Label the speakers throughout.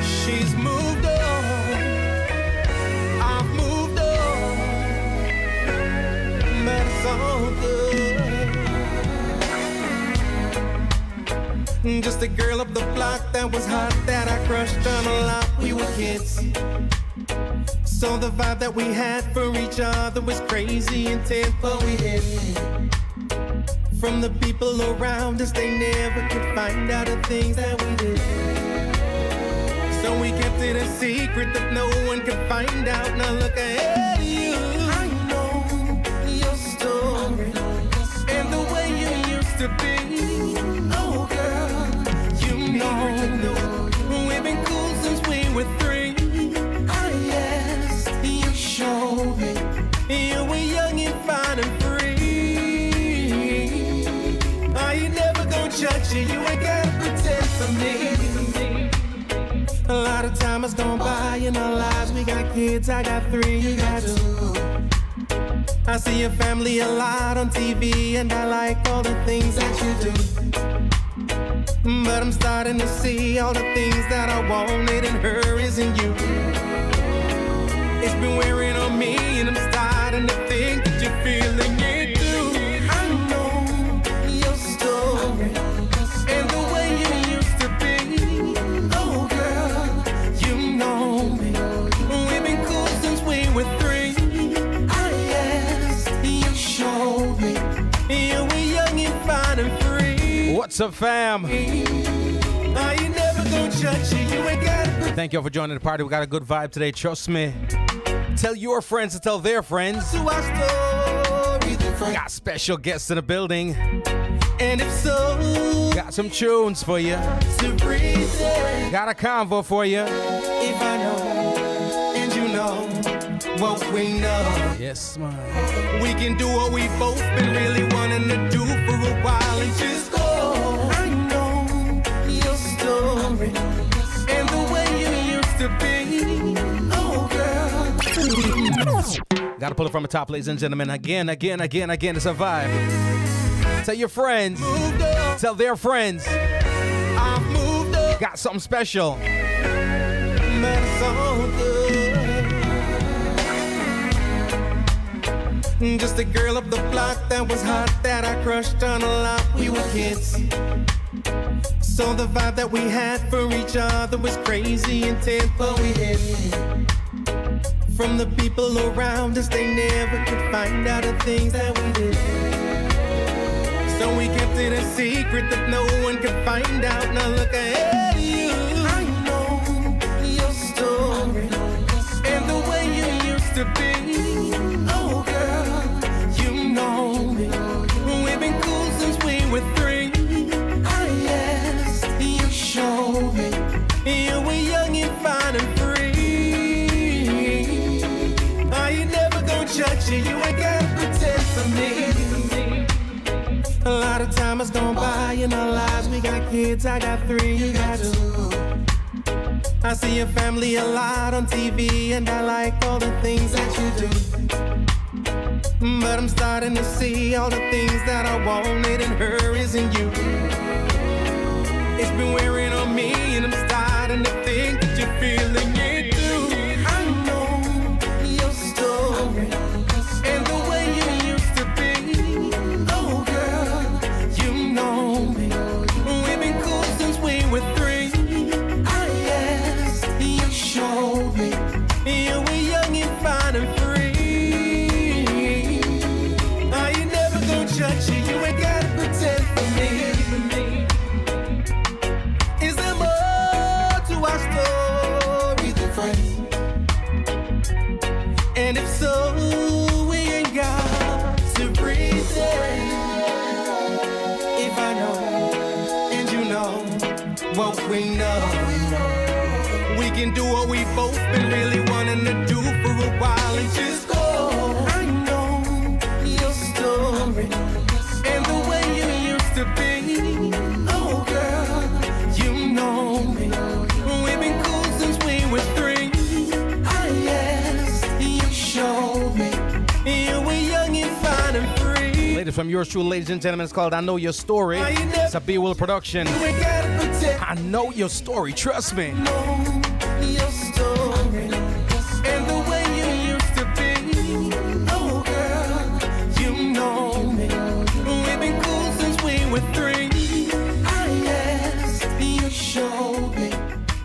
Speaker 1: She's moved on, I've moved on, but it's all good. Just a girl up the block that was hot, that I crushed on a lot. We were kids, so the vibe that we had for each other was crazy intense, but we hid from the people around us. They never could find out the things that we did. So we kept it a secret that no one could find out. Now look at you. I know your story and the way you used to be. Oh girl, you know we've been cool since we were 3. Ah yes, you showed me you were young and fine and free. I ain't never gonna judge you. You ain't gotta pretend for me. A lot of time has gone by in our lives. We got kids, I got 3, you got 2. I see your family a lot on TV, and I like all the things that you do. But I'm starting to see all the things that I wanted in her isn't you. It's been wearing on me, and I'm starting to think that you're feeling it too. I know your story and the way you used to be. Oh girl, you know me. We've been cool since we were 3. Ah yes, you showed me you were young and fine and free.
Speaker 2: What's up, fam?
Speaker 1: I ain't never gonna judge you. You ain't gotta.
Speaker 2: Thank you all for joining the party. We got a good vibe today. Trust me. Tell your friends to tell their friends.
Speaker 1: To our story, the first.
Speaker 2: Got special guests in the building.
Speaker 1: And if so,
Speaker 2: Got some tunes for you.
Speaker 1: to breathe it.
Speaker 2: Got a convo for you.
Speaker 1: If I know and you know what we know,
Speaker 2: Yes, man.
Speaker 1: we can do what we both been really wanting to do for a while and just go. I know your story and the way you used to be. Oh girl,
Speaker 2: Gotta pull it from the top, ladies and gentlemen. Again. It's a vibe. Tell your friends.
Speaker 1: moved on,
Speaker 2: Tell their friends.
Speaker 1: I've moved on,
Speaker 2: Got something special.
Speaker 1: but it's all good. Just a girl up the block that was hot, that I crushed on a lot. We were kids, so the vibe that we had for each other was crazy intense, but we hid from the people around us. They never could find out the things that we did. So we kept it a secret that no one could find out. Now look at you. I know your story and the way you used to be. Oh girl, you know me. We've been cool since we were 3. Ah yes, you showed me you were young and fine and free. I ain't never gonna judge you. You ain't gotta pretend for me. A lot of time has gone by in our lives. We got kids, I got 3, you got 2. I see your family a lot on TV, and I like all the things that you do. But I'm starting to see all the things that I wanted in her isn't you. It's been wearing on me, and I'm starting to think that you're feeling it too. I know your story and the way you used to be. Oh girl, you know me. We've been cool since we were 3. Ah yes, you showed me you were young and fine and free. I ain't never gonna judge you. You ain't gotta pretend for me. Is there more to our story than friends? And if so, we ain't got to pretend. If I know and you know what we know, we can do what we both been really wanting to do for a while and just go. I know your story and the way you used to be. Oh girl, you know me. We've been cool since we were 3. Ah yes, you showed
Speaker 2: from yours truly, ladies and gentlemen. It's called I Know Your Story. It's a B Will production. I know your story, trust me.
Speaker 1: Your story and the way you used to be. Oh girl, you know me. We've been cool since we were 3. I asked, you showed me.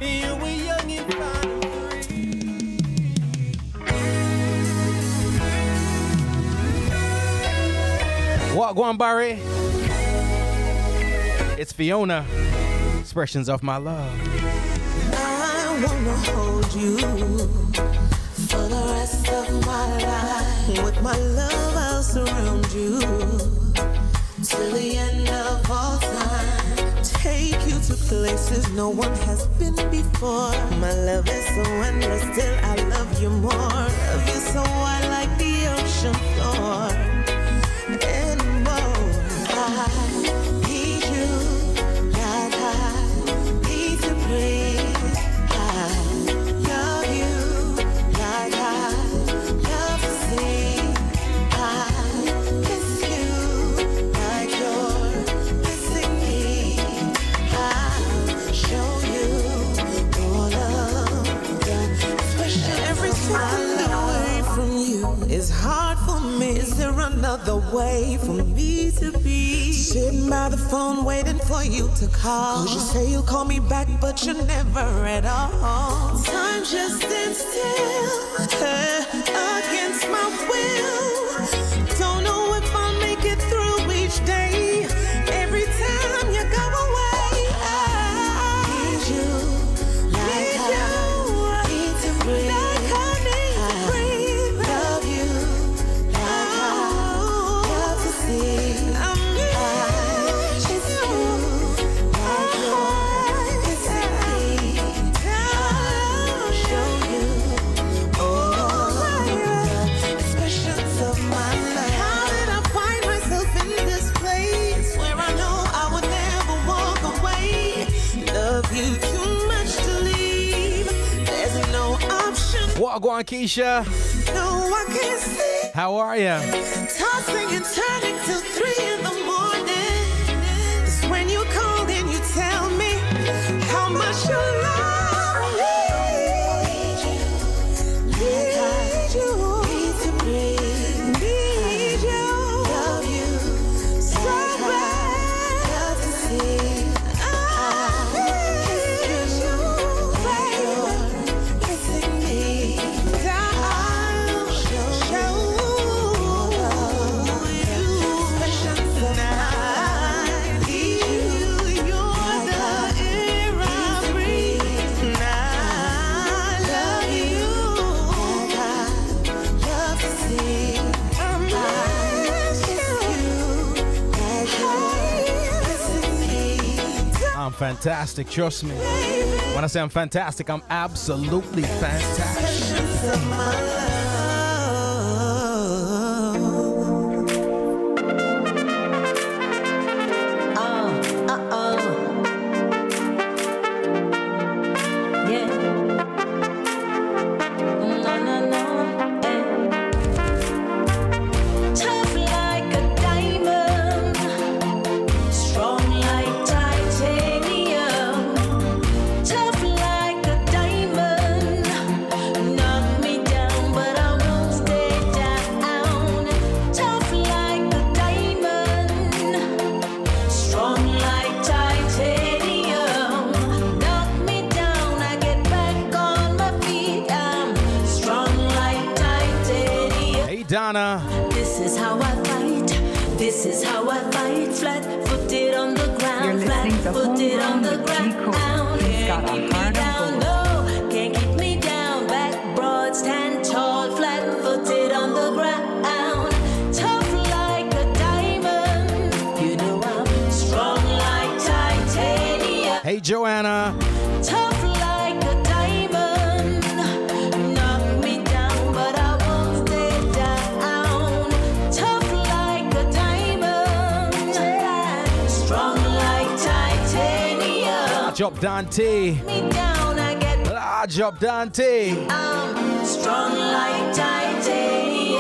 Speaker 1: You were young and free.
Speaker 2: What, go on, Barry? It's Fiona. Expressions of my love.
Speaker 3: I wanna hold you for the rest of my life. With my love, I'll surround you till the end of all time. Take you to places no one has been before. My love is so endless, still I love you more. Love you so wide like the ocean floor. And more, I need you like I need to breathe. I love you like I love to sing. I miss you like you're missing me. I'll show you all of the expression. Every time away from you is hard for me. Is there another way for me to be? Sitting by the phone waiting for you to call. 'Cause you say you'll call me back, but you never at all. Time just stands still against my will. Don't know if I'll make it through each day. Every time you go away, I need you like I need to breathe. Like I need to breathe. Love you like I love to see. I miss you like you're missing me. I'll show you all the expressions of my love. How did I find myself in this place where I know I would never walk away? Love you too much to leave. There's no option.
Speaker 2: What, go on, Keisha?
Speaker 3: No, I can't sleep.
Speaker 2: How are ya?
Speaker 3: Tossing and turning till 3 in the morning. It's when you call and you tell me how much you love me. Need you, need to breathe. Need you, love you so bad. Love to see. I miss you, baby. Kissing me. I'll show you expressions of my love. You're the air I breathe. And I love you like I love to see. I miss you like you're missing me.
Speaker 2: I'm fantastic, trust me. When I say I'm fantastic, I'm absolutely fantastic.
Speaker 3: Expressions of my love.
Speaker 4: Yeah. No, no, no. Tough like a diamond, strong like titanium. Tough like a diamond, knock me down, but I won't stay down. Tough like a diamond, strong like titanium. Knock me down, I get back on my feet. I'm strong like titanium.
Speaker 2: Hey, Donna.
Speaker 4: This is how I fight. This is how I fight. Flat footed on the ground.
Speaker 5: You're
Speaker 4: Flat
Speaker 5: listening to
Speaker 4: footed on
Speaker 5: Homegrown
Speaker 4: the
Speaker 5: with
Speaker 4: ground.
Speaker 5: G Cole. He's got a
Speaker 4: Can't keep me
Speaker 5: heart of
Speaker 4: down.
Speaker 5: gold.
Speaker 4: No, can't keep me down. Back broad, stand tall. Flat footed on the ground. Tough like a diamond. You know I'm strong like titanium.
Speaker 2: Hey, Joanna.
Speaker 4: Tough like a diamond. Knock me down, but I won't stay down. Tough like a diamond. Strong like titanium.
Speaker 2: Job Dante.
Speaker 4: Me down, I get.
Speaker 2: Job Dante.
Speaker 4: I'm strong like titanium.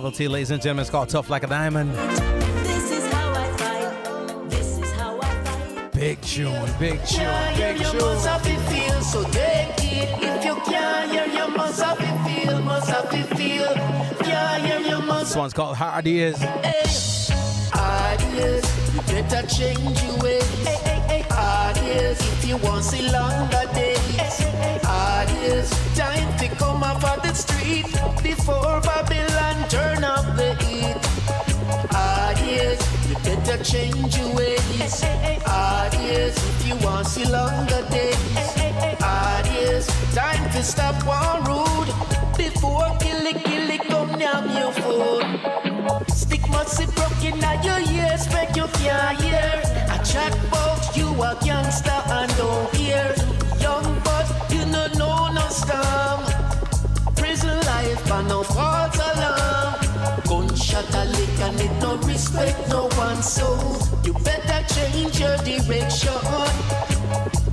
Speaker 2: novelty, ladies and gentlemen. It's called Tough Like a Diamond.
Speaker 4: This is how I fight. This is how I fight.
Speaker 2: Big tune, big tune, big
Speaker 1: You
Speaker 2: tune.
Speaker 1: must have it feel, so take it. If you can't hear, you must have it feel, must have it feel. Can't hear, you must.
Speaker 2: This one's called Hard Years.
Speaker 1: Hard years, you better change your ways. Hard years, if you want to see longer days. Hard years, time to come off of the street before Babylon turn up the heat. Hard years, you better change your ways. Hard years, if you want to see longer days. Hard years, time to stop one rude before killy come down your food. Stick must be broken at your ears, make you can't hear. I chat about you a gangster and don't hear. Young but you no know no storm. Prison life and no false alarm. Gunshot a lick and it no respect no one, so you better change your direction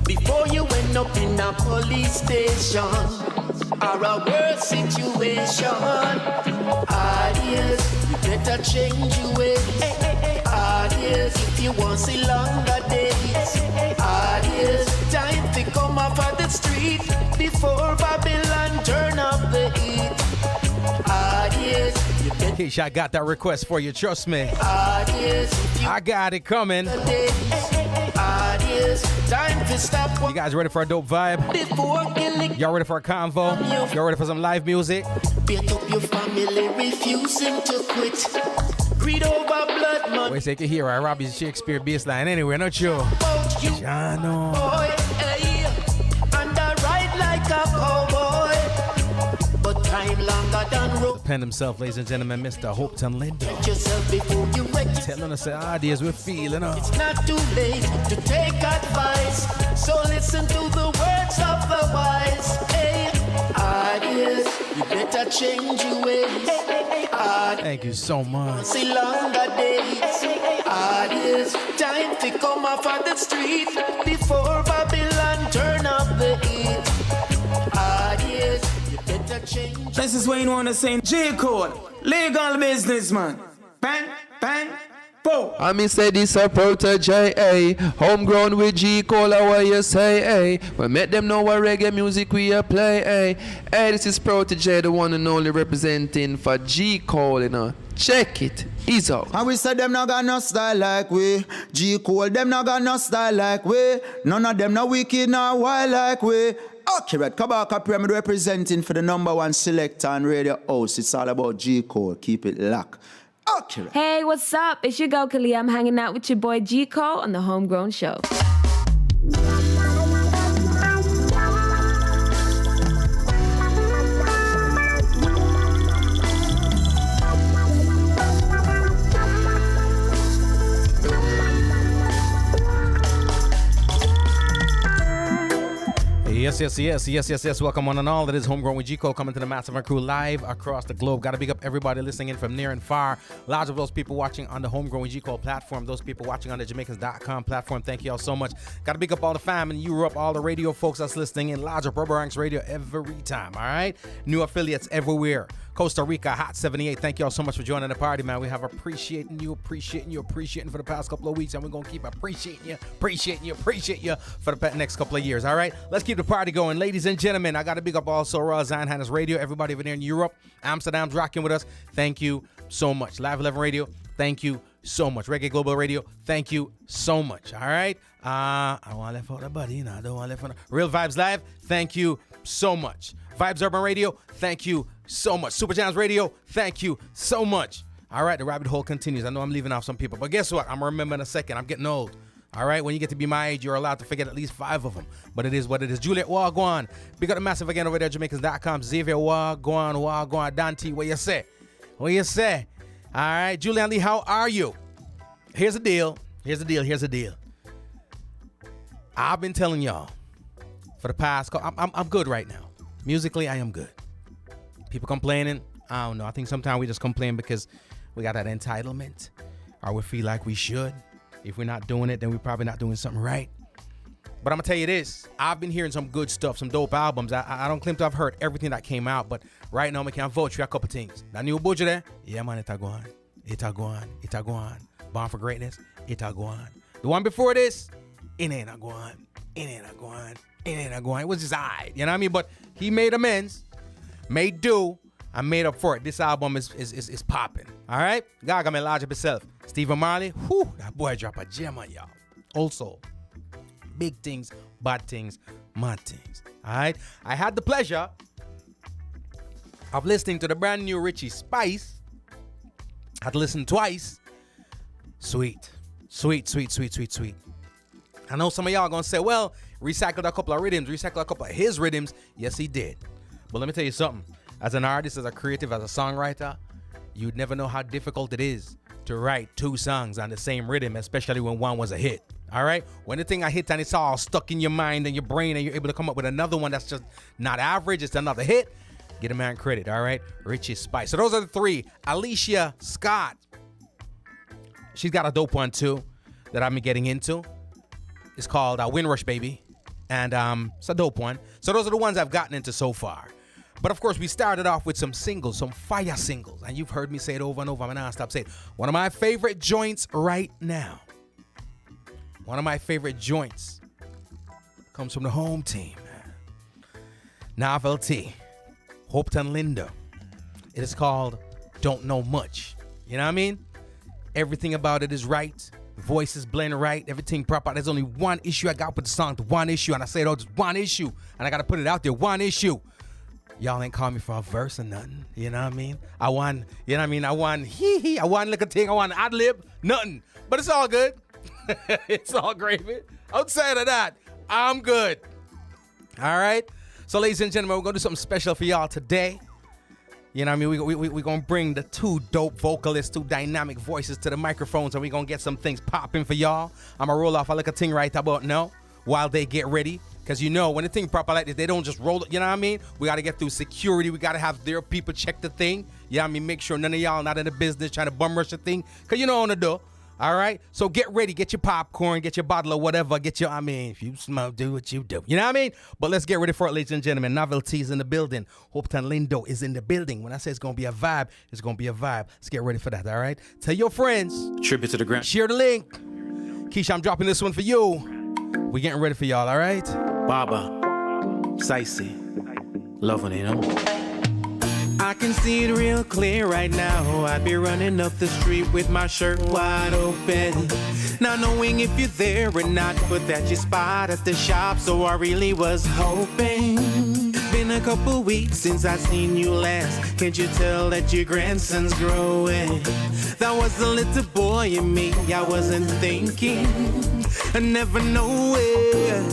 Speaker 1: before you end up in a police station or a worse situation. Hard years, you better change your ways. Hard years, if you want to see longer days. Hard years, time to come off of the street before Babylon turn up the heat. Hard years, you better.
Speaker 2: Keisha, I got that request for you. Trust me.
Speaker 1: Hard years, if you
Speaker 2: I got it coming.
Speaker 1: hard years, time to stop.
Speaker 2: You guys ready for a dope vibe?
Speaker 1: Before killing,
Speaker 2: Y'all ready for a convo? Y'all ready for some live music?
Speaker 1: beat up your family, refusing to quit. Greed over blood, man.
Speaker 2: Wait, say you can hear I Robbie Shakespeare bassline anywhere, not you.
Speaker 1: About you,
Speaker 2: Jano.
Speaker 1: boy, hey, and I ride like a cowboy, but time longer than rope.
Speaker 2: Pen himself, ladies and gentlemen, Mr. Hopeton Lindo.
Speaker 1: Yourself before you wreck yourself.
Speaker 2: Telling us the ideas we're feeling.
Speaker 1: It's not too late to take advice, so listen to the words of the wise. Hey, hard years, you better change your ways. Hard
Speaker 2: Thank you so much.
Speaker 1: see longer days. Hard years, time to come off of the street before Babylon turn up the heat. Hard years, you better change.
Speaker 5: This is Wayne Warner saying J. Cole, legal businessman. Bang, bang, boom.
Speaker 6: I me say this a protege, eh? Homegrown with G Cole, what you say, eh? We make them know what reggae music we a play, eh? Hey, this is Protege, the one and only representing for G Cole, you know. Check it, he's out.
Speaker 5: And we said them not got no style like we. G. Cole, them not got no style like we. None of them no wicked, no wild like we. Accurate, Kabaka Pyramid representing for the #1 selector and radio host. It's all about G. Cole, keep it locked. Accurate.
Speaker 7: Hey, what's up? It's your girl Kalia. I'm hanging out with your boy G Cole on the Homegrown Show.
Speaker 2: Yes. Welcome one and all. That is Homegrown with G Cole coming to the Massive and Crew live across the globe. Got to big up everybody listening in from near and far. Lots of those people watching on the Homegrown with G Cole platform. Those people watching on the Jamaicans.com platform. Thank you all so much. Got to big up all the fam in Europe, all the radio folks that's listening in. Larger Rubber Ranks Radio every time. All right. New affiliates everywhere. Costa Rica, Hot 78. Thank you all so much for joining the party, man. We have appreciating you for the past couple of weeks, and we're going to keep appreciating you for the next couple of years, all right? Let's keep the party going. Ladies and gentlemen, I got to big up also Raw Zion Hannes Radio, everybody over there in Europe, Amsterdam's rocking with us. Thank you so much. Live 11 Radio, thank you so much. Reggae Global Radio, thank you so much, all right? I don't want to left out the buddy, you know, I don't want to left out the... Real Vibes Live, thank you so much. Vibes Urban Radio, thank you so much. Super Jams Radio, thank you so much. All right, the rabbit hole continues. I know I'm leaving off some people, but guess what? I'm going to remember in a second. I'm getting old. All right, when you get to be my age, you're allowed to forget at least 5 of them. But it is what it is. Juliet Wagwan. Big up the massive again over there, Jamaicans.com. Xavier Wagwan. Dante, what you say? What you say? All right, Julian Lee, how are you? Here's the deal. I've been telling y'all for the past, I'm good right now. Musically, I am good. People complaining, I don't know. I think sometimes we just complain because we got that entitlement or we feel like we should. If we're not doing it, then we're probably not doing something right. But I'm gonna tell you this, I've been hearing some good stuff, some dope albums. I don't claim to have heard everything that came out, but right now I can vouch for a couple things. That new budget there, yeah man, it a go on. It a go on. It a go on. Born for Greatness, it a go on. The one before this, it ain't a go on. It ain't a go on. It ain't a go on. It was just alright, you know what I mean? But he made amends, made do, and made up for it. This album is popping. All right? God got me large up himself. Stephen Marley, whew, that boy drop a gem on y'all. Also, big things, bad things, mad things. All right? I had the pleasure of listening to the brand new Richie Spice. I had to listen twice. Sweet. Sweet, sweet, sweet, sweet, sweet. I know some of y'all gonna say, well, recycled a couple of rhythms, recycled a couple of his rhythms. Yes, he did. But let me tell you something. As an artist, as a creative, as a songwriter, you'd never know how difficult it is to write two songs on the same rhythm, especially when one was a hit. All right? When the thing I hit and it's all stuck in your mind and your brain and you're able to come up with another one that's just not average, it's another hit, get a man credit, all right? Richie Spice. So those are the three. Alicia Scott. She's got a dope one, too, that I've been getting into. It's called Windrush Baby. And it's a dope one. So those are the ones I've gotten into so far. But of course, we started off with some singles, some fire singles. And you've heard me say it over and over. I'm going to stop saying it. One of my favorite joints right now. One of my favorite joints comes from the home team. Novelty. Hopeton Lindo. It is called Don't Know Much. You know what I mean? Everything about it is right. Voices blend right. Everything proper. There's only one issue. I got to put the song to one issue. And I say, oh, just one issue. And I got to put it out there. One issue. Y'all ain't call me for a verse or nothing. You know what I mean? I want, you know what I mean? I want hee-hee. I want like a thing. I want ad-lib. Nothing. But it's all good. It's all gravy. Outside of that, I'm good. All right? So, ladies and gentlemen, we're going to do something special for y'all today. You know what I mean? We're going to bring the two dope vocalists, two dynamic voices to the microphones, and we're going to get some things popping for y'all. I'm going to roll off a little thing right about now while they get ready. Because you know, when the thing proper like this, they don't just roll it, you know what I mean? We got to get through security. We got to have their people check the thing. You know what I mean? Make sure none of y'all not in the business trying to bum rush the thing. Because you know on the door. All right? So get ready. Get your popcorn. Get your bottle of whatever. Get your, I mean, if you smoke, do what you do. You know what I mean? But let's get ready for it, ladies and gentlemen. Novelty's in the building. Hopeton Lindo is in the building. When I say it's going to be a vibe, it's going to be a vibe. Let's get ready for that, all right? Tell your friends.
Speaker 1: Tribute to the ground.
Speaker 2: Share the link. Keisha, I'm dropping this one for you. We're getting ready for y'all, all right?
Speaker 1: Baba. Sicey. Loving it, you know? I can see it real clear right now. I'd be running up the street with my shirt wide open, not knowing if you're there or not, but that you spot at the shop, so I really was hoping. Been a couple weeks since I seen you last. Can't you tell that your grandson's growing? That was the little boy in me. I wasn't thinking, I never know it,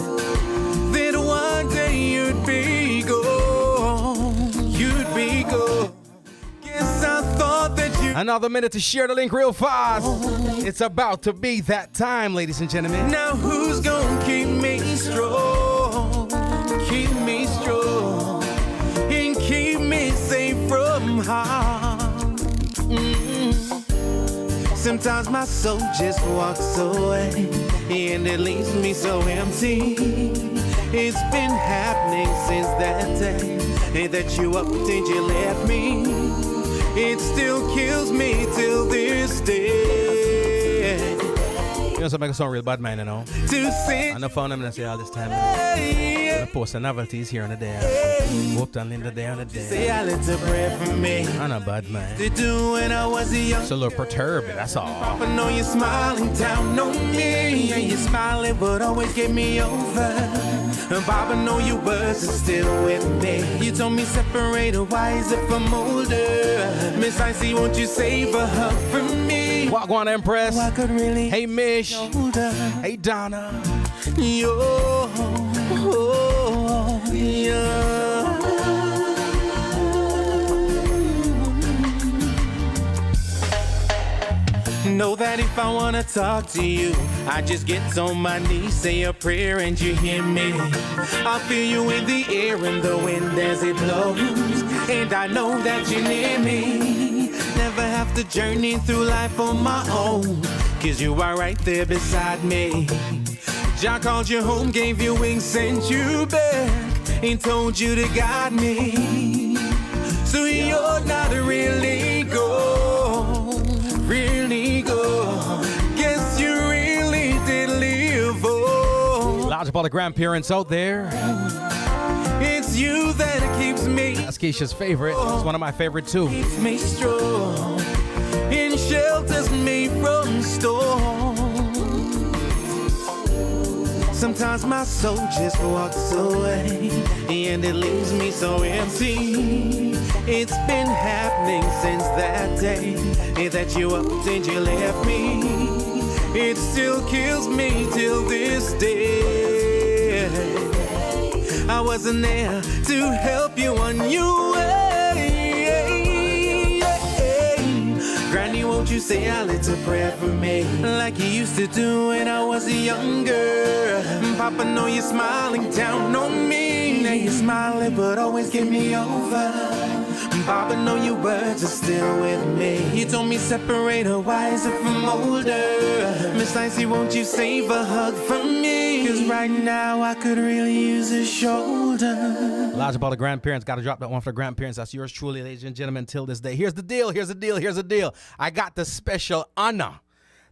Speaker 1: that one day you'd be gone. You'd be gone. Guess I thought that you.
Speaker 2: Another minute to share the link real fast. It's about to be that time, ladies and gentlemen.
Speaker 1: Now who's gonna keep me strong? Keep me strong and keep me safe from harm. Sometimes my soul just walks away and it leaves me so empty. It's been happening since that day that you upped and you left me. It still kills me till this day.
Speaker 2: You know, so make a song real bad, man, you know.
Speaker 1: To say,
Speaker 2: I know found them and I say all this time. I post the novelties here on the day. Whooped on in the day on the day.
Speaker 1: say a little prayer for me.
Speaker 2: I'm a bad man.
Speaker 1: To do when I was a young.
Speaker 2: It's a little perturbed, that's all.
Speaker 1: I know you're smiling down on me, and you're smiling but always get me over. And Baba, know your words are still with me. You told me separate her, why is it from older? Miss Icy, won't you save a hug for me?
Speaker 2: Walk on, Empress.
Speaker 1: Oh, I could really
Speaker 2: Hey, Mish.
Speaker 1: older.
Speaker 2: Hey, Donna.
Speaker 1: Yo, oh, yeah. Know that if I wanna talk to you, I just get on my knees, say a prayer, and you hear me. I feel you in the air and the wind as it blows, and I know that you're near me. Never have to journey through life on my own, 'cause you are right there beside me. Jah called you home, gave you wings, sent you back, and told you to guide me. So you're not really gone, really gone. Guess you really did live on.
Speaker 2: Lots of all the grandparents out there.
Speaker 1: It's you that keeps me.
Speaker 2: That's Keisha's favorite. It's one of my favorite too.
Speaker 1: Keeps me strong and shelters me from storms. Sometimes my soul just walks away and it leaves me so empty. It's been happening since that day that you upped and you left me. It still kills me till this day. I wasn't there to help you on your way. Granny, won't you say a little prayer for me, like you used to do when I was younger? Papa, know you're smiling down on me. Now you're smiling, but always get me over. Papa, know your words are still with me. You told me separate her wiser from older. Miss Icy, won't you save a hug from me? Cause right now I could really use a shoulder.
Speaker 2: Lots about the grandparents. Gotta drop that one for the grandparents. That's yours truly, ladies and gentlemen, till this day. Here's the deal. I got the special honor,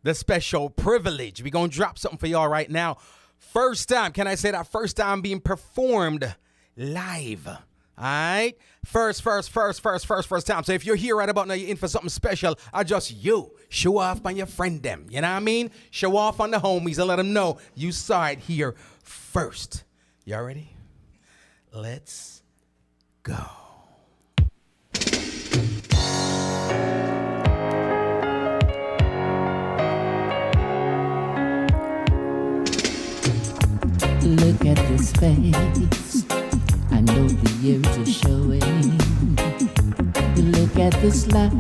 Speaker 2: the special privilege. We're gonna drop something for y'all right now. First time, can I say that? First time being performed live. Alright? First time. So if you're here right about now, you're in for something special, or just you. Show off on your friend them. You know what I mean? Show off on the homies and let them know you saw it here first. Y'all ready? Let's go.
Speaker 8: Look at this face, I know the years are showing. Look at this life,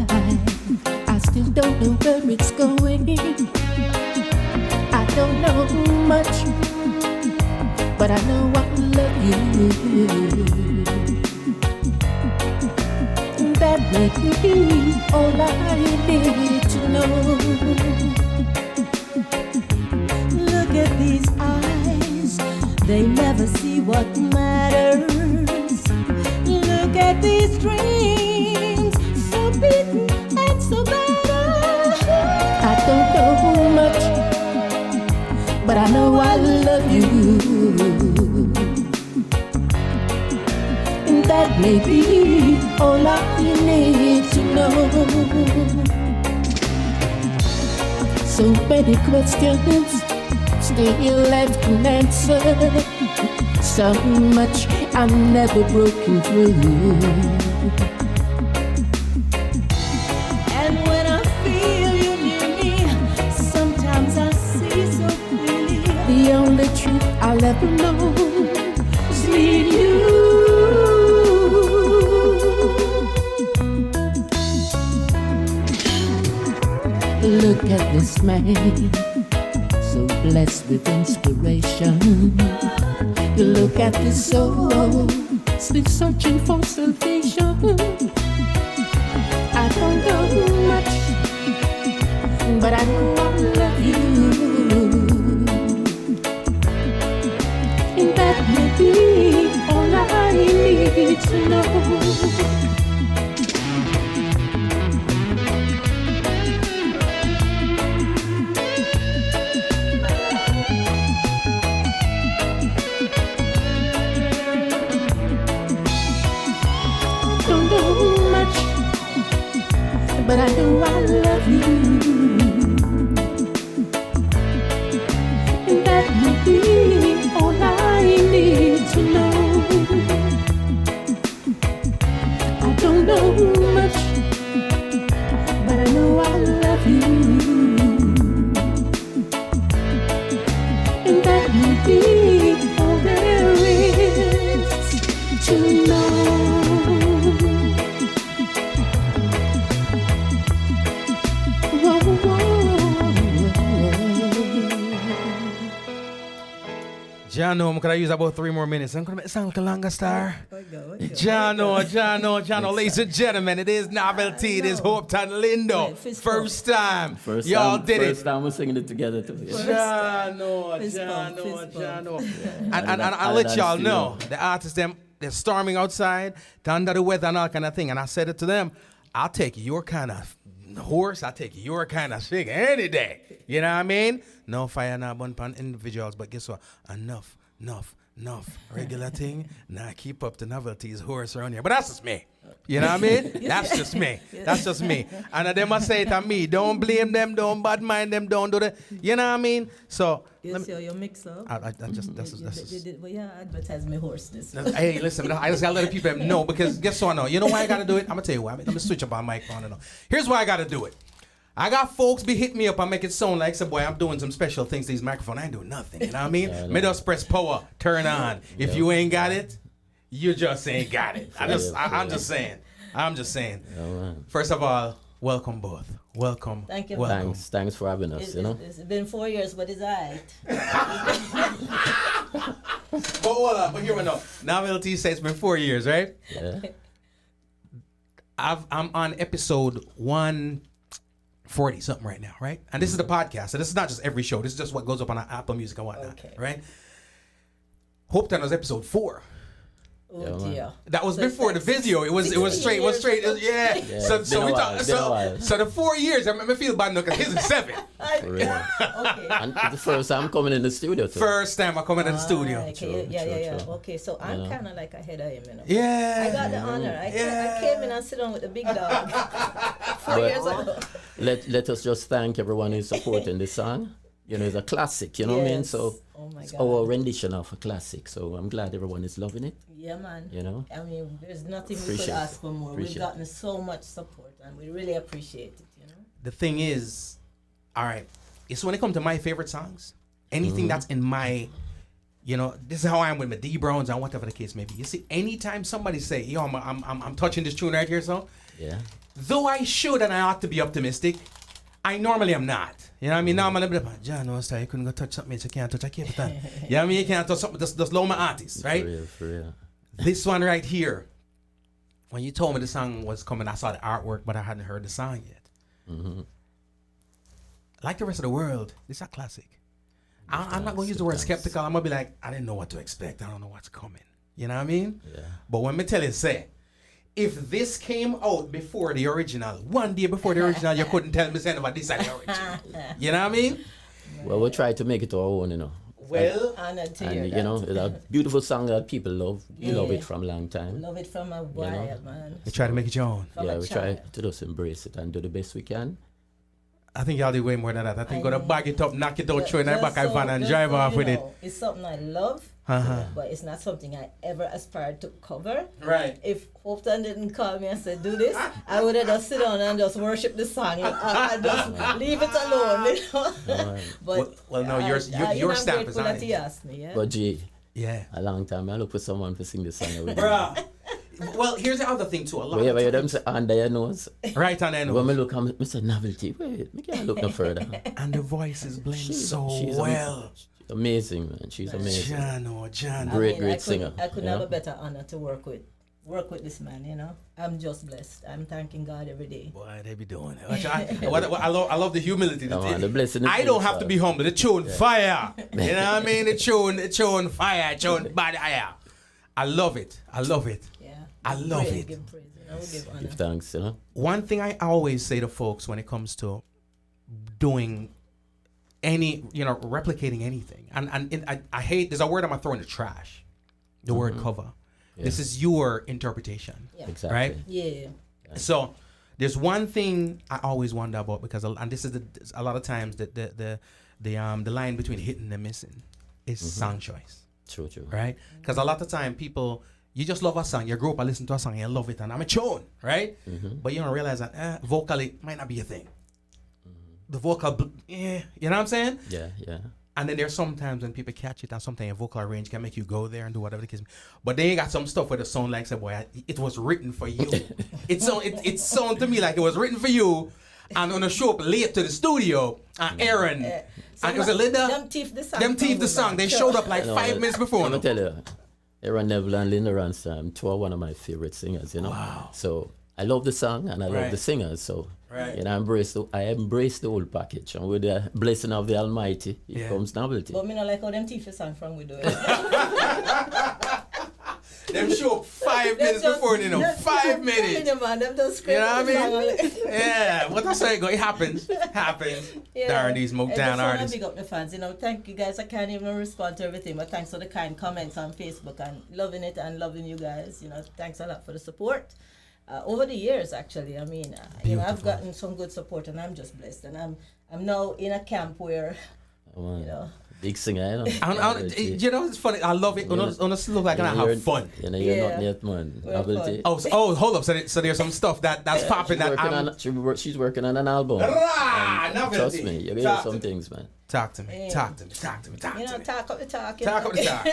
Speaker 8: I still don't know where it's going. I don't know much, but I know I love you. That may be all I need to know. Look at these eyes, they never see what matters. Look at these dreams, so beaten and so battered. I don't know much, but I know I love you. And that may be all I need to know. So many questions still left unanswered. So much I'm never broken through. And when I feel you near me, sometimes I see so clearly. The only truth I'll ever know is me and you. Look at this man, so blessed with inspiration. You look at this soul, still searching for salvation. I don't know much, but I know I love you. And that may be all I need to know. But I know I love you, and that will be all I need to know. I don't know much, but I know I love you, and that will be all there is to know.
Speaker 2: Jano, could I use about 3 more minutes? I'm going to sound like a longer star. Jano, ladies and gentlemen, it is Novelty, it is Hopeton Lindo. First time. Y'all did it.
Speaker 9: First time we're singing it together too.
Speaker 2: Jano. And I'll let y'all know, the artists, they're storming outside, they're under the weather and all kind of thing. And I said it to them, I'll take your kind of horse, I'll take your kind of figure any day. You know what I mean? No fire, no bun pan individuals, but guess what? Enough. Regular thing, nah, keep up the novelties horse around here. But that's just me. You know what I mean? That's just me. That's just me. And they must say it to me. Don't blame them, don't bad mind them, don't do that. You know what I mean? So
Speaker 8: You see how you mix up?
Speaker 2: Well,
Speaker 8: yeah, advertise my horse this.
Speaker 2: hey, listen, I just gotta let the people know because guess what? No, you know why I gotta do it? I'm gonna tell you why. Let me switch up my microphone and all. Here's why I gotta do it. I got folks be hitting me up and make it sound like, boy, I'm doing some special things to these microphones. I ain't doing nothing. You know what I mean? Me just press power, turn on. If you ain't got it, you just ain't got it. I'm just saying. First of all, welcome both. Welcome.
Speaker 8: Thank you.
Speaker 2: Welcome.
Speaker 9: Thanks for having us.
Speaker 8: It's been 4 years, but it's alright.
Speaker 2: But hold on, but here we know. Novelty says it's been 4 years, right?
Speaker 9: Yeah.
Speaker 2: I'm on episode 140 something right now, right? And this is the podcast. So this is not just every show. This is just what goes up on Apple Music and whatnot, right? Hopeton was episode 4.
Speaker 8: Oh dear.
Speaker 2: That was before the video. It was straight. Yeah. So we talk. So the 4 years. I feel bad now because his is 7.
Speaker 9: For real. Okay. And the first time coming in the studio too.
Speaker 2: First time I come in the studio.
Speaker 8: Okay. True. Okay, so I'm kind of like ahead of him, you know.
Speaker 2: Yeah.
Speaker 8: I got the honor. I came in and sit down with the big dog 4 years ago.
Speaker 9: Let us just thank everyone who's supporting this song. You know, it's a classic. You know what I mean? So it's our rendition of a classic. So I'm glad everyone is loving it.
Speaker 8: Yeah, man.
Speaker 9: You know?
Speaker 8: I mean, there's nothing we could ask for more. We've gotten so much support, and we really appreciate it, you know?
Speaker 2: The thing is, all right, it's when it comes to my favorite songs, anything that's in my, you know, this is how I am with my D Browns and whatever the case may be. You see, anytime somebody say, yo, I'm touching this tune right here, so, though I should and I ought to be optimistic, I normally am not. You know what I mean? Now I'm a little bit, John, no, you couldn't go touch something you can't touch. I can't. You know what I mean? You can't touch something, just low my artists, right?
Speaker 9: For real.
Speaker 2: This one right here, when you told me the song was coming, I saw the artwork, but I hadn't heard the song yet. Mm-hmm. Like the rest of the world, this is a classic. I'm not going to use the word skeptical. I'm going to be like, I didn't know what to expect. I don't know what's coming. You know what I mean?
Speaker 9: Yeah.
Speaker 2: But when me tell you, say, if this came out before the original, 1 day before the original, you couldn't tell me saying about this is the original. You know what I mean?
Speaker 9: Well, we'll try to make it our own, you know.
Speaker 2: Well,
Speaker 9: and you know, it's a beautiful song that people love. We love it from a long time.
Speaker 8: Love it from a while, man.
Speaker 2: We try to make it your own.
Speaker 9: We try to just embrace it and do the best we can.
Speaker 2: I think y'all do way more than that. I think gonna bag it up, knock it out, throw it in the back of van and drive off with it.
Speaker 8: It's something I love, but it's not something I ever aspired to cover.
Speaker 2: Right.
Speaker 8: If Hopeton didn't call me and say, do this, I would have just sit down and just worship the song and just leave it alone, you know. But
Speaker 2: well, no, your stamp is on it.
Speaker 8: He asked me, yeah.
Speaker 9: But G,
Speaker 2: yeah,
Speaker 9: a long time I look for someone to sing the song with.
Speaker 2: Bruh. Well, here's the other thing too. A lot.
Speaker 9: Whenever you them say under your nose.
Speaker 2: Right on their nose.
Speaker 9: When I look, I say Novelty. Wait, I can't look no further.
Speaker 2: And the voices blend so well.
Speaker 9: She's amazing, man. She's amazing.
Speaker 2: John.
Speaker 9: Great singer.
Speaker 8: I couldn't have a better honor to work with this man, you know. I'm just blessed. I'm thanking God every day.
Speaker 2: Boy, they be doing it. I love the humility.
Speaker 9: The blessing.
Speaker 2: I don't have to be humble. The tune fire. You know what I mean? The tune fire. Tune body fire. I love it.
Speaker 8: Yeah.
Speaker 2: I love it.
Speaker 8: Give praise, you know, give honor.
Speaker 9: Give thanks, you know.
Speaker 2: One thing I always say to folks when it comes to doing any, you know, replicating anything, and I hate, there's a word I'm gonna throw in the trash. The word cover. Yeah. This is your interpretation.
Speaker 8: Yeah.
Speaker 9: Exactly.
Speaker 2: Right?
Speaker 8: Yeah.
Speaker 2: So there's one thing I always wonder about because, and this is a lot of times the line between hitting and missing is song choice.
Speaker 9: True.
Speaker 2: Right? Because a lot of time people, you just love a song, you grow up and listen to a song and you love it and I'm a tune, right? But you don't realize that vocally might not be a thing. The vocal, you know what I'm saying?
Speaker 9: Yeah.
Speaker 2: And then there's sometimes when people catch it and something a vocal range can make you go there and do whatever the case. But then you got some stuff where the song like say, boy, it was written for you. It sound to me like it was written for you. and on the show up late to the studio, and Aaron, and was it Linda?
Speaker 10: Them thief the song.
Speaker 2: They showed up like 5 minutes before.
Speaker 9: Let me tell you, Aaron Neville and Linda Ransome, two are one of my favorite singers, you know.
Speaker 2: Wow.
Speaker 9: So I love the song and I love the singers. So you know, I embrace the whole package. And with the blessing of the Almighty, it comes novelty.
Speaker 10: But me not like how them thief the song from we do it.
Speaker 2: Them show up 5 minutes before, you know, 5 minutes.
Speaker 10: Them, man, them just
Speaker 2: You know what I
Speaker 10: scream
Speaker 2: mean? Yeah, what I say, it happens. Darn these Motown artists.
Speaker 10: Big up the fans, you know. Thank you guys. I can't even respond to everything, but thanks for the kind comments on Facebook and loving it and loving you guys. You know, thanks a lot for the support. Over the years, actually, I mean, you know, I've gotten some good support, and I'm just blessed. And I'm now in a camp where, you know.
Speaker 9: Big singer, you know.
Speaker 2: You know, it's funny. I love it. On a slow like and I have fun.
Speaker 9: You know, you're not yet, man. Novelty.
Speaker 2: Hold up. So there's some stuff that's popping.
Speaker 9: She's working on an album. Trust me, you hear some things, man.
Speaker 2: Talk to me.
Speaker 10: You know,
Speaker 2: Talk
Speaker 10: up the talk.
Speaker 2: Talk up the talk.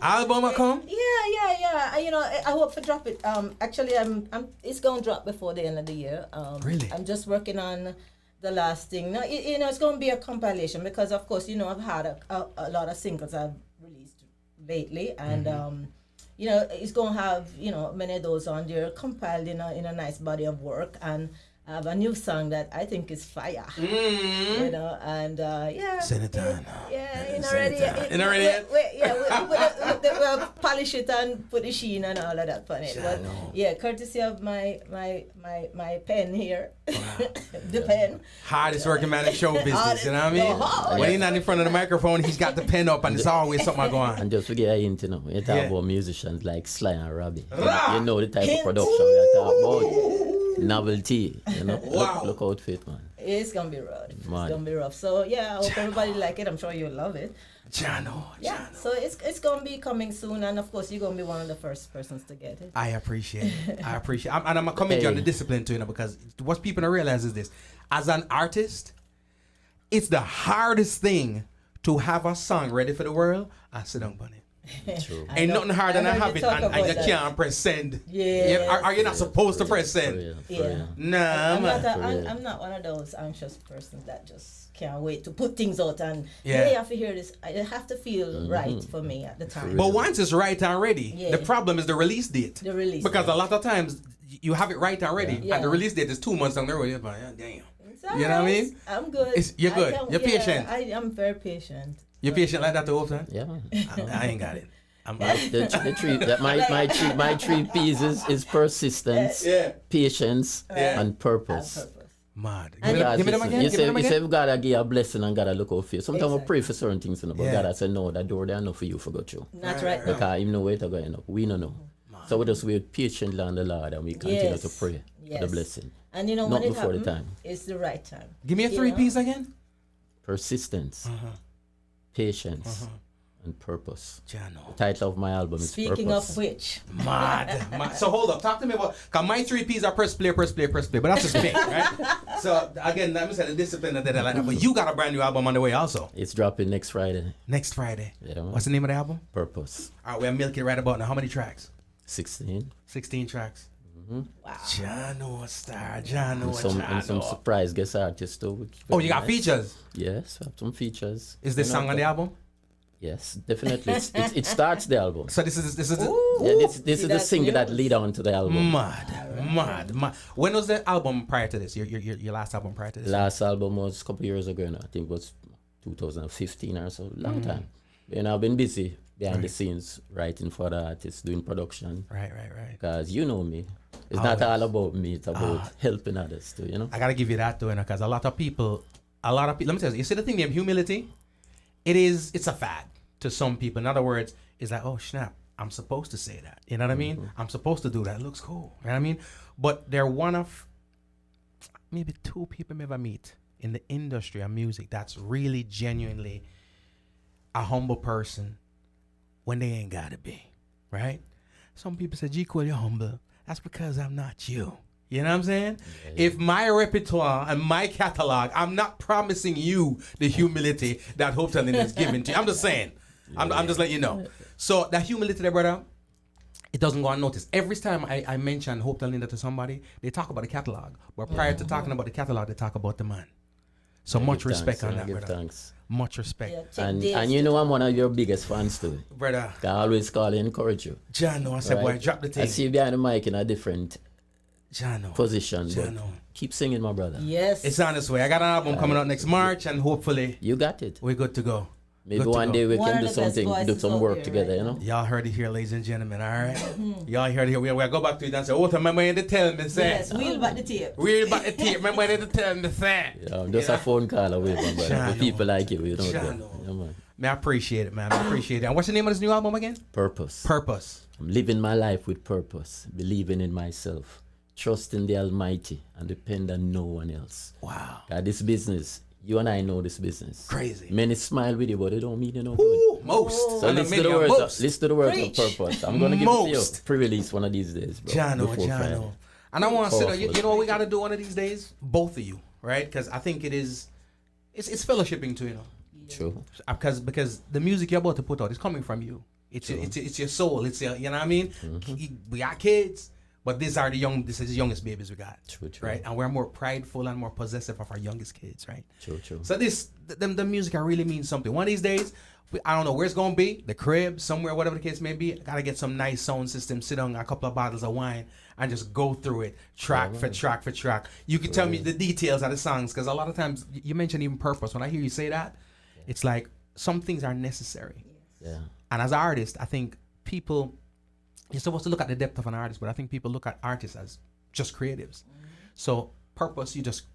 Speaker 2: Album will come?
Speaker 10: Yeah. You know, I hope to drop it. Actually, it's gonna drop before the end of the year.
Speaker 2: Really?
Speaker 10: I'm just working on the last thing. Now, you know, it's gonna be a compilation because, of course, you know, I've had a lot of singles I've released lately, and you know, it's gonna have, you know, many of those on there compiled in a nice body of work, and I have a new song that I think is fire. You know, and
Speaker 2: Send it on.
Speaker 10: Yeah, you know, already. We'll polish it and put the sheen and all of that on it. But yeah, courtesy of my pen here, the pen.
Speaker 2: Hardest working man in show business, you know what I mean? When he's not in front of the microphone, he's got the pen up, and it's always something going on.
Speaker 9: And just forget a hint, you know, you talk about musicians like Sly and Robbie. You know the type of production we talk about. Novelty, you know. Look out for it, man.
Speaker 10: It's gonna be rough. It's gonna be rough. So yeah, I hope everybody like it. I'm sure you'll love it.
Speaker 2: Jano.
Speaker 10: So it's gonna be coming soon, and of course you're gonna be one of the first persons to get it.
Speaker 2: I appreciate it. And I'm commenting on the discipline too, you know, because what people don't realize is this: as an artist, it's the hardest thing to have a song ready for the world and sit down on it.
Speaker 9: True.
Speaker 2: Ain't nothing harder than have it and you can't press send.
Speaker 10: Yeah.
Speaker 2: Are you not supposed to press send?
Speaker 10: Yeah.
Speaker 2: Nah,
Speaker 10: I'm not one of those anxious persons that just can't wait to put things out and you have to hear this. I have to feel right for me at the time.
Speaker 2: But once it's right and ready, the problem is the release date. Because a lot of times you have it right and ready, and the release date is 2 months down the road. You're like, damn. You know what I mean?
Speaker 10: I'm good.
Speaker 2: You're good. You're patient.
Speaker 10: I am very patient.
Speaker 2: You're patient like that the whole time?
Speaker 9: Yeah.
Speaker 2: I ain't got it.
Speaker 9: My three P's is persistence, patience, and purpose.
Speaker 2: Mad.
Speaker 9: Give
Speaker 2: me them again.
Speaker 9: You say God give a blessing and God look out for you. Sometimes I pray for certain things, but God say no, that door there enough for you for go through.
Speaker 10: Not right.
Speaker 9: Because Him know where to go enough. We don't know. So we just wait patiently on the Lord and we continue to pray for the blessing.
Speaker 10: And you know,
Speaker 9: not
Speaker 10: when it
Speaker 9: before
Speaker 10: happens,
Speaker 9: the time.
Speaker 10: it's the right time.
Speaker 2: Give me a 3 P's again.
Speaker 9: Persistence, patience, and purpose.
Speaker 2: Jano.
Speaker 9: The title of my album is
Speaker 10: Speaking
Speaker 9: Purpose.
Speaker 10: of which.
Speaker 2: Mad. So hold up. Talk to me about, because my 3 P's are press play. But that's just me, right? So again, let me say the discipline and that like that. But you got a brand new album on the way also.
Speaker 9: It's dropping next Friday.
Speaker 2: Next Friday.
Speaker 9: Yeah,
Speaker 2: what's the name of the album?
Speaker 9: Purpose.
Speaker 2: All right, we're milking right about now. How many tracks?
Speaker 9: 16.
Speaker 2: 16 tracks.
Speaker 10: Wow.
Speaker 2: Jano Star.
Speaker 9: And some surprise guest artists too.
Speaker 2: You got features?
Speaker 9: Yes, I have some features.
Speaker 2: Is this song on the album?
Speaker 9: Yes, definitely. It starts the album.
Speaker 2: So this is
Speaker 9: this is the single that lead on to the album.
Speaker 2: Mad. When was the album prior to this? Your last album prior to this?
Speaker 9: Last album was a couple years ago now. I think it was 2015 or so. Long time. And I've been busy behind the scenes, writing for the artists, doing production.
Speaker 2: Right.
Speaker 9: Because you know me. It's not all about me. It's about helping others too, you know?
Speaker 2: I got to give you that too, because a lot of people, let me tell you see the thing named humility? It's a fad to some people. In other words, it's like, oh snap, I'm supposed to say that. You know what I mean? I'm supposed to do that. It looks cool. You know what I mean? But they're one of maybe 2 people I ever meet in the industry of music that's really genuinely a humble person when they ain't gotta be. Right? Some people say, G. Cole, you're humble. That's because I'm not you. You know what I'm saying? Yeah. If my repertoire and my catalog, I'm not promising you the humility that Hopeton Lindo is giving to you. I'm just saying. I'm just letting you know. So that humility there, brother, it doesn't go unnoticed. Every time I mention Hopeton Lindo to somebody, they talk about the catalog. But prior to talking about the catalog, they talk about the man. So much respect on that, brother.
Speaker 9: Thanks.
Speaker 2: Much respect.
Speaker 9: And you know I'm one of your biggest fans too.
Speaker 2: Brother.
Speaker 9: I always call and encourage you.
Speaker 2: Jano, I said, boy, drop the thing.
Speaker 9: I see you behind the mic in a different position. But keep singing, my brother.
Speaker 10: Yes.
Speaker 2: It's on its way. I got an album coming out next March, and hopefully
Speaker 9: you got it.
Speaker 2: We're good to go.
Speaker 9: Maybe one day we can do something, do some work together, you know?
Speaker 2: Y'all heard it here, ladies and gentlemen, all right? Y'all heard it here. We'll go back to it and say, oh, remember when they tell me, say.
Speaker 10: Yes, wheel back the tape.
Speaker 2: Wheel back the tape. Remember when they tell me, say.
Speaker 9: Yeah, just a phone call away, my brother. For people like you know. Yeah, man.
Speaker 2: Man, I appreciate it, man. I appreciate it. And what's the name of this new album again?
Speaker 9: Purpose.
Speaker 2: Purpose.
Speaker 9: I'm living my life with purpose, believing in myself, trusting the Almighty, and depend on no one else.
Speaker 2: Wow.
Speaker 9: God, this business, you and I know this business.
Speaker 2: Crazy.
Speaker 9: Many smile with you, but they don't mean you no
Speaker 2: good.
Speaker 9: good.
Speaker 2: Most.
Speaker 9: So listen to the words of purpose. I'm going to give it to you pre-release one of these days, bro.
Speaker 2: Jano. And I want to say, you know what we got to do one of these days? Both of you, right? Because I think it's fellowshipping too, you know.
Speaker 9: True.
Speaker 2: Because the music you're about to put out is coming from you. It's your soul. It's your, you know what I mean? We got kids, but this is the youngest babies we got.
Speaker 9: True.
Speaker 2: Right? And we're more prideful and more possessive of our youngest kids, right?
Speaker 9: True.
Speaker 2: So the music really means something. One of these days, I don't know where it's gonna be, the crib, somewhere, whatever the case may be. I gotta get some nice sound system, sit on a couple of bottles of wine, and just go through it, track for track. You can tell me the details of the songs, because a lot of times you mention even purpose. When I hear you say that, it's like some things are necessary.
Speaker 9: Yeah.
Speaker 2: And as an artist, I think people, you're supposed to look at the depth of an artist, but I think people look at artists as just creatives. So purpose, you just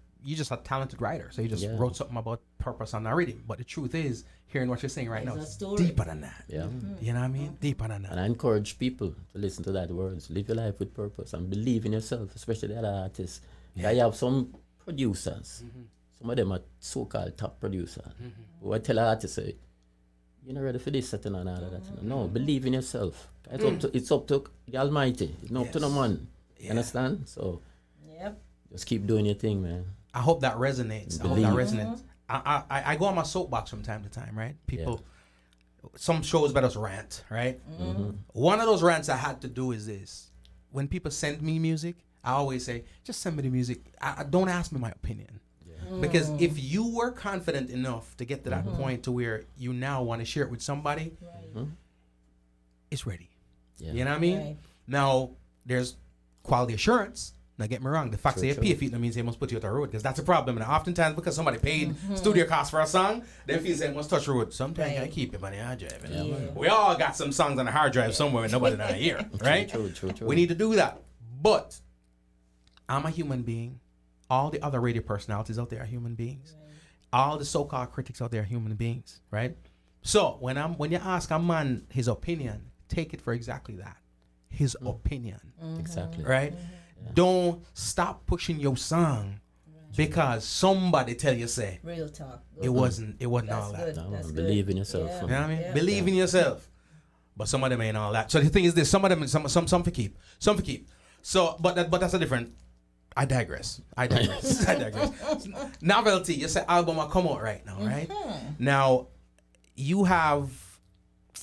Speaker 2: a talented writer. So you just wrote something about purpose on a rhythm. But the truth is, hearing what you're saying right now, it's deeper than that.
Speaker 9: Yeah.
Speaker 2: You know what I mean? Deeper than that.
Speaker 9: And I encourage people to listen to that words. Live your life with purpose and believe in yourself, especially the other artists. Yeah. You have some producers. Some of them are so-called top producers. Who I tell an artist, say, you're not ready for this, certain and all of that. No, believe in yourself. It's up to the Almighty. It's not up to no man. You understand? So just keep doing your thing, man.
Speaker 2: I hope that resonates. I go on my soapbox from time to time, right? People, some shows let us rant, right? One of those rants I had to do is this. When people send me music, I always say, just send me the music. Don't ask me my opinion. Because if you were confident enough to get to that point to where you now want to share it with somebody, it's ready.
Speaker 9: Yeah.
Speaker 2: You know what I mean?
Speaker 10: Right.
Speaker 2: Now, there's quality assurance. Now, get me wrong. The fact that you pay a fee, that means they must put you at the road, because that's a problem. And oftentimes, because somebody paid studio costs for a song, they feel they must touch the road. Sometimes I keep it on the hard drive. We all got some songs on the hard drive somewhere and nobody not here, right?
Speaker 9: True.
Speaker 2: We need to do that. But I'm a human being. All the other radio personalities out there are human beings. All the so-called critics out there are human beings, right? So when you ask a man his opinion, take it for exactly that, his opinion.
Speaker 9: Exactly.
Speaker 2: Right? Yeah. Don't stop pushing your song because somebody tell you say
Speaker 10: real talk.
Speaker 2: It wasn't all
Speaker 10: good.
Speaker 2: that.
Speaker 10: That's
Speaker 9: believe in yourself.
Speaker 10: Yeah.
Speaker 2: You know what I mean? Believe in yourself. But some of them ain't all that. So the thing is this: some of them, some for keep, some for keep. So, but that's a different. I digress. Novelty. You say album will come out right now, right? Now, you have,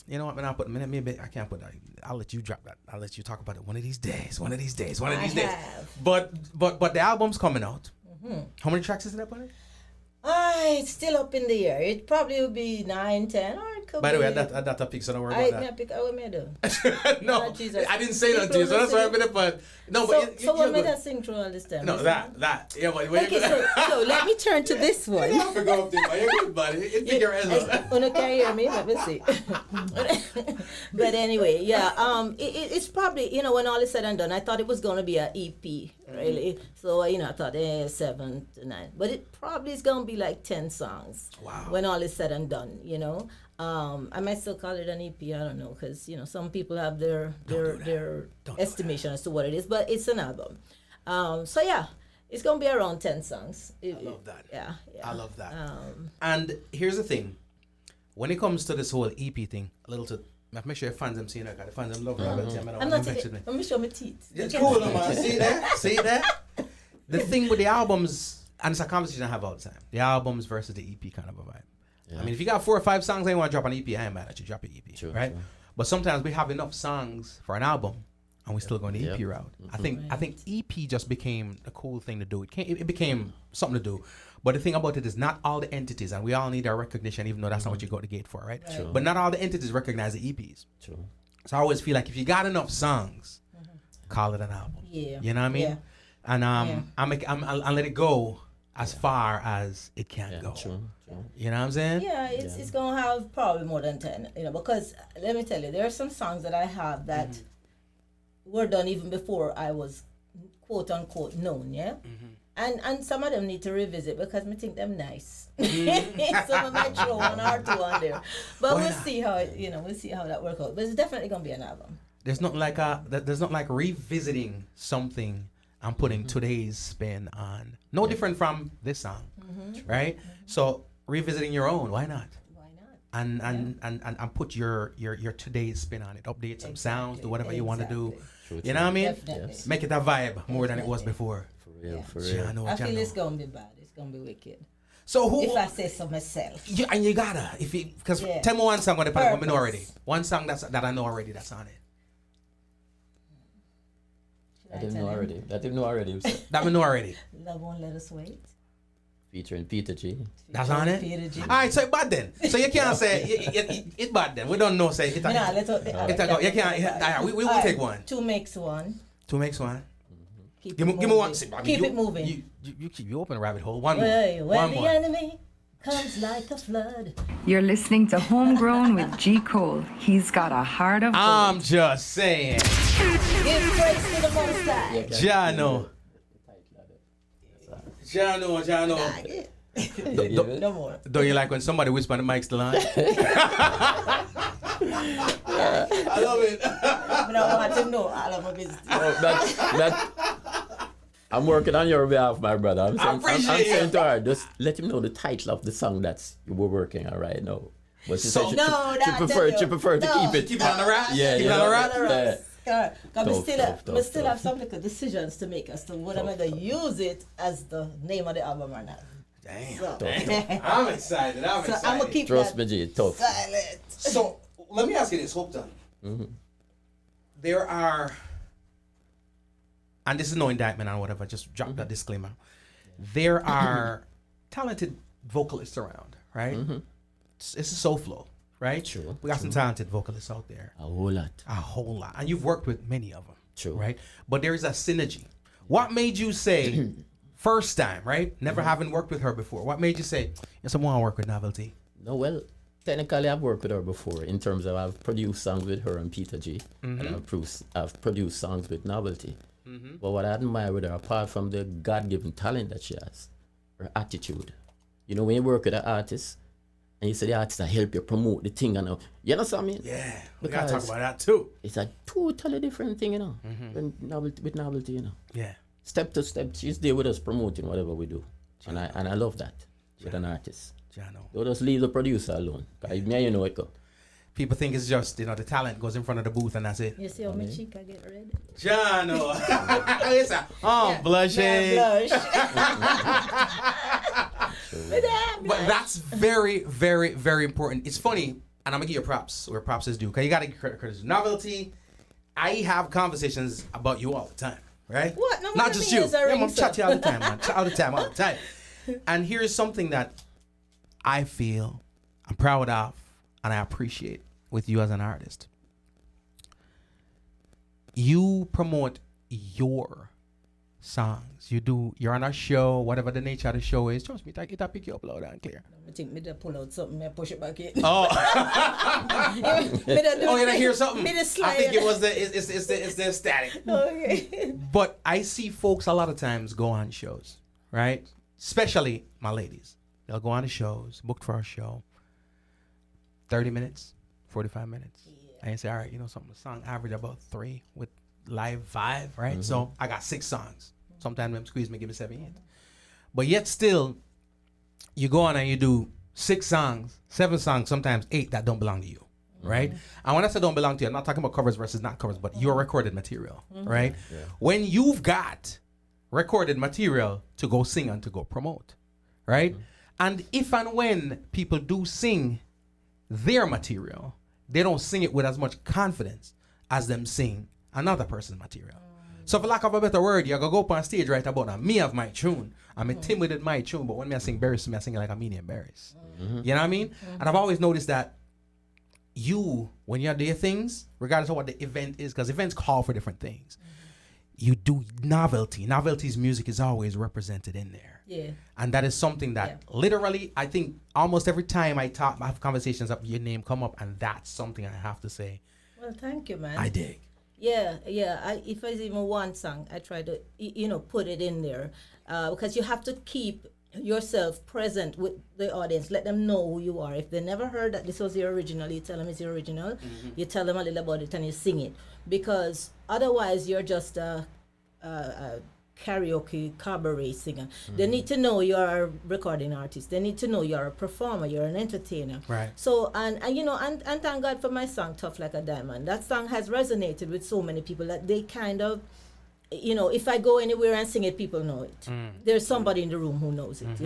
Speaker 2: you know what? When I put maybe I can't put that. I'll let you drop that. I'll let you talk about it one of these days. But the album's coming out. How many tracks is it up on it?
Speaker 10: It's still up in the air. It probably will be 9, 10, or it could
Speaker 2: By the
Speaker 10: be...
Speaker 2: way, that a pick, so don't worry about that.
Speaker 10: What may I do?
Speaker 2: No, I didn't say that to you, so that's why I'm gonna put. No, but
Speaker 10: so what made I sing through all this time?
Speaker 2: No, that. Yeah, but
Speaker 10: okay, so let me turn to this one.
Speaker 2: I forgot up there. You're good, buddy. It's bigger as well.
Speaker 10: You can't hear me. Let me see. But anyway, it's probably, when all is said and done, I thought it was going to be an EP, really. So, I thought 7 to 9. But it probably is going to be like 10 songs.
Speaker 2: Wow.
Speaker 10: When all is said and done, I might still call it an EP. I don't know, because some people have their estimation as to what it is, but it's an album. It's gonna be around 10 songs.
Speaker 2: I love that.
Speaker 10: Yeah.
Speaker 2: I love that. And here's the thing: when it comes to this whole EP thing, make sure your fans them seeing that. The fans them love Novelty.
Speaker 10: I'm not. Let me show my teeth.
Speaker 2: It's cool, man. See that? The thing with the albums, and it's a conversation I have all the time. The albums versus the EP kind of a vibe. Yeah. I mean, if you got 4 or 5 songs and you want to drop an EP, I ain't mad at you. Drop an EP, right? True. But sometimes we have enough songs for an album, and we're still going the EP route. I think EP just became a cool thing to do. It became something to do. But the thing about it is not all the entities, and we all need our recognition, even though that's not what you go to the gate for, right?
Speaker 9: True.
Speaker 2: But not all the entities recognize the EPs.
Speaker 9: True.
Speaker 2: So I always feel like if you got enough songs, call it an album.
Speaker 10: Yeah.
Speaker 2: You know what I mean?
Speaker 10: Yeah.
Speaker 2: And I'll let it go as far as it can go.
Speaker 9: True.
Speaker 2: You know what I'm saying?
Speaker 10: Yeah, it's gonna have probably more than 10, because let me tell you, there are some songs that I have that were done even before I was quote unquote known, yeah? And some of them need to revisit because I think them nice. Some of my throw one or two on there. But we'll see how that works out. But it's definitely gonna be an album.
Speaker 2: There's not like revisiting something and putting today's spin on. No different from this song, right? So revisiting your own, why not? And put your today's spin on it. Update some sounds, do whatever you want to do. You know what I mean?
Speaker 10: Yes.
Speaker 2: Make it a vibe more than it was before.
Speaker 9: For real.
Speaker 10: I feel it's gonna be bad. It's gonna be wicked.
Speaker 2: So who?
Speaker 10: If I say so myself.
Speaker 2: And you gotta, because tell me one song on the platform I know already. One song that I know already that's on it.
Speaker 9: I didn't know already. That
Speaker 2: I know already.
Speaker 10: Love Won't Let Us Wait.
Speaker 9: Featuring Peter G.
Speaker 2: That's on it?
Speaker 10: Peter G.
Speaker 2: All right, so it's bad then. So you can't say it bad then. We don't know say it. You can't. We will take one.
Speaker 10: Two makes one. Keep
Speaker 2: Give me one.
Speaker 10: Keep it moving.
Speaker 2: You open a rabbit hole. One more.
Speaker 10: When the enemy comes like a flood.
Speaker 11: You're listening to Homegrown with G. Cole. He's got a heart of gold.
Speaker 2: I'm just saying.
Speaker 10: Give praise to the Most High.
Speaker 2: Jano.
Speaker 10: No more.
Speaker 2: Don't you like when somebody whispers on the mic still on? I love it.
Speaker 10: I don't want to know all of my business.
Speaker 9: I'm working on your behalf, my brother. I'm saying
Speaker 2: it.
Speaker 9: to her, just let him know the title of the song that's you were working on right now. But she said she prefer to keep it.
Speaker 2: Keep it on the rap?
Speaker 9: Yeah,
Speaker 2: keep it on the rap?
Speaker 9: Yeah.
Speaker 10: We still have some little decisions to make as to whether I'm going to use it as the name of the album or not.
Speaker 2: Damn.
Speaker 10: So.
Speaker 2: I'm excited.
Speaker 10: I'm going to keep
Speaker 9: Trust
Speaker 10: that
Speaker 9: me, G, tough.
Speaker 10: silent.
Speaker 2: So, let me ask you this, Hopeton. There are, and this is no indictment on whatever, just drop that disclaimer. There are talented vocalists around, right? It's a soul flow, right?
Speaker 9: True.
Speaker 2: We got some talented vocalists out there.
Speaker 9: A whole lot.
Speaker 2: And you've worked with many of them.
Speaker 9: True.
Speaker 2: Right? But there is a synergy. What made you say, first time, right? Never having worked with her before. What made you say, yes, I want to work with Novelty?
Speaker 9: No, well, technically I've worked with her before in terms of I've produced songs with her and Peter G. And I've produced songs with Novelty. But what I admire with her, apart from the God-given talent that she has, her attitude. You know, when you work with an artist, and you say the artist will help you promote the thing, and you know what I mean?
Speaker 2: Yeah, we got to talk about that too.
Speaker 9: It's a totally different thing, you know, with Novelty, you know.
Speaker 2: Yeah.
Speaker 9: Step to step, she's there with us promoting whatever we do. And I love that with an artist. Don't just leave the producer alone. Because you know it go.
Speaker 2: People think it's just, the talent goes in front of the booth and that's it.
Speaker 10: You see how my cheek I get red?
Speaker 2: Jano. Blushing. But that's very, very, very important. It's funny, and I'm going to give you props where props is due. Because you got to give credit. Novelty, I have conversations about you all the time, right?
Speaker 10: What? No,
Speaker 2: not just you. I'm chat to you all the time, man. All the time. And here's something that I feel I'm proud of and I appreciate with you as an artist. You promote your songs. You're on a show, whatever the nature of the show is. Trust me, it'll pick you up loud and clear.
Speaker 10: I think me to pull out something, I push it back in.
Speaker 2: Oh. You don't hear something?
Speaker 10: Me to slide.
Speaker 2: I think it was the static.
Speaker 10: Okay.
Speaker 2: But I see folks a lot of times go on shows, right? Especially my ladies. They'll go on the shows, booked for a show, 30 minutes, 45 minutes. Yeah. And say, all right, something, the song average about 3 with live 5, right? So I got 6 songs. Sometimes them squeeze me, give me 7 hits. But yet still, you go on and you do 6 songs, 7 songs, sometimes 8 that don't belong to you, right? And when I say don't belong to you, I'm not talking about covers versus not covers, but your recorded material, right? Yeah. When you've got recorded material to go sing and to go promote, right? And if and when people do sing their material, they don't sing it with as much confidence as them sing another person's material. So for lack of a better word, you go up on stage right about now. Me have my tune. I'm a timid in my tune, but when me I sing berries, me I sing it like a medium berries. You know what I mean? And I've always noticed that you, when you do your things, regardless of what the event is, because events call for different things, you do novelty. Novelty's music is always represented in there.
Speaker 10: Yeah.
Speaker 2: And that is something that literally, I think almost every time I have conversations up, your name come up, and that's something I have to say.
Speaker 10: Well, thank you, man.
Speaker 2: I dig.
Speaker 10: Yeah. If there's even one song, I try to, put it in there, because you have to keep yourself present with the audience. Let them know who you are. If they never heard that this was your original, you tell them it's your original. You tell them a little about it and you sing it, because otherwise you're just a karaoke cabaret singer. They need to know you're a recording artist. They need to know you're a performer, you're an entertainer.
Speaker 2: Right.
Speaker 10: So and thank God for my song Tough Like a Diamond. That song has resonated with so many people that they kind of, if I go anywhere and sing it, people know it. There's somebody in the room who knows it,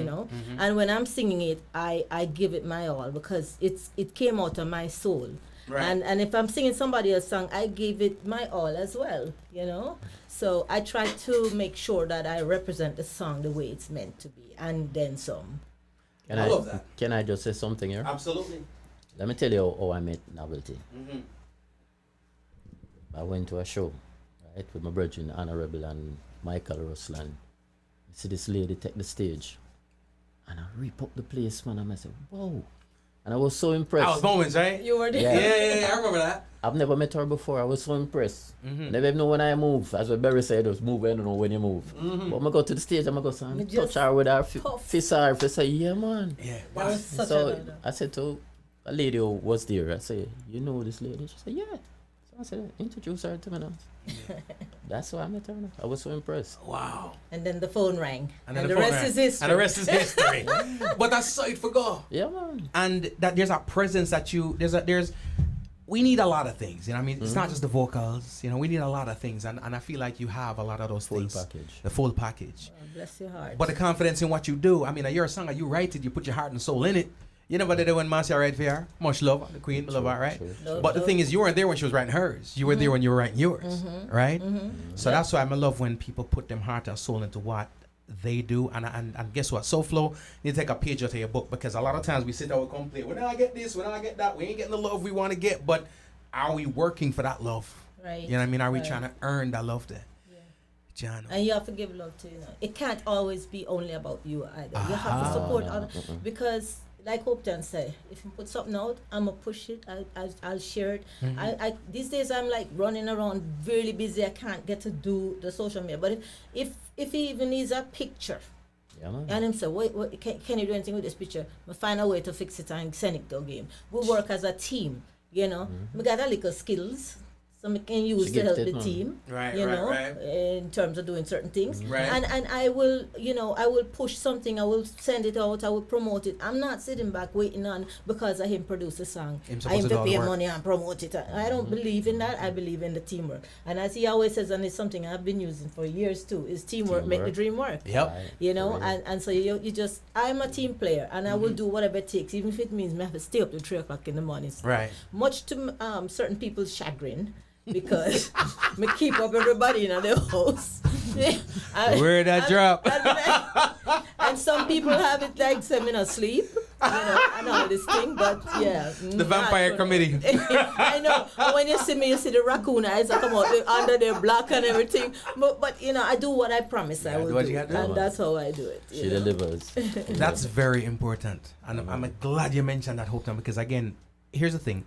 Speaker 10: And when I'm singing it, I give it my all, because it came out of my soul. Right. And if I'm singing somebody else's song, I give it my all as well, So I try to make sure that I represent the song the way it's meant to be, and then some.
Speaker 2: I love that.
Speaker 9: Can I just say something here?
Speaker 2: Absolutely.
Speaker 9: Let me tell you how I met Novelty. I went to a show, right, with my brethren, Anna Rebel and Michael Ruslan. I see this lady take the stage, and I rip up the place, man, and I said, whoa. And I was so impressed.
Speaker 2: I was moments, right?
Speaker 10: You were there.
Speaker 2: Yeah, I remember that.
Speaker 9: I've never met her before. I was so impressed. Never even know when I move. As what Barry said, just move, I don't know when you move. But I'm going to go to the stage, I'm going to go touch her with her fist. I say, yeah, man.
Speaker 2: Yeah.
Speaker 10: That was such
Speaker 9: So I said to a lady who was there, I said, you know this lady? She said, yeah. So I said, introduce her to me now. That's why I met her. I was so impressed.
Speaker 2: Wow.
Speaker 10: And then the phone rang. And
Speaker 2: then
Speaker 10: the rest is history.
Speaker 2: And the rest is history. But that's so it for go.
Speaker 9: Yeah, man.
Speaker 2: And that there's a presence that we need a lot of things. I mean, it's not just the vocals. We need a lot of things. And I feel like you have a lot of those things.
Speaker 9: Package.
Speaker 2: The full package.
Speaker 10: Oh, bless your heart.
Speaker 2: But the confidence in what you do. I mean, you're a singer, you write it, you put your heart and soul in it. You never did it when Marcia write for her. Much love, the queen, love her, right? But the thing is, you weren't there when she was writing hers. You were there when you were writing yours, right? So that's why I love when people put them heart and soul into what they do. And guess what? So Flo, you need to take a page out of your book, because a lot of times we sit there and complain, when I get this, when I get that, we ain't getting the love we want to get. But are we working for that love?
Speaker 10: Right.
Speaker 2: You know what I mean? Are we trying to earn that love there? Jano.
Speaker 10: And you have to give love to, It can't always be only about you either. You have to support others, because like Hopeton say, if you put something out, I'm gonna push it. I'll share it. I these days I'm like running around, really busy. I can't get to do the social media. But if he even needs a picture, and him say, wait, can you do anything with this picture? We find a way to fix it and send it to him. We work as a team. We got a little skills. So we can use to help the team,
Speaker 2: right.
Speaker 10: in terms of doing certain things.
Speaker 2: Right.
Speaker 10: And I will, I will push something. I will send it out. I will promote it. I'm not sitting back waiting on because I him produce a song. I him to pay money and promote it. I don't believe in that. I believe in the teamwork. And as he always says, and it's something I've been using for years too, is teamwork. Make the dream work.
Speaker 2: Yep.
Speaker 10: And so you just, I'm a team player, and I will do whatever it takes, even if it means me have to stay up till 3 o'clock in the morning.
Speaker 2: Right.
Speaker 10: Much to certain people's chagrin. Because me keep up everybody in their house.
Speaker 2: Where that drop?
Speaker 10: And some people have it like say me not sleep. And all this thing, but yeah.
Speaker 2: The vampire committee.
Speaker 10: I know. When you see me, you see the raccoon eyes that come out under their black and everything. But I do what I promise I will do. And that's how I do it.
Speaker 9: She delivers.
Speaker 2: That's very important. And I'm glad you mentioned that, Hopeton, because again, here's the thing.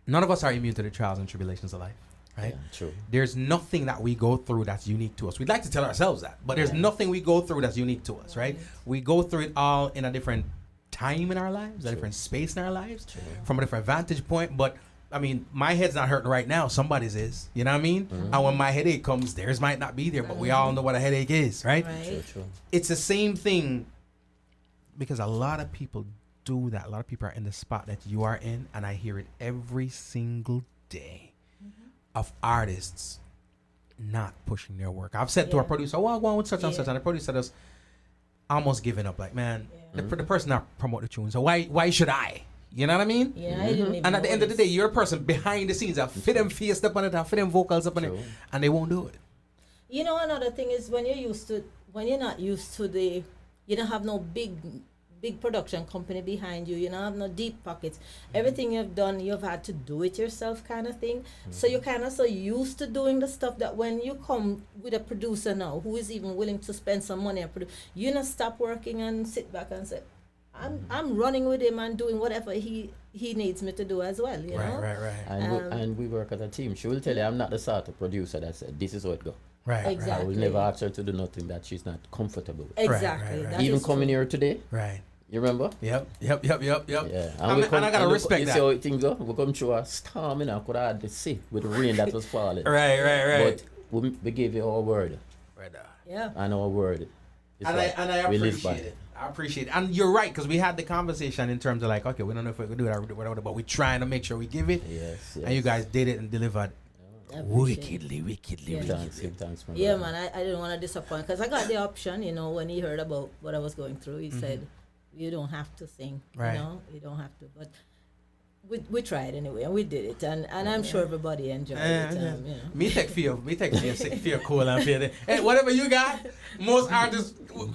Speaker 2: None of us are immune to the trials and tribulations of life, right?
Speaker 9: Yeah, true.
Speaker 2: There's nothing that we go through that's unique to us. We'd like to tell ourselves that, but there's nothing we go through that's unique to us, right? We go through it all in a different time in our lives, a different space in our lives, from a different vantage point. But I mean, my head's not hurting right now. Somebody's is, you know what I mean? And when my headache comes, theirs might not be there, but we all know what a headache is, right?
Speaker 9: True.
Speaker 2: It's the same thing, because a lot of people do that. A lot of people are in the spot that you are in, and I hear it every single day of artists not pushing their work. I've said to our producer, "Oh, I'll go on with such and such," and the producer does almost giving up. Like, man, the person not promote the tune, so why should I? You know what I mean?
Speaker 10: Yeah, I didn't even
Speaker 2: And at the end of the day,
Speaker 10: notice.
Speaker 2: you're a person behind the scenes that fit them face up on it, and fit them vocals up on it, and they won't do it.
Speaker 10: You know, another thing is when you're not used to you don't have no big production company behind you. You don't have no deep pockets. Everything you've done, you've had to do it yourself, kind of thing. So you're kind of so used to doing the stuff that when you come with a producer now who is even willing to spend some money and produce, you not stop working and sit back and say, I'm running with him and doing whatever he needs me to do as well. You know?
Speaker 2: Right.
Speaker 9: And we work as a team. She will tell you, I'm not the sort of producer that said, this is how it go.
Speaker 2: Right.
Speaker 10: Exactly.
Speaker 9: I will never ask her to do nothing that she's not comfortable with.
Speaker 10: Exactly.
Speaker 2: Right.
Speaker 10: That
Speaker 9: Even
Speaker 10: is
Speaker 9: coming
Speaker 10: true.
Speaker 9: here today.
Speaker 2: Right.
Speaker 9: You remember?
Speaker 2: Yep.
Speaker 9: Yeah.
Speaker 2: And I gotta respect
Speaker 9: you
Speaker 2: that.
Speaker 9: see how things go? We come through a storm, I could hardly see with the rain that was falling.
Speaker 2: Right.
Speaker 9: But we gave you our word.
Speaker 2: Right.
Speaker 10: Yeah.
Speaker 9: And our word. is
Speaker 2: And I
Speaker 9: what we live
Speaker 2: appreciate
Speaker 9: by.
Speaker 2: it. I appreciate it. And you're right, because we had the conversation in terms of like, okay, we don't know if we can do it or whatever, but we're trying to make sure we give it.
Speaker 9: Yes.
Speaker 2: And you guys did it and delivered
Speaker 10: I appreciate it.
Speaker 2: wickedly.
Speaker 10: Yeah.
Speaker 9: Thanks, my
Speaker 10: Yeah,
Speaker 9: brother.
Speaker 10: man, I didn't want to disappoint because I got the option, you know, when he heard about what I was going through, he said, you don't have to sing,
Speaker 2: Right.
Speaker 10: you know, you don't have to. But we tried anyway, and we did it, and I'm sure everybody enjoyed it. You know.
Speaker 2: Me take fear cool and fear. Hey, whatever you got, most artists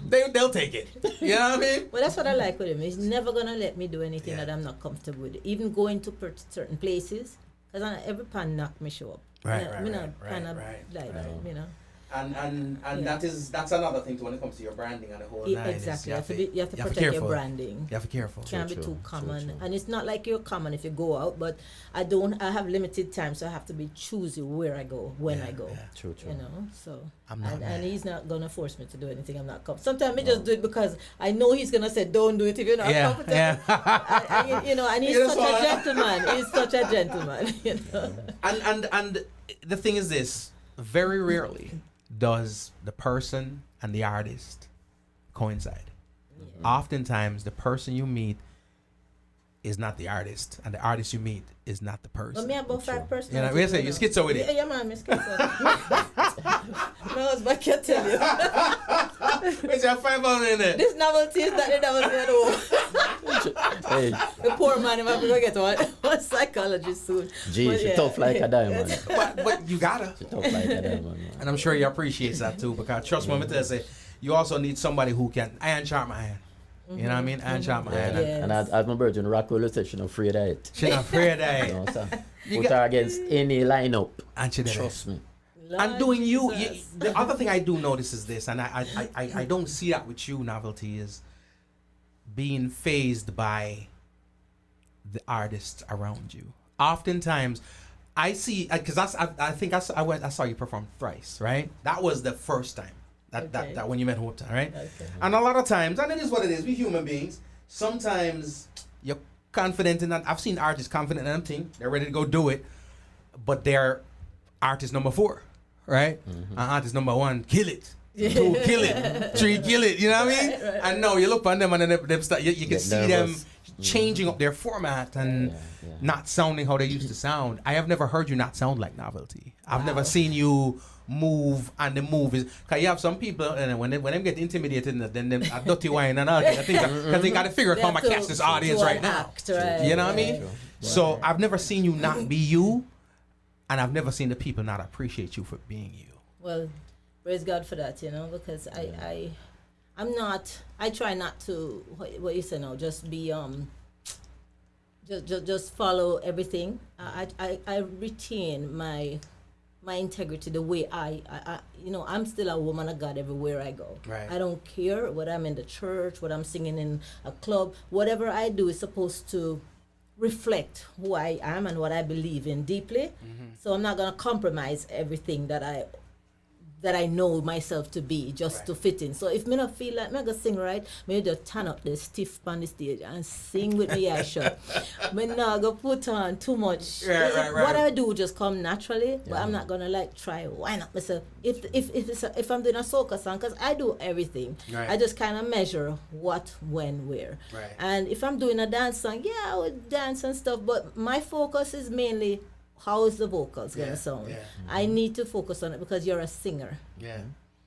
Speaker 2: they'll take it. You know what I mean?
Speaker 10: Well, that's what I like with him. He's never gonna let me do anything
Speaker 2: Yeah.
Speaker 10: that I'm not comfortable with. Even going to certain places, because every pan knock me show up.
Speaker 2: Right,
Speaker 10: I
Speaker 2: right,
Speaker 10: mean,
Speaker 2: right,
Speaker 10: kind
Speaker 2: right,
Speaker 10: of
Speaker 2: right,
Speaker 10: like
Speaker 2: right.
Speaker 10: that, you know.
Speaker 2: And
Speaker 10: Yeah.
Speaker 2: that's another thing too when it comes to your branding and the whole nine. is
Speaker 10: Exactly.
Speaker 2: You
Speaker 10: You have to
Speaker 2: be
Speaker 10: protect
Speaker 2: careful.
Speaker 10: your branding.
Speaker 2: You have to be careful.
Speaker 10: Can't be
Speaker 9: true,
Speaker 10: too
Speaker 9: so
Speaker 10: common,
Speaker 9: true.
Speaker 10: and it's not like you're common if you go out, but I have limited time, so I have to be choosy where I go, when I go.
Speaker 9: True.
Speaker 10: You know, so
Speaker 2: I'm not
Speaker 10: and
Speaker 2: mad.
Speaker 10: he's not gonna force me to do anything I'm not comfortable. Sometimes I just do it because I know he's gonna say, "Don't do it if you're not comfortable." You know, and he's
Speaker 2: You
Speaker 10: such
Speaker 2: know,
Speaker 10: a gentleman. He's such a gentleman. You know.
Speaker 2: And the thing is this: very rarely does the person and the artist coincide. Oftentimes, the person you meet is not the artist, and the artist you meet is not the person.
Speaker 10: But me about 5 persons.
Speaker 2: You know, we say you schizo with it.
Speaker 10: Yeah, man, me schizo. No, I was back here tell you.
Speaker 2: Where's your 5 on in there?
Speaker 10: This novelty is not the novelty at all.
Speaker 9: Hey,
Speaker 10: The poor man, if I'm going to get one psychologist soon.
Speaker 9: G,
Speaker 10: But
Speaker 9: she
Speaker 10: yeah.
Speaker 9: tough like a diamond.
Speaker 2: But you gotta.
Speaker 9: She tough like a diamond, man.
Speaker 2: And I'm sure he appreciates that too, because trust me, I'm gonna say, you also need somebody who can iron sharpen iron. You know what I mean? Iron sharpen iron.
Speaker 10: Yeah.
Speaker 9: And as my virgin Rockwell said, she's not afraid of it.
Speaker 2: She's not afraid of it.
Speaker 9: You know, so
Speaker 2: You
Speaker 9: put
Speaker 2: got-
Speaker 9: her against any lineup.
Speaker 2: And she did it.
Speaker 9: Trust me.
Speaker 2: And doing you,
Speaker 10: Jesus.
Speaker 2: the other thing I do notice is this, and I don't see that with you, Novelty, is being phased by the artists around you. Oftentimes, I see, because I think I saw you perform thrice, right? That was the first time
Speaker 10: Okay.
Speaker 2: that when you met Hopeton, right?
Speaker 10: Okay.
Speaker 2: And a lot of times, and it is what it is, we human beings, sometimes you're confident in that. I've seen artists confident in them thing, they're ready to go do it, but they're artist number 4, right? And artist number 1, kill it. 2, kill it. 3, kill it. You know what I mean? And no, you look on them and then they start, you can
Speaker 9: Get
Speaker 2: see them
Speaker 9: nervous.
Speaker 2: changing up their format and not sounding how they used to sound. I have never heard you not sound like Novelty. I've never seen you move, and the move is, because you have some people, and when they get intimidated, then them a dirty wine and all that, because they got to figure out how to catch this audience right now.
Speaker 10: Act, right?
Speaker 2: You know what I mean?
Speaker 9: True.
Speaker 2: So I've never seen you not be you, and I've never seen the people not appreciate you for being you.
Speaker 10: Well, praise God for that, you know, because I'm not, I try not to, what you say now, just be, just follow everything. I retain my integrity the way I you know, I'm still a woman of God everywhere I go.
Speaker 2: Right.
Speaker 10: I don't care whether I'm in the church, whether I'm singing in a club, whatever I do is supposed to reflect who I am and what I believe in deeply. So I'm not gonna compromise everything that I know myself to be just to fit in. So if me not feel like me gonna sing right, me just turn up the stiff on the stage and sing with me eyes shut. Me not gonna put on too much.
Speaker 2: Right.
Speaker 10: What I do just come naturally, but I'm not gonna like try wind up myself. If I'm doing a soca song, cause I do everything.
Speaker 2: Right.
Speaker 10: I just kind of measure what, when, where.
Speaker 2: Right.
Speaker 10: And if I'm doing a dance song, yeah, I would dance and stuff. But my focus is mainly how is the vocals gonna sound.
Speaker 2: yeah.
Speaker 10: I need to focus on it because you're a singer.
Speaker 2: Yeah.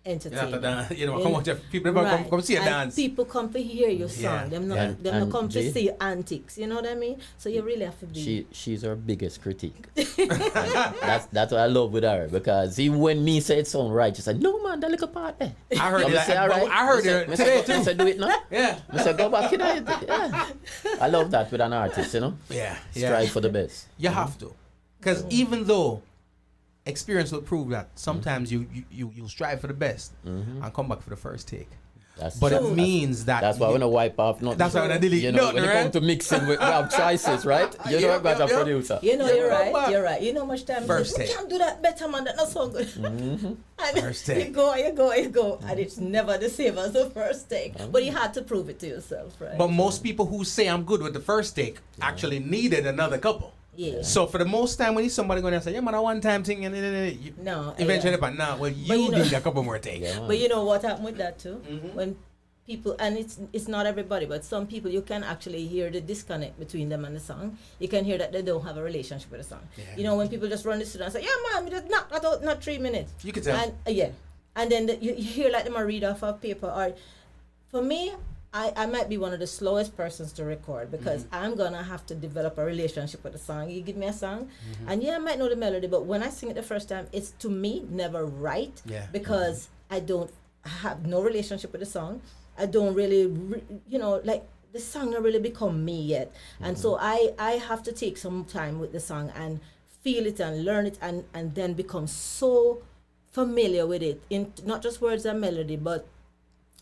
Speaker 10: entertainment.
Speaker 2: Come on, Jeff. People never come see a
Speaker 10: And
Speaker 2: dance.
Speaker 10: people come to hear your song.
Speaker 2: Yeah.
Speaker 10: Them not,
Speaker 9: And-
Speaker 10: them not
Speaker 9: and
Speaker 10: come to
Speaker 9: Jay?
Speaker 10: see your antics. You know what I mean? So you really have to be.
Speaker 9: She's our biggest critique. that's what I love with her, because even when me say it sound right, she said, "No man, that little part there."
Speaker 2: I heard
Speaker 9: So
Speaker 2: it.
Speaker 9: me say, "All right."
Speaker 2: I heard it today
Speaker 9: I
Speaker 2: too.
Speaker 9: said, "Do it now."
Speaker 2: Yeah.
Speaker 9: I said, "Go back in it." Yeah. I love that with an artist, you know.
Speaker 2: Yeah.
Speaker 9: Strive for the best.
Speaker 2: You have to, because even though experience will prove that sometimes you'll strive for the best and come back for the first take. But
Speaker 9: true.
Speaker 2: it means
Speaker 9: That's why when I wipe off, not
Speaker 2: That's why when I delete
Speaker 9: you know,
Speaker 2: nothing,
Speaker 9: when it
Speaker 2: right?
Speaker 9: comes to mixing, we have choices, right? You know about a producer.
Speaker 10: You know, you're right. You're right. You know, much time.
Speaker 2: First
Speaker 10: You
Speaker 2: take.
Speaker 10: can't do that better, man. That's not so good. And
Speaker 2: First take.
Speaker 10: You go, and it's never the same as the first take. But you had to prove it to yourself, right?
Speaker 2: But most people who say I'm good with the first take actually needed another couple.
Speaker 10: Yeah.
Speaker 2: So for the most time, when you somebody going to say, "Yeah, man, a one-time thing," and
Speaker 10: No,
Speaker 2: eventually,
Speaker 10: yeah.
Speaker 2: but nah, well,
Speaker 10: But
Speaker 2: you
Speaker 10: you know-
Speaker 2: need a couple more takes.
Speaker 10: But you know what happened with that too? When people, and it's not everybody, but some people, you can actually hear the disconnect between them and the song. You can hear that they don't have a relationship with the song.
Speaker 2: Yeah.
Speaker 10: You know, when people just run the studio and say, "Yeah, man, we just not 3 minutes."
Speaker 2: You can tell.
Speaker 10: And yeah, and then you hear like them a read off of paper. Or for me, I might be one of the slowest persons to record, because I'm gonna have to develop a relationship with the song. You give me a song, and yeah, I might know the melody, but when I sing it the first time, it's to me never right.
Speaker 2: Yeah.
Speaker 10: Because I don't have no relationship with the song. I don't really, like the song not really become me yet, and so I have to take some time with the song and feel it and learn it, and then become so familiar with it, in not just words and melody, but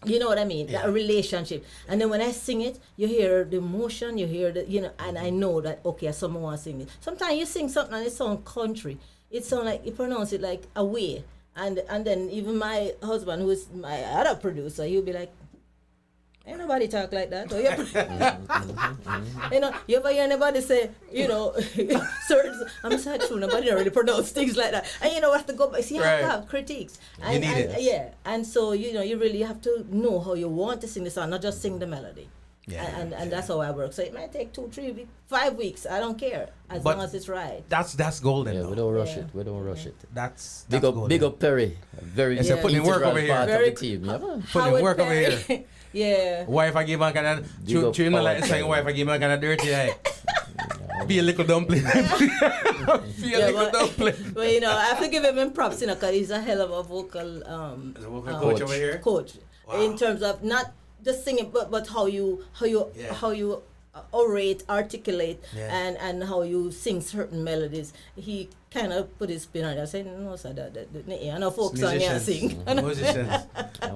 Speaker 10: you know what I mean?
Speaker 2: Yeah.
Speaker 10: That relationship. And then when I sing it, you hear the emotion, you hear the, and I know that, okay, someone wants to sing it. Sometimes you sing something and it sounds country. It sounds like, you pronounce it like away. And then even my husband, who is my other producer, he'll be like, ain't nobody talk like that. Or you ever hear anybody say, certain, I'm sad true, nobody don't really pronounce things like that. And we have to go back. See, you have to have critiques. And,
Speaker 2: need it.
Speaker 10: Yeah. And so, you really have to know how you want to sing the song, not just sing the melody.
Speaker 2: Yeah,
Speaker 10: And that's how I work. So it might take 2, 3 weeks, 5 weeks. I don't care, as long as it's right.
Speaker 2: That's golden.
Speaker 9: Yeah,
Speaker 2: though.
Speaker 9: we don't rush
Speaker 10: Yeah.
Speaker 9: it. We don't rush it.
Speaker 2: That's
Speaker 9: Big up,
Speaker 2: golden.
Speaker 9: big up Perry. A very
Speaker 2: Yes, putting in work
Speaker 9: integral
Speaker 2: over here.
Speaker 9: part
Speaker 10: Very
Speaker 9: of the team. Yeah, man.
Speaker 2: Putting
Speaker 10: Howard
Speaker 2: work over
Speaker 10: Perry.
Speaker 2: here.
Speaker 10: Yeah.
Speaker 2: Wife, I give man kind of
Speaker 9: Big up
Speaker 2: you know, like
Speaker 9: Howard
Speaker 2: saying
Speaker 9: Perry.
Speaker 2: wife, I give man kind of dirty eye. Be a little dumpling. Be a little dumpling.
Speaker 10: But I have to give him props, because he's a hell of a vocal
Speaker 2: There's a vocal coach over here.
Speaker 10: coach.
Speaker 2: Wow.
Speaker 10: In terms of not just singing, but how you orate, articulate,
Speaker 2: Yeah.
Speaker 10: and how you sing certain melodies. He kind of put his spin on it. I said, no, sir, I know folk song you sing.
Speaker 2: Musicians.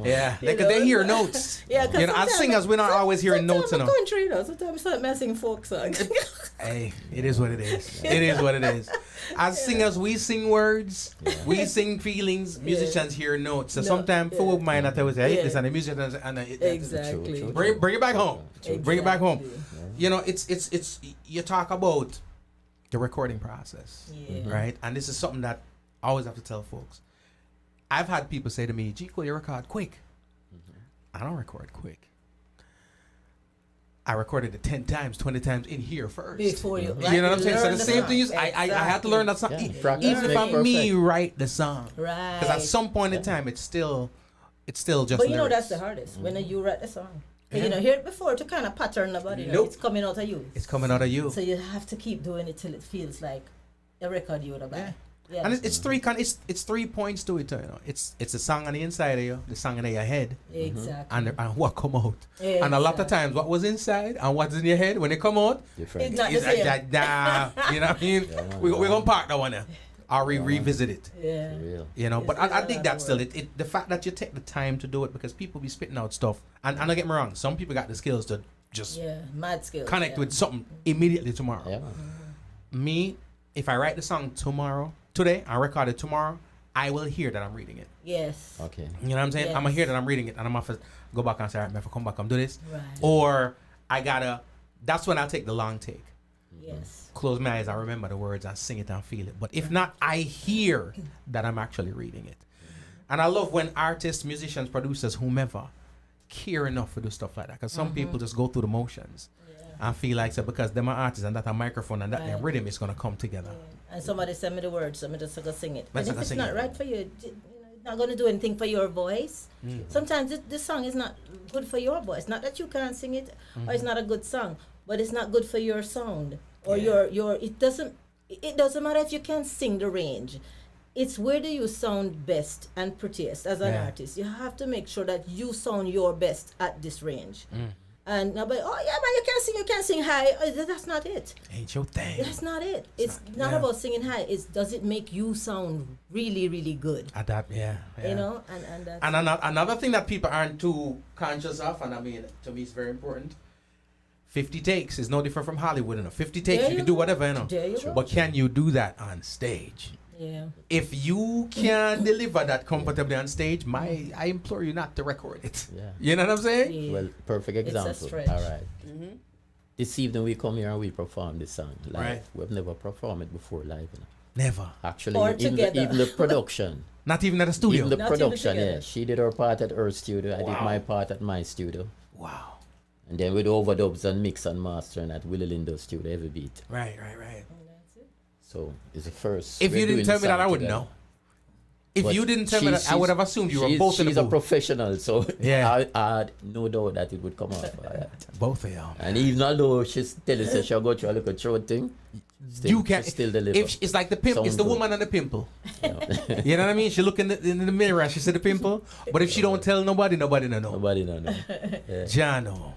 Speaker 2: Yeah, they hear notes.
Speaker 10: Yeah,
Speaker 2: as
Speaker 10: sometimes-
Speaker 2: singers, we're not always hearing notes.
Speaker 10: Sometimes country, sometimes I sing folk songs.
Speaker 2: Hey, it is what it is. It is what it is. As singers, we sing words, we sing feelings. Musicians hear notes. So sometimes, for mine, I tell you, hey, listen, the musicians, and
Speaker 10: Exactly.
Speaker 9: True.
Speaker 2: bring it back home. Bring it back home.
Speaker 10: Exactly.
Speaker 2: It's you talk about the recording process,
Speaker 10: Yeah.
Speaker 2: right? And this is something that I always have to tell folks. I've had people say to me, "Chico, you record quick." I don't record quick. I recorded it 10 times, 20 times in here first.
Speaker 10: Before you,
Speaker 2: You know what I'm saying? So
Speaker 10: learn
Speaker 2: the
Speaker 10: the
Speaker 2: same
Speaker 10: song.
Speaker 2: thing is, I had to learn that song.
Speaker 9: Yeah, practice
Speaker 2: Even if
Speaker 9: make
Speaker 2: I'm me
Speaker 9: perfect.
Speaker 2: write the song.
Speaker 10: Right.
Speaker 2: Because at some point in time, it's still just
Speaker 10: But
Speaker 2: lyrics.
Speaker 10: that's the hardest, when you write the song. You hear it before to kind of pattern the body.
Speaker 2: Nope.
Speaker 10: It's coming out of you.
Speaker 2: It's coming out of you.
Speaker 10: So you have to keep doing it till it feels like a record you would have buy. Yeah.
Speaker 2: And it's three points to it. It's a song on the inside of you, the song in your head,
Speaker 10: Exactly.
Speaker 2: and what come out. And a lot of times, what was inside and what's in your head when it come out,
Speaker 9: Different.
Speaker 10: It's not
Speaker 2: it's
Speaker 10: the same.
Speaker 2: like that. You know what I mean? We're gonna park that one there. Or revisit it.
Speaker 10: Yeah.
Speaker 9: Real.
Speaker 2: But
Speaker 10: It's
Speaker 2: I
Speaker 10: a
Speaker 2: think
Speaker 10: lot
Speaker 2: that
Speaker 10: of
Speaker 2: still
Speaker 10: work.
Speaker 2: the fact that you take the time to do it, because people be spitting out stuff, and don't get me wrong, some people got the skills to just
Speaker 10: Yeah. Mad skills.
Speaker 2: connect
Speaker 10: yeah.
Speaker 2: with something immediately tomorrow.
Speaker 9: Yeah.
Speaker 2: Me, if I write the song today, I record it tomorrow, I will hear that I'm reading it.
Speaker 10: Yes.
Speaker 9: Okay.
Speaker 2: You know what I'm saying? I'm gonna
Speaker 10: Yes.
Speaker 2: hear that I'm reading it, and I'm gonna have to go back and say, all right, man, if I come back, I'm do this.
Speaker 10: Right.
Speaker 2: Or that's when I'll take the long take.
Speaker 10: Yes.
Speaker 2: Close my eyes, I remember the words, I sing it and feel it. But if not, I hear that I'm actually reading it. And I love when artists, musicians, producers, whomever, care enough to do stuff like that. Because some people just go through the motions and feel like, so because they're my artists and that a microphone and that their rhythm is going to come together.
Speaker 10: And somebody send me the words, so I just gonna sing it.
Speaker 2: Let's
Speaker 10: And if
Speaker 2: go
Speaker 10: it's
Speaker 2: sing
Speaker 10: not
Speaker 2: it.
Speaker 10: right for you, not going to do anything for your voice. Sometimes this song is not good for your voice. Not that you can't sing it, or it's not a good song, but it's not good for your sound or your. It doesn't matter if you can sing the range. It's where do you sound best and prettiest as an artist. You have to make sure that you sound your best at this range. And nobody, oh yeah, man, you can sing high. That's not it.
Speaker 2: Ain't your thing.
Speaker 10: That's not it. It's not about singing high. It's does it make you sound really, really good?
Speaker 2: At that,
Speaker 10: You know, and that's
Speaker 2: another thing that people aren't too conscious of, and I mean, to me, it's very important. 50 takes is no different from Hollywood. 50 takes,
Speaker 10: There
Speaker 2: you
Speaker 10: you
Speaker 2: can do
Speaker 10: go.
Speaker 2: whatever,
Speaker 10: There you go.
Speaker 2: But can you do that on stage?
Speaker 10: Yeah.
Speaker 2: If you can deliver that comfortably on stage, I implore you not to record it.
Speaker 9: Yeah.
Speaker 2: You know what I'm saying?
Speaker 10: Yeah.
Speaker 9: Well, perfect
Speaker 10: It's a
Speaker 9: example.
Speaker 10: stretch.
Speaker 9: All right. This evening we come here and we perform this song live.
Speaker 2: Right.
Speaker 9: We've never performed it before live. You know.
Speaker 2: Never.
Speaker 9: Actually,
Speaker 10: Or
Speaker 9: even
Speaker 10: together.
Speaker 9: even the production.
Speaker 2: Not even at the studio.
Speaker 9: Even the
Speaker 10: Not even
Speaker 9: production,
Speaker 10: together.
Speaker 9: yeah. She did her part at her studio. I did my part at my studio.
Speaker 2: Wow.
Speaker 9: And then with overdubs and mix and mastering at Willie Lindo's studio, every beat.
Speaker 2: Right.
Speaker 9: So it's the first.
Speaker 2: If
Speaker 9: we're
Speaker 2: you didn't
Speaker 9: doing
Speaker 2: tell
Speaker 9: the
Speaker 2: me that,
Speaker 9: song
Speaker 2: I wouldn't
Speaker 9: together.
Speaker 2: know. If
Speaker 9: But
Speaker 2: you didn't tell me that, I would have assumed you were
Speaker 9: she's-
Speaker 2: both in the
Speaker 9: She's a
Speaker 2: booth.
Speaker 9: professional, so
Speaker 2: Yeah.
Speaker 9: I had no doubt that it would come out.
Speaker 2: Both of y'all.
Speaker 9: And even although she's telling us she'll go through a little throat thing, still,
Speaker 2: You can
Speaker 9: she still deliver.
Speaker 2: If it's like the pimp, it's
Speaker 9: Sound
Speaker 2: the
Speaker 9: good.
Speaker 2: woman and the pimple.
Speaker 9: You know.
Speaker 2: You know what I mean? She look in the mirror and she see the pimple. But if she don't tell nobody don't know.
Speaker 9: Nobody don't know.
Speaker 2: Jano.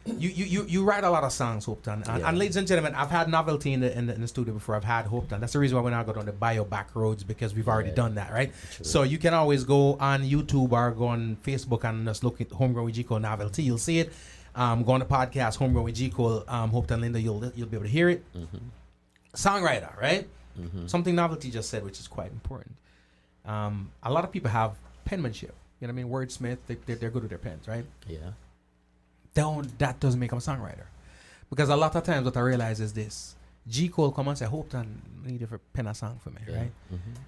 Speaker 2: You write a lot of songs, Hopeton. And ladies and gentlemen, I've had Novelty in the studio before. I've had Hopeton. That's the reason why we're not going on the bio back roads, because we've already done that, right?
Speaker 9: True.
Speaker 2: So you can always go on YouTube or go on Facebook and just look at Homegrown with G Cole Novelty. You'll see it. Go on the podcast Homegrown with G Cole, Hopeton Lindo. You'll be able to hear it. Songwriter, right? Something Novelty just said, which is quite important. A lot of people have penmanship. You know what I mean? Wordsmith, they're good with their pens, right?
Speaker 9: Yeah.
Speaker 2: That doesn't make them a songwriter. Because a lot of times what I realize is this. G. Cole come and say, Hopeton, I need you to pen a song for me, right?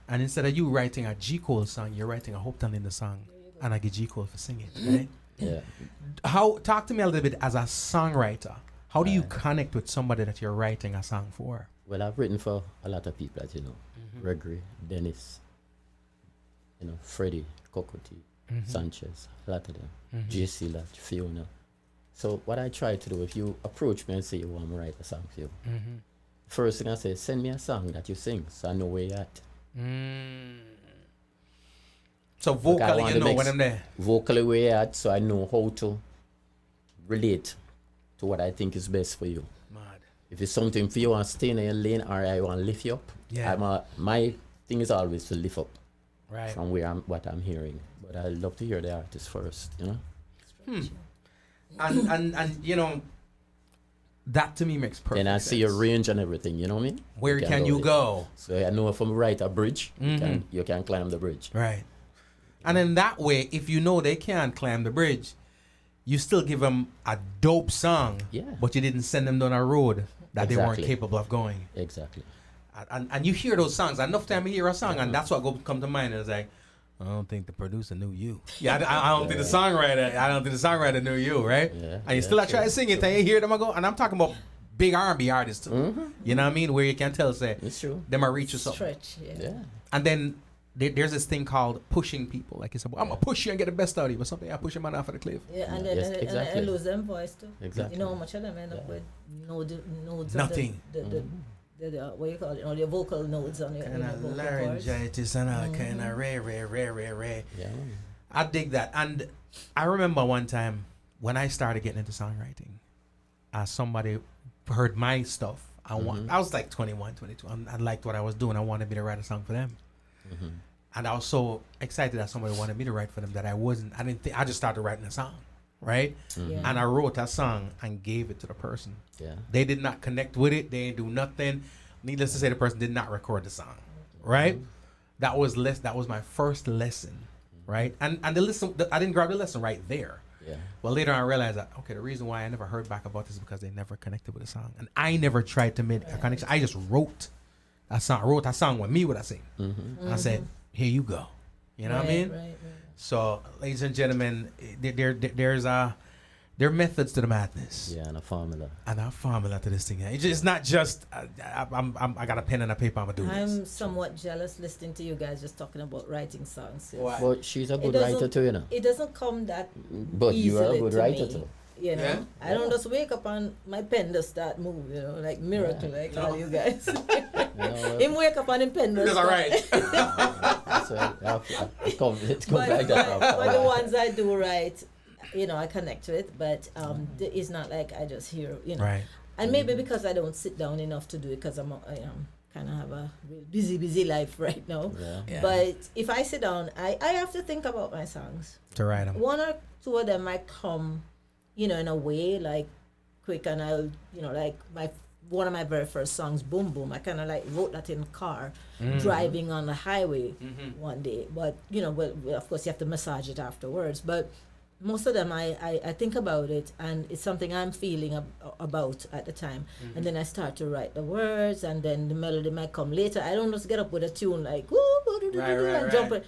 Speaker 2: And instead of you writing a G. Cole song, you're writing a Hopeton Lindo song, and I get G. Cole for singing, right?
Speaker 9: Yeah.
Speaker 2: Talk to me a little bit as a songwriter. How do you connect with somebody that you're writing a song for?
Speaker 9: Well, I've written for a lot of people that you know. Gregory, Dennis, Freddie, Cocotti, Sanchez, a lot of them. JC Lodge, Fiona. So what I try to do, if you approach me and say you want me to write a song for you, first thing I say, send me a song that you sing so I know where you're at.
Speaker 2: So vocally, you know when I'm there.
Speaker 9: Vocally where you're at so I know how to relate to what I think is best for you.
Speaker 2: Mad.
Speaker 9: If it's something for you, want to stay in your lane or I want to lift you up, my thing is always to lift up from what I'm hearing. But I love to hear the artist first,
Speaker 2: And that to me makes perfect
Speaker 9: Then I
Speaker 2: sense.
Speaker 9: see your range and everything, you know what I mean?
Speaker 2: Where can you go?
Speaker 9: So I know if I'm right a bridge, you can climb the bridge.
Speaker 2: Right. And in that way, if you know they can't climb the bridge, you still give them a dope song, but you didn't send them down a road that they weren't capable of going.
Speaker 9: Exactly.
Speaker 2: And you hear those songs. Enough time you hear a song, and that's what come to mind. It's like, I don't think the producer knew you. Yeah, I don't think the songwriter knew you, right?
Speaker 9: Yeah,
Speaker 2: and you still try to sing it, and you hear them go. And I'm talking about big R&B artists too. You know what I mean? Where you can tell, say,
Speaker 9: it's true.
Speaker 2: Them are reach or something.
Speaker 10: Stretch, yeah.
Speaker 2: And then there's this thing called pushing people. Like you said, well, I'm gonna push you and get the best out of you, but something I push them off of the cliff.
Speaker 10: Yeah, and then
Speaker 9: exactly.
Speaker 10: and lose them voice too.
Speaker 9: Exactly.
Speaker 10: You know how much of them end up with nodes.
Speaker 2: Nothing.
Speaker 10: The what you call it? The vocal nodes on your
Speaker 2: Kind of
Speaker 10: vocal cords.
Speaker 2: laryngitis and all kind of rare.
Speaker 9: Yeah.
Speaker 2: I dig that. And I remember one time when I started getting into songwriting, somebody heard my stuff. I was like 21, 22. I liked what I was doing. I wanted me to write a song for them. And I was so excited that somebody wanted me to write for them that I just started writing a song, right? And I wrote that song and gave it to the person.
Speaker 9: Yeah.
Speaker 2: They did not connect with it. They didn't do nothing. Needless to say, the person did not record the song, right? That was my first lesson, right? And the lesson, I didn't grab the lesson right there.
Speaker 9: Yeah.
Speaker 2: Well, later on, I realized that, okay, the reason why I never heard back about this is because they never connected with the song. And I never tried to make a connection. I just wrote that song with me, what I sing. I said, here you go. You know what I mean?
Speaker 10: Right.
Speaker 2: So, ladies and gentlemen, there's There are methods to the madness.
Speaker 9: Yeah, and a formula.
Speaker 2: And a formula to this thing. It's not just I got a pen and a paper. I'm gonna do this.
Speaker 10: I'm somewhat jealous listening to you guys just talking about writing songs.
Speaker 2: Why?
Speaker 9: But she's a good writer too, you know.
Speaker 10: It doesn't come that
Speaker 9: But you are a
Speaker 10: easily
Speaker 9: good
Speaker 10: to
Speaker 9: writer
Speaker 10: me,
Speaker 9: too.
Speaker 10: You know,
Speaker 2: Yeah?
Speaker 10: I don't just wake up and my pen just start move, you know, like miracle, like all you guys. Him wake up and him pen just
Speaker 2: That's all right.
Speaker 9: So it's come
Speaker 10: but,
Speaker 9: like that.
Speaker 10: but the ones I do write, you know, I connect with, but it's not like I just hear, you know.
Speaker 2: Right.
Speaker 10: And maybe because I don't sit down enough to do it, because I'm kind of have a real busy life right now.
Speaker 2: Yeah.
Speaker 10: But if I sit down, I have to think about my songs.
Speaker 2: To write them.
Speaker 10: One or two of them might come, you know, in a way like quick, and I'll, you know, like one of my very first songs, Boom Boom, I kind of like wrote that in the car, driving on the highway one day. But, you know, well, of course you have to massage it afterwards. But most of them, I think about it, and it's something I'm feeling about at the time. And then I start to write the words, and then the melody might come later. I don't just get up with a tune like, woo, and jump it.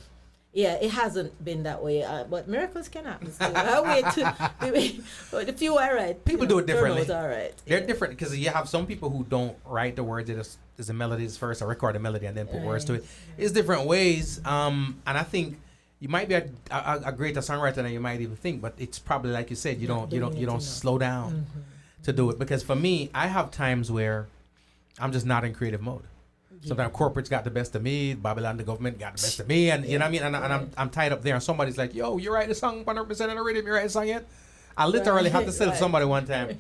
Speaker 10: Yeah, it hasn't been that way, but miracles can happen still. I wait to the few I write.
Speaker 2: People do it differently.
Speaker 10: All right.
Speaker 2: They're different because you have some people who don't write the words. They just the melodies first, or record the melody and then put words to it. It's different ways, and I think you might be a greater songwriter than you might even think. But it's probably like you said, you don't slow down to do it. Because for me, I have times where I'm just not in creative mode. Sometimes corporate's got the best of me, Babylon, the government got the best of me, and you know what I mean. And I'm tied up there, and somebody's like, "Yo, you write a song 100% in the rhythm. You write a song yet?" I literally had to say to somebody one time,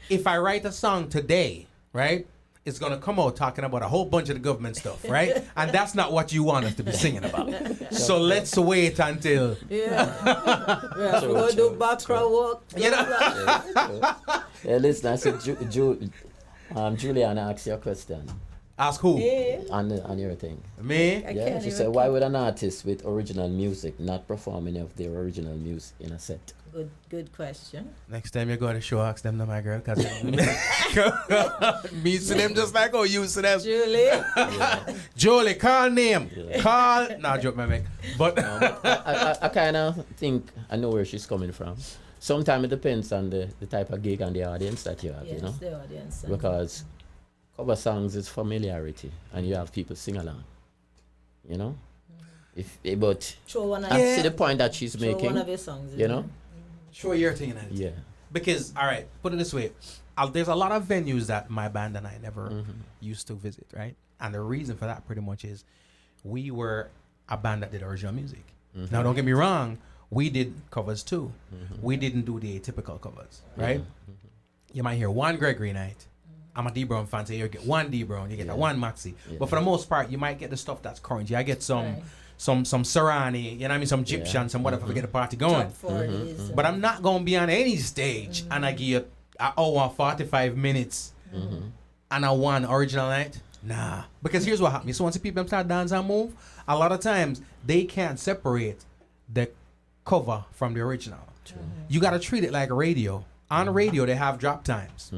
Speaker 2: "If I write a song today, right, it's gonna come out talking about a whole bunch of the government stuff, right? And that's not what you want us to be singing about. So let's wait until."
Speaker 10: Yeah, we're gonna do background work.
Speaker 2: You know.
Speaker 9: Yeah, listen, I said, Juliana asked you a question.
Speaker 2: Ask who?
Speaker 9: On your thing.
Speaker 2: Me?
Speaker 9: Yeah, she said, why would an artist with original music not perform any of their original music in a set?
Speaker 10: Good question.
Speaker 2: Next time you go to the show, ask them to my girl, because me see them just like how you see them.
Speaker 10: Julie.
Speaker 2: Julie, call name. Yeah. Call. Nah, joke, my man. But
Speaker 9: I kind of think I know where she's coming from. Sometimes it depends on the type of gig and the audience that you have,
Speaker 10: yes,
Speaker 9: you know?
Speaker 10: the audience.
Speaker 9: Because cover songs is familiarity, and you have people sing along, you know? But I see the point that she's making.
Speaker 10: One of your songs,
Speaker 9: you know?
Speaker 2: Sure, you're thinking it.
Speaker 9: Yeah.
Speaker 2: Because, all right, put it this way. There's a lot of venues that my band and I never used to visit, right? And the reason for that pretty much is we were a band that did original music. Now, don't get me wrong, we did covers too. We didn't do the atypical covers, right? You might hear one Gregory night. I'm a D Brown fan, so you get one D Brown, you get that one Maxi. But for the most part, you might get the stuff that's current. I get some Serrani, you know what I mean, some Egyptian, some whatever to get the party going. But I'm not gonna be on any stage and I give you an hour 45 minutes and I one original night. Nah, because here's what happens. So once the people start dance and move, a lot of times they can't separate the cover from the original. You gotta treat it like a radio. On radio, they have drop times.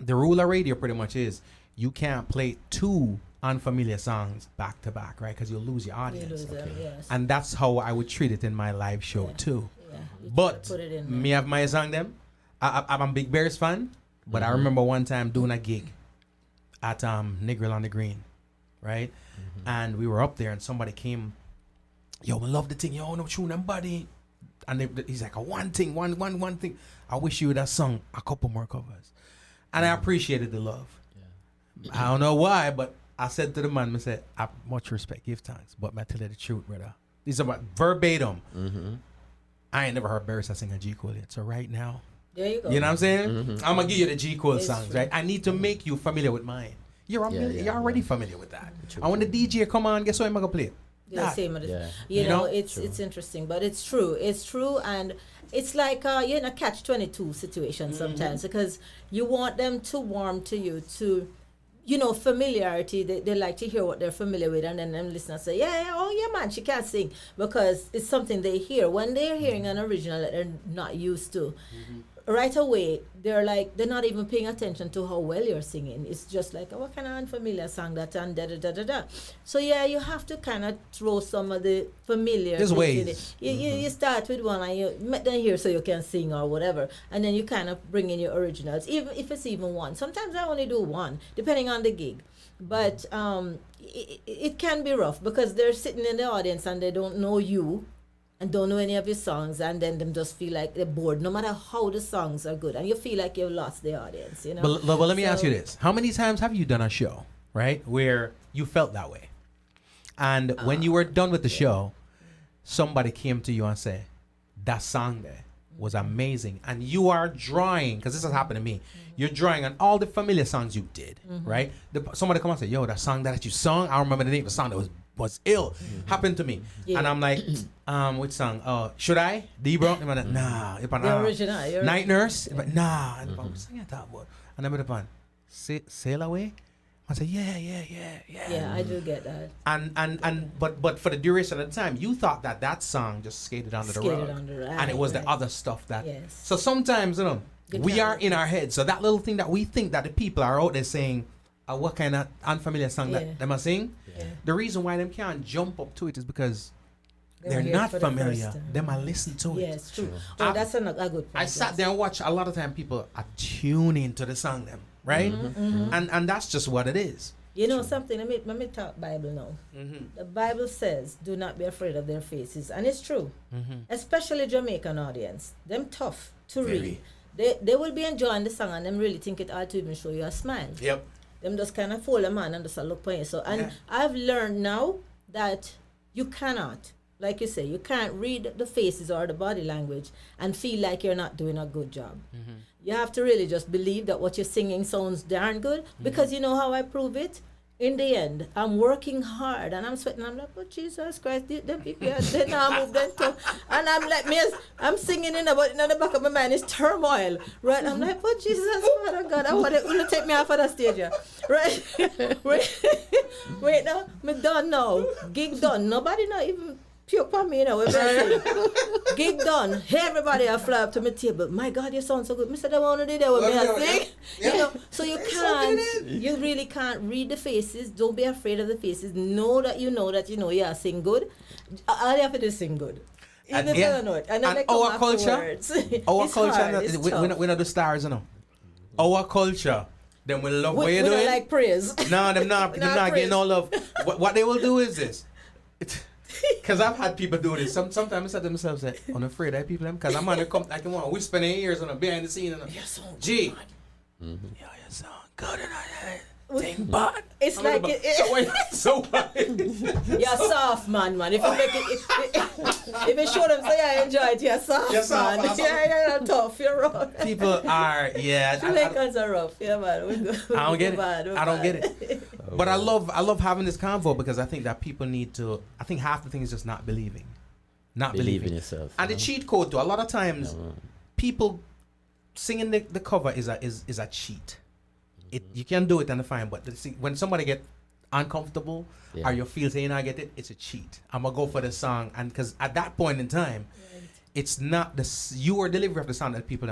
Speaker 2: The rule of radio pretty much is you can't play two unfamiliar songs back to back, right? Because you'll lose your audience. And that's how I would treat it in my live show too. But me have my song them. I'm a big Bears fan, but I remember one time doing a gig at Negril on the Green, right? And we were up there and somebody came, yo, we love the thing, yo, no tune and body. And he's like, one thing. I wish you would have sung a couple more covers. And I appreciated the love. I don't know why, but I said to the man, I said, I much respect, give thanks, but I tell you the truth, brother. These are about verbatim. I ain't never heard Barris sing a G Cole yet. So right now,
Speaker 10: there you go.
Speaker 2: You know what I'm saying? I'm gonna give you the G Cole songs, right? I need to make you familiar with mine. You're already familiar with that. And when the DJ come on, guess what I'm gonna play?
Speaker 10: The same. You know, it's interesting, but it's true. It's true, and it's like you're in a catch-22 situation sometimes because you want them to warm to you, to, you know, familiarity. They like to hear what they're familiar with, and then them listeners say, oh yeah, man, she can't sing, because it's something they hear when they're hearing an original that they're not used to. right away they're not even paying attention to how well you're singing. It's just like, oh, what kind of unfamiliar song that and da da da da da. So yeah, you have to kind of throw some of the familiar
Speaker 2: There's
Speaker 10: things in
Speaker 2: ways.
Speaker 10: it. You start with one and you make them hear so you can sing or whatever, and then you kind of bring in your originals, even if it's even one. Sometimes I only do one depending on the gig, but it can be rough because they're sitting in the audience and they don't know you and don't know any of your songs, and then them just feel like they're bored no matter how the songs are good, and you feel like you've lost the audience, you know.
Speaker 2: But let me ask you this: how many times have you done a show, right, where you felt that way, and when you were done with the show, somebody came to you and said, that song there was amazing, and you are drawing, because this has happened to me, you're drawing on all the familiar songs you did, right? Somebody come and say, yo, that song that you sung, I remember the name of the song that was ill. Happened to me.
Speaker 10: Yeah.
Speaker 2: And I'm like, which song? Should I? D-Bro? Nah.
Speaker 10: The original.
Speaker 2: Night Nurse? Nah. And I'm singing that about. And I'm upon Sail Away? I said, yeah.
Speaker 10: Yeah, I do get that.
Speaker 2: But for the duration of the time, you thought that song just skated under the road. And it was the other stuff that.
Speaker 10: Yes.
Speaker 2: So sometimes, we are in our head. So that little thing that we think that the people are out there saying, what kind of unfamiliar song that them are singing? Yeah. The reason why them can't jump up to it is because they're not familiar. Them are listen to it.
Speaker 10: Yes, true. Oh, that's a good point.
Speaker 2: I sat there and watched. A lot of time people are tuning to the song them, right? And that's just what it is.
Speaker 10: You know something? Let me talk Bible now. The Bible says, "Do not be afraid of their faces," and it's true. Especially Jamaican audience, them tough to read. They will be enjoying the song and them really think it ought to even show you a smile.
Speaker 2: Yep.
Speaker 10: Them just kind of fold them on and just look for you. So, and I've learned now that you cannot, like you say, you can't read the faces or the body language and feel like you're not doing a good job. You have to really just believe that what you're singing sounds darn good, because you know how I prove it? In the end, I'm working hard and I'm sweating. I'm like, oh, Jesus Christ, them people they now move them tongue. And I'm like, I'm singing in the back of my mind is turmoil, right? I'm like, oh, Jesus, Father God, I want to take me off of the stage, yeah. Right? Wait, now, me done now. Gig done. Nobody not even puke on me, Gig done. Hey, everybody, I fly up to my table. My God, you sound so good. Mr. I want to do that with me. I sing. You know, so you really can't read the faces. Don't be afraid of the faces. Know that you know, sing good. All you have to do is sing good. Even if you don't know it. And then they come
Speaker 2: our culture, we're not the stars, Our culture, them will love what you're doing.
Speaker 10: We don't like praise.
Speaker 2: No, them not getting no love. What they will do is this. Because I've had people do this. Sometimes I say to themselves, I'm afraid of people, because I'm going to come, I can want to whisper in their ears behind the scene. You're so G. Yo, you sound good in that thing, but
Speaker 10: it's like
Speaker 2: so
Speaker 10: you're soft, man. If you make it, if you show them say I enjoy it, you're soft, man. You're tough. You're rough.
Speaker 2: People are,
Speaker 10: Jamaicans are rough. Yeah, man.
Speaker 2: I don't get it. I don't get it. But I love having this convo, because I think that people need to. I think half the thing is just not believing,
Speaker 9: believe in yourself.
Speaker 2: And the cheat code too. A lot of times, people singing the cover is a cheat. You can do it and fine, but when somebody get uncomfortable or you feel say you not get it, it's a cheat. I'm gonna go for the song, and because at that point in time, it's not your delivery of the song that people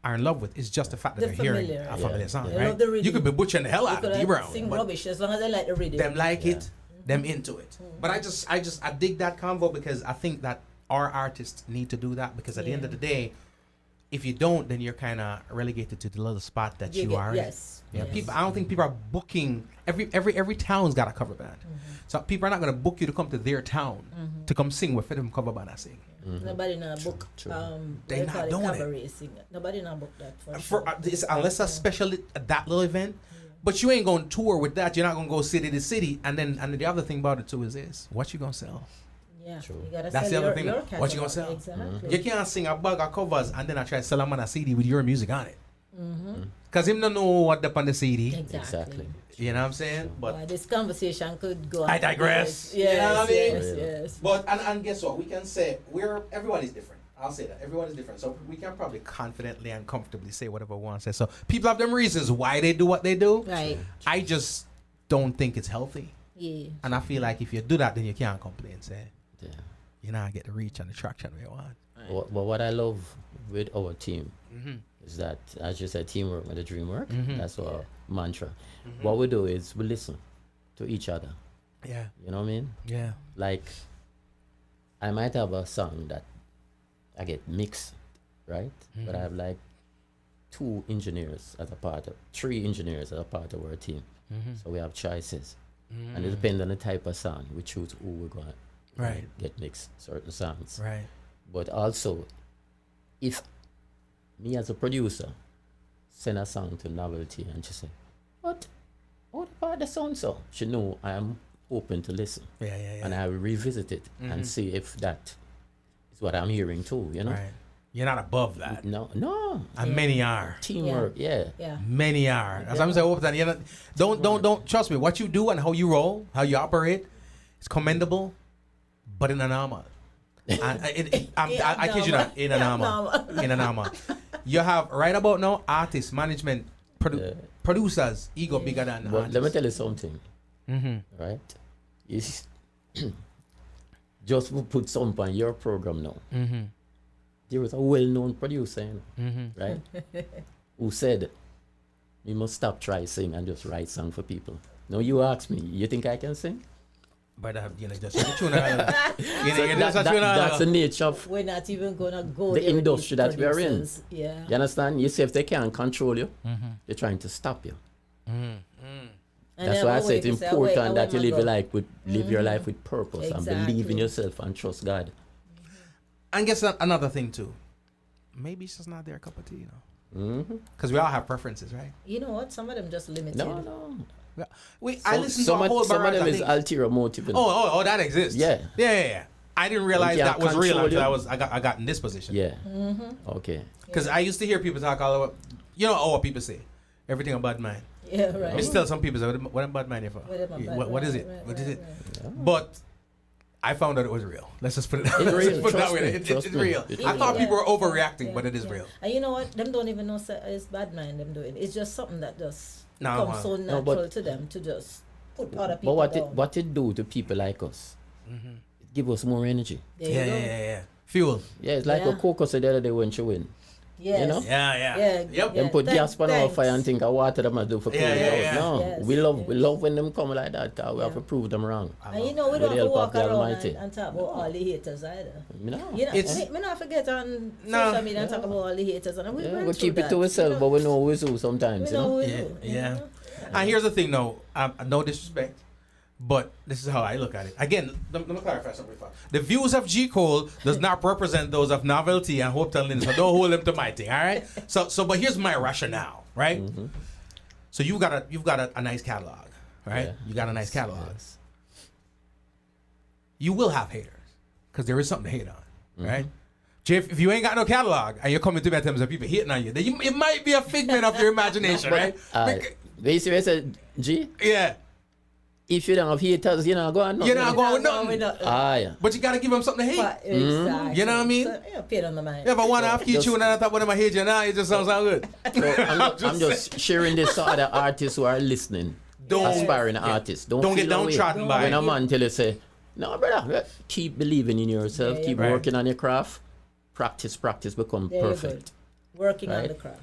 Speaker 2: are in love with. It's just the fact that they're hearing a familiar song, right? You could be butchering the hell out of D-Brown.
Speaker 10: Sing rubbish as long as they like the rhythm.
Speaker 2: Them like it, them into it. But I dig that convo, because I think that our artists need to do that, because at the end of the day, if you don't, then you're kind of relegated to the little spot that you are in. Yeah, people. I don't think people are booking. Every town's got a cover band, so people are not going to book you to come to their town to come sing with them cover band. I sing.
Speaker 10: Nobody not book.
Speaker 2: They not doing it.
Speaker 10: Nobody not book that
Speaker 2: for unless a special that little event. But you ain't going to tour with that. You're not going to go city to city. And the other thing about it too is this: what you gonna sell?
Speaker 10: Yeah, you gotta
Speaker 2: that's
Speaker 10: sell
Speaker 2: the other thing. What you gonna sell?
Speaker 10: Exactly.
Speaker 2: You can't sing a bag of covers and then I try to sell them on a CD with your music on it. Because him don't know what up on the CD.
Speaker 10: Exactly.
Speaker 2: You know what I'm saying? But
Speaker 10: this conversation could go on.
Speaker 2: I digress.
Speaker 10: Yes,
Speaker 2: you know what I mean?
Speaker 10: Yes.
Speaker 2: But and guess what? We can say everybody's different. I'll say that. Everyone is different. So we can probably confidently and comfortably say whatever we want to say. So people have them reasons why they do what they do.
Speaker 10: Right.
Speaker 2: I just don't think it's healthy.
Speaker 10: Yeah.
Speaker 2: And I feel like if you do that, then you can't complain, say.
Speaker 9: Yeah.
Speaker 2: you know, get the reach and the traction we want.
Speaker 9: What I love with our team is that, as you said, teamwork with the dream work. That's our mantra. What we do is we listen to each other.
Speaker 2: Yeah.
Speaker 9: You know what I mean?
Speaker 2: Yeah.
Speaker 9: Like, I might have a song that I get mixed, right? But I have like 3 engineers as a part of our team. So we have choices. And it depends on the type of song. We choose who we're going to get mixed, certain songs.
Speaker 2: Right.
Speaker 9: But also, if me as a producer send a song to Novelty and she say, what about the song so? She know I am open to listen.
Speaker 2: Yeah.
Speaker 9: And I will revisit it and see if that is what I'm hearing too, you know?
Speaker 2: Right. You're not above that.
Speaker 9: No.
Speaker 2: And many are.
Speaker 9: Teamwork, yeah.
Speaker 2: Many are. As I'm saying, Hopeton, you're not, don't trust me. What you do and how you roll, how you operate, is commendable, but in a normal. I kid you not, in a normal. You have right about now artists, management, producers, ego bigger than artists.
Speaker 9: Let me tell you something. Right? Just put something on your program now. There was a well-known producer, right? Who said, "You must stop trying to sing and just write song for people." Now you ask me, you think I can sing?
Speaker 2: But just
Speaker 9: that's the nature of
Speaker 10: We're not even gonna go
Speaker 9: the
Speaker 10: there with
Speaker 9: industry
Speaker 10: these
Speaker 9: that we are in.
Speaker 10: producers. Yeah.
Speaker 9: You understand? You see, if they can't control you, they're trying to stop you. That's why I say it's important that you live your life with purpose and believe in yourself and trust God.
Speaker 2: And guess another thing too. Maybe it's just not their cup of tea, Because we all have preferences, right?
Speaker 10: You know what? Some of them just limited.
Speaker 9: No.
Speaker 2: I listen to a whole
Speaker 9: some of
Speaker 2: barrage
Speaker 9: them
Speaker 2: of
Speaker 9: is
Speaker 2: things.
Speaker 9: ulterior motive.
Speaker 2: Oh, that exists.
Speaker 9: Yeah.
Speaker 2: I didn't realize that was real
Speaker 9: control
Speaker 2: until I got in this position.
Speaker 9: Yeah. Okay.
Speaker 2: Because I used to hear people talk all about, what people say, everything about mine.
Speaker 10: Yeah, right.
Speaker 2: I tell some people, what am bad mind here for? What is it? What is it? But I found out it was real. Let's just put it that way. It's real. I thought people were overreacting, but it is real.
Speaker 10: And you know what? Them don't even know it's bad mind them doing. It's just something that just comes so natural to them to just put other people down.
Speaker 9: What it do to people like us? It give us more energy.
Speaker 2: Yeah. Fuel.
Speaker 9: Yeah, it's like a Coco said the other day when she win.
Speaker 10: Yes.
Speaker 9: You know?
Speaker 2: Yeah. Yep.
Speaker 9: Them put gas on our fire and think of water them do for cooling out. No,
Speaker 10: yes.
Speaker 9: we love when them come like that, because we have to prove them wrong.
Speaker 10: And we don't have to walk around and talk about all the haters either.
Speaker 9: No.
Speaker 10: We not forget on social media and talk about all the haters. And we
Speaker 9: keep it to ourselves, but we know we do sometimes.
Speaker 2: Yeah. And here's the thing, no disrespect, but this is how I look at it. Again, let me clarify something. The views of G. Cole does not represent those of Novelty and Hopeton Lindo, so don't hold them to my thing, all right? So, but here's my rationale, right? So you've got a nice catalog, right?
Speaker 9: Yeah.
Speaker 2: You got a nice catalog.
Speaker 9: Yes.
Speaker 2: You will have haters, because there is something to hate on, right? Jeff, if you ain't got no catalog and you're coming to me at times of people hitting on you, then it might be a figment of your imagination, right?
Speaker 9: You see what I said, G?
Speaker 2: Yeah.
Speaker 9: If you don't have haters, you're not going.
Speaker 2: You're not going with nothing.
Speaker 9: Yeah.
Speaker 2: But you gotta give them something to hate.
Speaker 10: Exactly.
Speaker 2: You know what I mean?
Speaker 10: So, paid on the mind.
Speaker 2: If I want to you tune and I thought, what am I hate you now? It just sounds good.
Speaker 9: So I'm just sharing this to other artists who are listening. Aspiring artists. Don't
Speaker 2: get downtrodden by
Speaker 9: when a man tell you, say, no, brother, keep believing in yourself. Keep working on your craft. Practice, become perfect.
Speaker 10: Working on the craft.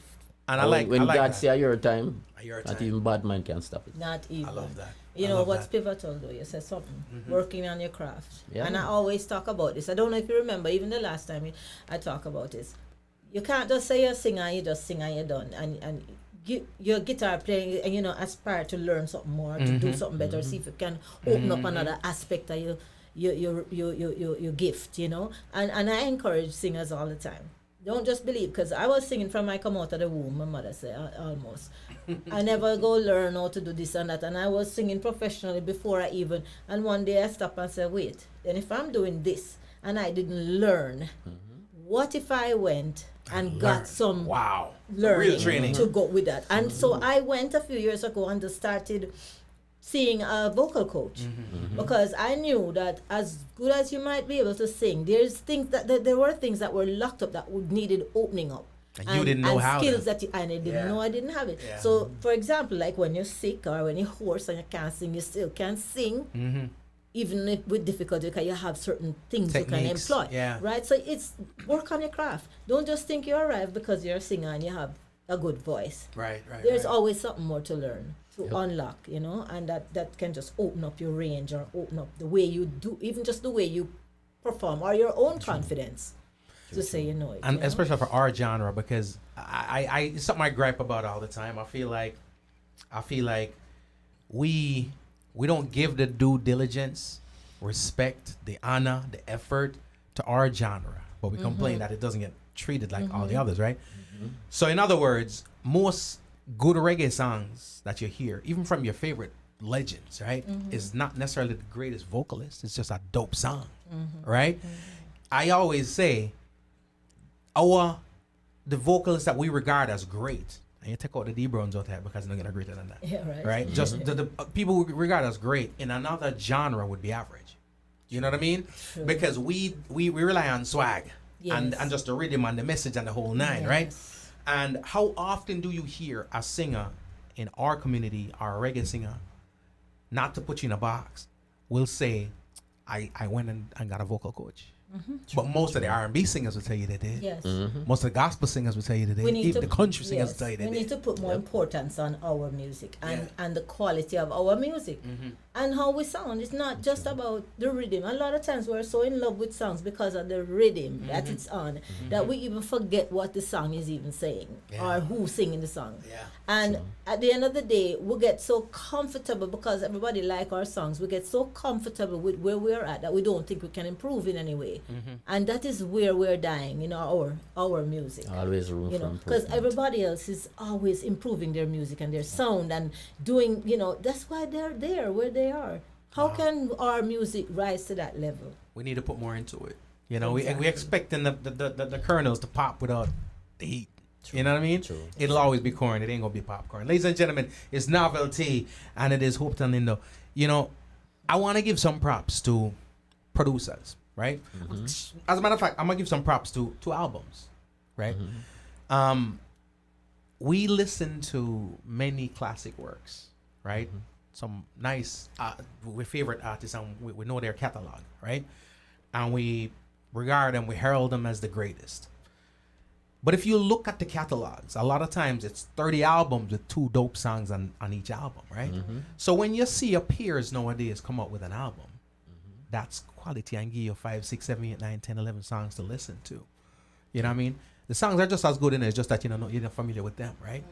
Speaker 2: And
Speaker 9: when God
Speaker 2: that.
Speaker 9: say your time, not even bad man can stop it.
Speaker 10: Not even.
Speaker 2: I love that.
Speaker 10: You know what's pivotal though? You said something. Working on your craft.
Speaker 9: Yeah.
Speaker 10: And I always talk about this. I don't know if you remember, even the last time I talk about this. You can't just say you're a singer and you just sing and you're done. And your guitar playing and aspire to learn something more, to do something better, see if you can open up another aspect of your gift, And I encourage singers all the time. Don't just believe, because I was singing from I come out of the womb, my mother said, almost. I never go learn how to do this and that. And I was singing professionally before and one day I stopped and said, wait, then if I'm doing this and I didn't learn, what if I went and got some learning
Speaker 2: real training
Speaker 10: to go with that? And so I went a few years ago and just started seeing a vocal coach, because I knew that as good as you might be able to sing, there were things that were locked up that needed opening up.
Speaker 2: And you didn't know how.
Speaker 10: Skills that I didn't know I didn't have it.
Speaker 2: Yeah.
Speaker 10: So, for example, like when you're sick or when you're hoarse and you can't sing, you still can sing. even if with difficulty, because you have certain things
Speaker 2: Techniques,
Speaker 10: you can employ.
Speaker 2: yeah.
Speaker 10: Right? So it's work on your craft. Don't just think you arrive because you're a singer and you have a good voice.
Speaker 2: Right.
Speaker 10: There's always something more to learn, to unlock, and that can just open up your range or open up the way you do, even just the way you perform or your own confidence to say you know it.
Speaker 2: And especially for our genre, because I it's something I gripe about all the time. I feel like we don't give the due diligence, respect, the honor, the effort to our genre, but we complain that it doesn't get treated like all the others, right? So in other words, most good reggae songs that you hear, even from your favorite legends, right, is not necessarily the greatest vocalist. It's just a dope song, right? I always say, the vocalists that we regard as great, and you take out the D-Browns out there because they're not greater than that.
Speaker 10: Yeah,
Speaker 2: right? Just the people we regard as great in another genre would be average. You know what I mean?
Speaker 10: True.
Speaker 2: Because we rely on swag and
Speaker 10: Yes.
Speaker 2: just the rhythm and the message and the whole nine, right?
Speaker 10: Yes.
Speaker 2: And how often do you hear a singer in our community, or a reggae singer, not to put you in a box, will say, I went and got a vocal coach. But most of the R&B singers will tell you they did.
Speaker 10: Yes.
Speaker 2: Most of the gospel singers will tell you they did. Even the country singers will tell you they
Speaker 10: we
Speaker 2: did.
Speaker 10: need to put more importance on our music and the quality of our music and how we sound. It's not just about the rhythm. A lot of times we're so in love with songs because of the rhythm that it's on that we even forget what the song is even saying or who's singing the song. And at the end of the day, we get so comfortable because everybody like our songs. We get so comfortable with where we're at that we don't think we can improve in any way. And that is where we're dying in our music.
Speaker 9: Always room for
Speaker 10: Because
Speaker 9: improvement.
Speaker 10: everybody else is always improving their music and their sound and doing, that's why they're there where they are. How can our music rise to that level?
Speaker 2: We need to put more into it. We
Speaker 10: Exactly.
Speaker 2: expecting the kernels to pop without the heat. You know what I mean?
Speaker 9: True.
Speaker 2: It'll always be corn. It ain't gonna be popcorn. Ladies and gentlemen, it's Novelty and it is Hopeton Lindo. I want to give some props to producers, right? As a matter of fact, I'm gonna give some props to albums, right? We listen to many classic works, right? Some nice, with favorite artists, and we know their catalog, right? And we regard them, we herald them as the greatest. But if you look at the catalogs, a lot of times it's 30 albums with 2 dope songs on each album, right? So when you see your peers nowadays come up with an album, that's quality and give you 5, 6, 7, 8, 9, 10, 11 songs to listen to. You know what I mean? The songs are just as good in it, it's just that you're not familiar with them, right?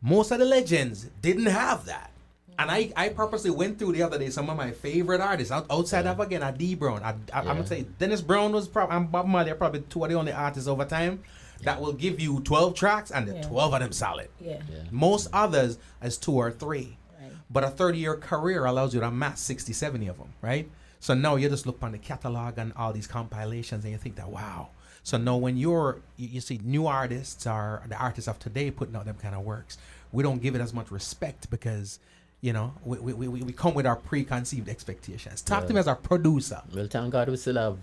Speaker 2: Most of the legends didn't have that. And I purposely went through the other day some of my favorite artists outside of again a D Brown. I'm gonna say Dennis Brown was probably, and Bob Marley are probably 2 of the only artists over time that will give you 12 tracks and the 12 of them solid.
Speaker 10: Yeah.
Speaker 2: Most others is 2 or 3.
Speaker 10: Right.
Speaker 2: But a 30-year career allows you to amass 60, 70 of them, right? So now you just look on the catalog and all these compilations and you think that, wow. So now when you see new artists or the artists of today putting out them kind of works, we don't give it as much respect because we come with our preconceived expectations. Talk to me as a producer.
Speaker 9: Well, thank God we still have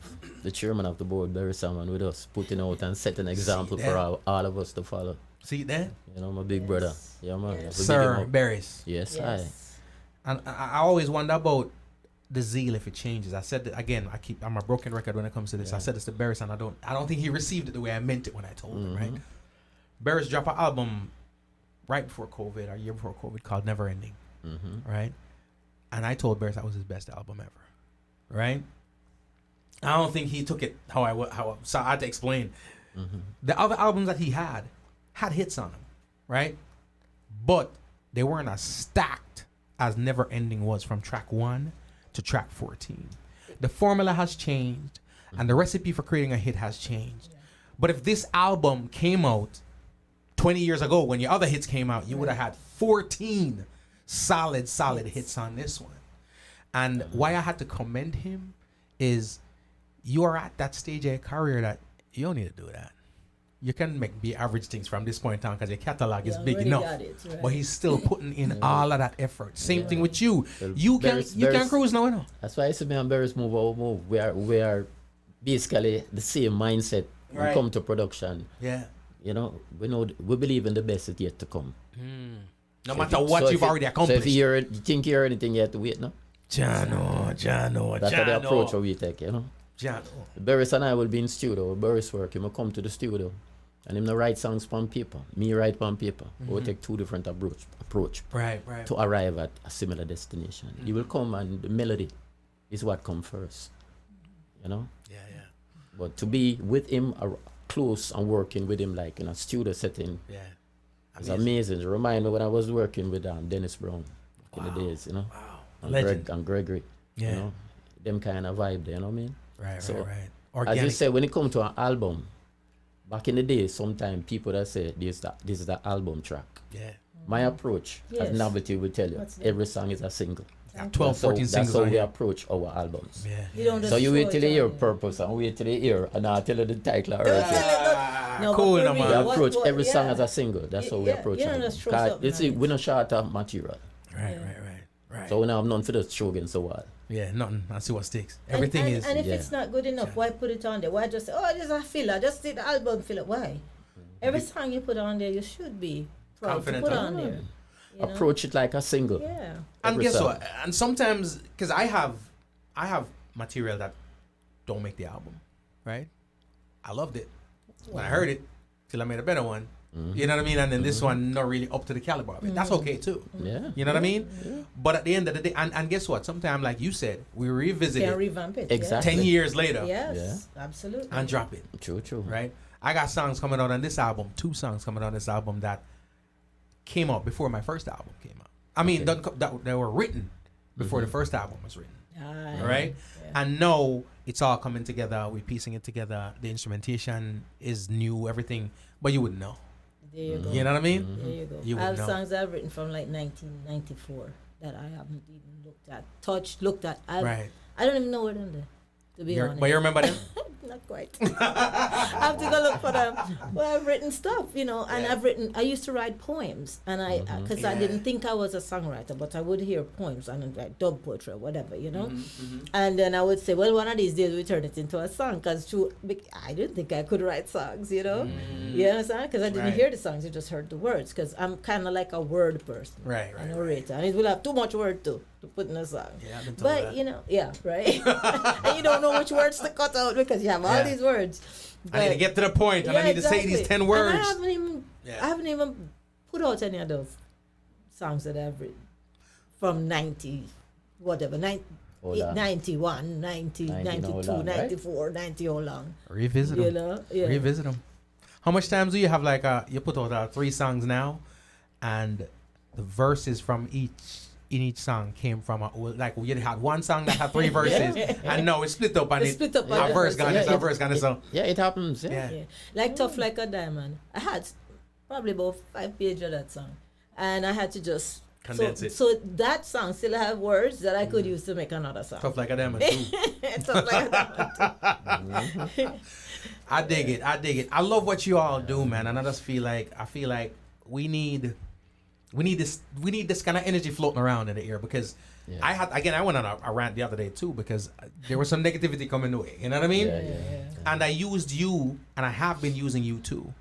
Speaker 9: the chairman of the board, Barry Salmon, with us, putting out and setting an example for all of us to follow.
Speaker 2: See there?
Speaker 9: My big brother. Yeah, man.
Speaker 10: Yes.
Speaker 2: Sir Barris.
Speaker 9: Yes,
Speaker 10: Yes.
Speaker 2: And I always wonder about the zeal if it changes. I said that, again, I'm a broken record when it comes to this. I said this to Barris and I don't think he received it the way I meant it when I told him, right? Barris dropped an album right before COVID, or a year before COVID, called Never Ending. Right? And I told Barris that was his best album ever. Right? I don't think he took it so I had to explain. The other albums that he had hits on them, right? But they weren't as stacked as Never Ending was from track 1 to track 14. The formula has changed and the recipe for creating a hit has changed. But if this album came out 20 years ago when your other hits came out, you would have had 14 solid hits on this one. And why I had to commend him is you are at that stage of your career that you don't need to do that. You can be average things from this point on because your catalog is big enough. But he's still putting in all of that effort. Same thing with you.
Speaker 9: Well,
Speaker 2: You can cruise now, you know.
Speaker 9: That's why I say me and Barris move. We are basically the same mindset when
Speaker 2: Right.
Speaker 9: it come to production.
Speaker 2: Yeah.
Speaker 9: We believe in the best is yet to come.
Speaker 2: No matter what you've already accomplished.
Speaker 9: So if you think you hear anything, you have to wait, no?
Speaker 2: Jano.
Speaker 9: That's the approach we take, you know.
Speaker 2: Jano.
Speaker 9: Burris and I will be in studio. Burris work. He will come to the studio. And him no write songs on paper. Me write on paper. We'll take two different approach
Speaker 2: Right.
Speaker 9: to arrive at a similar destination. He will come and the melody is what come first. You know?
Speaker 2: Yeah.
Speaker 9: But to be with him close and working with him like in a studio setting, it's amazing. It remind me when I was working with Dennis Brown in the days, you know.
Speaker 2: Wow.
Speaker 9: And Gregory.
Speaker 2: Yeah.
Speaker 9: You know, them kind of vibe there, you know what I mean?
Speaker 2: Right.
Speaker 9: As you say, when it comes to an album, back in the day, sometimes people that say this is the album track.
Speaker 2: Yeah.
Speaker 9: My approach, as Novelty will tell you, every song is a single.
Speaker 2: 12, 14 singles.
Speaker 9: That's how we approach our albums.
Speaker 2: Yeah.
Speaker 9: So you wait till you hear Purpose and wait till you hear, and I'll tell you the title or
Speaker 10: No,
Speaker 2: cool,
Speaker 10: but for
Speaker 2: no,
Speaker 10: real,
Speaker 2: man.
Speaker 9: we approach every song
Speaker 10: yeah.
Speaker 9: as a single. That's how we approach
Speaker 10: you
Speaker 9: it.
Speaker 10: know, just throw something
Speaker 9: You see,
Speaker 10: on it.
Speaker 9: we're not short of material.
Speaker 2: Right.
Speaker 9: So we don't have none for the show against the wall.
Speaker 2: Yeah, nothing. I see what sticks. Everything is.
Speaker 10: And if it's not good enough, why put it on there? Why just say, oh, this is a filler? Just take the album filler. Why? Every song you put on there, you should be proud
Speaker 2: Confident
Speaker 10: to put
Speaker 2: on
Speaker 10: on
Speaker 2: it.
Speaker 10: there. You know?
Speaker 9: Approach it like a single.
Speaker 10: Yeah.
Speaker 2: And
Speaker 9: Every
Speaker 2: guess
Speaker 9: song.
Speaker 2: what? And sometimes, because I have material that don't make the album, right? I loved it when I heard it till I made a better one. You know what I mean? And then this one not really up to the caliber of it. That's okay too.
Speaker 9: Yeah.
Speaker 2: You know what I mean? Yeah. But at the end of the day, and guess what? Sometimes, like you said, we revisit
Speaker 10: Can
Speaker 2: it
Speaker 10: revamp it.
Speaker 9: Exactly.
Speaker 2: 10 years later
Speaker 10: Yes. Absolutely.
Speaker 2: and drop it.
Speaker 9: True.
Speaker 2: Right? I got songs coming out on this album, 2 songs coming out on this album that came out before my first album came out. I mean, that they were written before the first album was written. Right? Yeah. And now it's all coming together. We're piecing it together. The instrumentation is new, everything. But you wouldn't know.
Speaker 10: There you go.
Speaker 2: You know what I mean?
Speaker 10: There you go.
Speaker 2: You
Speaker 10: I have
Speaker 2: would know.
Speaker 10: songs I've written from like 1994 that I haven't even looked at. I don't even know where they're there, to be honest.
Speaker 2: But you remember them?
Speaker 10: Not quite. I have to go look for them. Well, I've written stuff, you know, and I used to write poems, and because I didn't think I was a songwriter, but I would hear poems and write dub poetry or whatever, you know. And then I would say, well, one of these days we turn it into a song, because I didn't think I could write songs, you know. You understand? Because I didn't hear the songs, I just heard the words, because I'm kind of like a word person.
Speaker 2: Right.
Speaker 10: A narrator. And it will have too much word to put in a song.
Speaker 2: Yeah, I've been told
Speaker 10: But,
Speaker 2: that.
Speaker 10: you know, right? And you don't know which words to cut out because you have all these words.
Speaker 2: I need to get to the point, and I need to say these 10 words.
Speaker 10: And I haven't even put out any of those songs that I've written from 90, whatever, 91, 90, 92, 94, 90 all long.
Speaker 2: Revisit them.
Speaker 10: You know? Yeah.
Speaker 2: Revisit them. How much times do you have, like, you put out 3 songs now, and the verses from each song came from like you had one song that had 3 verses and now it's split up and
Speaker 10: It's split up on
Speaker 2: a
Speaker 10: the
Speaker 2: verse gone,
Speaker 10: verses.
Speaker 2: a verse gone. So
Speaker 9: Yeah, it happens.
Speaker 10: Yeah. Like Tough Like a Diamond. I had probably about 5 pages of that song, and I had to just
Speaker 2: condense it.
Speaker 10: So that song still have words that I could use to make another song.
Speaker 2: Tough Like a Diamond too.
Speaker 10: Tough Like a Diamond too.
Speaker 2: I dig it. I love what you all do, man, and I feel like we need this kind of energy floating around in the air, because I went on a rant the other day too, because there was some negativity coming the way. You know what I mean? And I used you, and I have been using you too,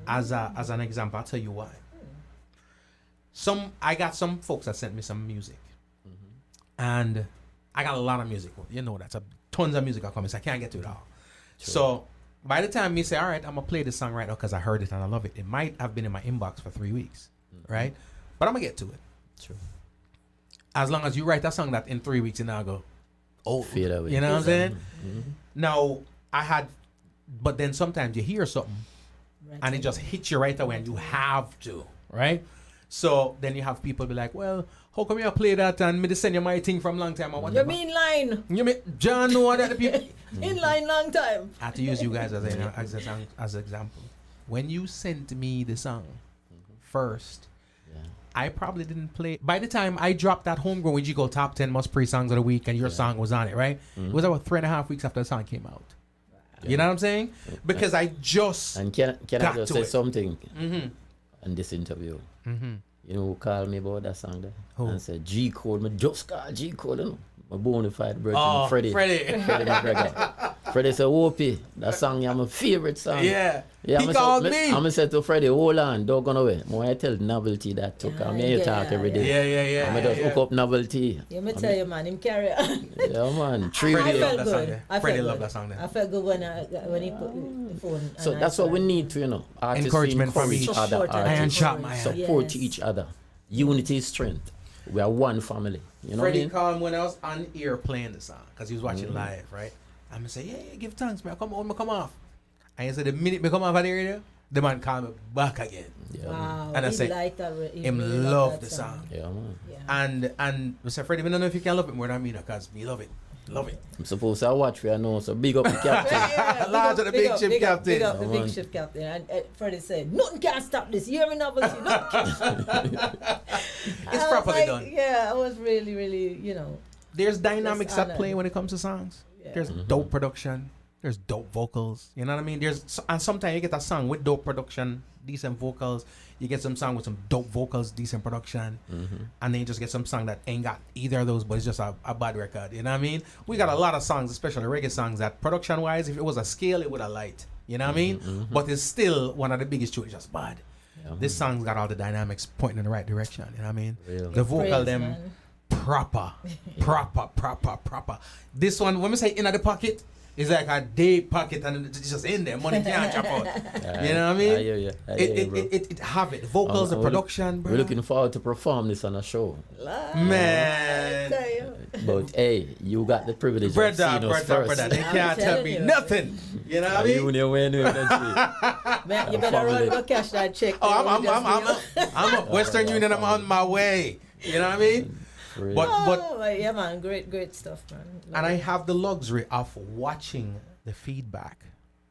Speaker 2: as an example. I'll tell you why. I got some folks that sent me some music, and I got a lot of music. You know, that's tons of music coming, so I can't get to it all. True. So by the time you say, all right, I'm gonna play this song right now because I heard it and I love it, it might have been in my inbox for 3 weeks, right? But I'm gonna get to it.
Speaker 9: True.
Speaker 2: As long as you write that song that in 3 weeks and I'll go,
Speaker 9: fade away.
Speaker 2: You know what I'm saying? Now but then sometimes you hear something and it just hits you right away and you have to, right? So then you have people be like, well, how come you play that and me to send you my thing from long time or whatever?
Speaker 10: You mean line?
Speaker 2: You mean John know that the people
Speaker 10: in line long time.
Speaker 2: I have to use you guys as an example. When you sent me the song first, I probably didn't play. By the time I dropped that Homegrown with Jico top 10 most pre songs of the week, and your song was on it, right? It was about 3.5 weeks after the song came out. You know what I'm saying? Because I just
Speaker 9: and can I just say something in this interview? You know who called me about that song there?
Speaker 2: Who?
Speaker 9: And said G Code. Me just called G Code. You know? My bona fide brother,
Speaker 2: Oh,
Speaker 9: Freddie
Speaker 2: Freddie
Speaker 9: McGregor. Freddie said, Whoopi, that song is my favorite song.
Speaker 2: Yeah.
Speaker 9: Yeah,
Speaker 2: He called me.
Speaker 9: I'm going to say to Freddie, hold on, don't go away. I tell Novelty that too. I'm here to talk every day.
Speaker 2: Yeah.
Speaker 9: I'm going to hook up Novelty.
Speaker 10: Yeah, me tell you, man, him carry on.
Speaker 9: Yeah, man.
Speaker 2: Freddie
Speaker 10: I
Speaker 2: loved
Speaker 10: felt
Speaker 2: that
Speaker 10: good.
Speaker 2: song there.
Speaker 10: I
Speaker 2: Freddie
Speaker 10: felt
Speaker 2: loved
Speaker 10: good.
Speaker 2: that song there.
Speaker 10: I felt good when he put the phone.
Speaker 9: So
Speaker 10: and
Speaker 9: that's
Speaker 10: I
Speaker 9: what we
Speaker 10: started.
Speaker 9: need to, artists
Speaker 2: Encouragement from
Speaker 9: encourage
Speaker 2: each
Speaker 9: other
Speaker 10: Support
Speaker 9: artists.
Speaker 2: Iron shot,
Speaker 10: encourage.
Speaker 2: man.
Speaker 9: Support
Speaker 10: Yes.
Speaker 9: each other. Unity is strength. We are one family. You know
Speaker 2: Freddie
Speaker 9: what
Speaker 2: called me when I was on air playing the song because he was watching live, right? I'm gonna say, yeah, give thanks, man. Come on, come off. And he said, the minute me come off of the radio, the man called me back again.
Speaker 9: Yeah,
Speaker 10: Wow,
Speaker 2: And I
Speaker 10: he
Speaker 2: say,
Speaker 10: liked that. He
Speaker 2: him
Speaker 10: really
Speaker 2: love
Speaker 10: loved
Speaker 2: the
Speaker 10: that
Speaker 2: song.
Speaker 9: Yeah, man.
Speaker 10: Yeah.
Speaker 2: And I said, Freddie, I don't know if you can love it more than me, because me love it. Love it.
Speaker 9: I'm supposed to watch for you know, so big up the captain.
Speaker 2: Large of the big ship captain.
Speaker 10: Big up the
Speaker 9: Oh,
Speaker 10: big
Speaker 9: man.
Speaker 10: ship captain. And Freddie said, nothing can stop this. You hear me, Novelty?
Speaker 2: It's properly done.
Speaker 10: Yeah, I was really, really,
Speaker 2: There's dynamics
Speaker 10: Just
Speaker 2: at play when it comes to songs.
Speaker 10: Yeah.
Speaker 2: There's dope production. There's dope vocals. You know what I mean? And sometimes you get a song with dope production, decent vocals. You get some song with some dope vocals, decent production, and then you just get some song that ain't got either of those, but it's just a bad record. You know what I mean? We got a lot of songs, especially reggae songs, that production-wise, if it was a scale, it would have light. You know what I mean? But it's still one of the biggest tunes, just bad.
Speaker 9: Yeah,
Speaker 2: This song's got all the dynamics pointing in the right direction. You know what I mean?
Speaker 9: Real.
Speaker 2: The vocal,
Speaker 10: Praise,
Speaker 2: them
Speaker 10: man.
Speaker 2: proper. This one, when we say in the pocket, it's like a deep pocket and it's just in there. Money can't chop out. You know what I mean?
Speaker 9: I hear you. I hear you, bro.
Speaker 2: It have it. Vocals, the production, bro.
Speaker 9: We're looking forward to perform this on a show.
Speaker 2: Man.
Speaker 10: Tell you.
Speaker 9: But hey, you got the privilege of
Speaker 2: Brother,
Speaker 9: seeing us first.
Speaker 2: they can't tell me
Speaker 10: telling you.
Speaker 2: nothing. You know what I mean?
Speaker 10: Man, you better run go cash that check.
Speaker 2: I'm a Western Union. I'm on my way. You know what I mean? But
Speaker 10: yeah, man, great stuff, man.
Speaker 2: and I have the luxury of watching the feedback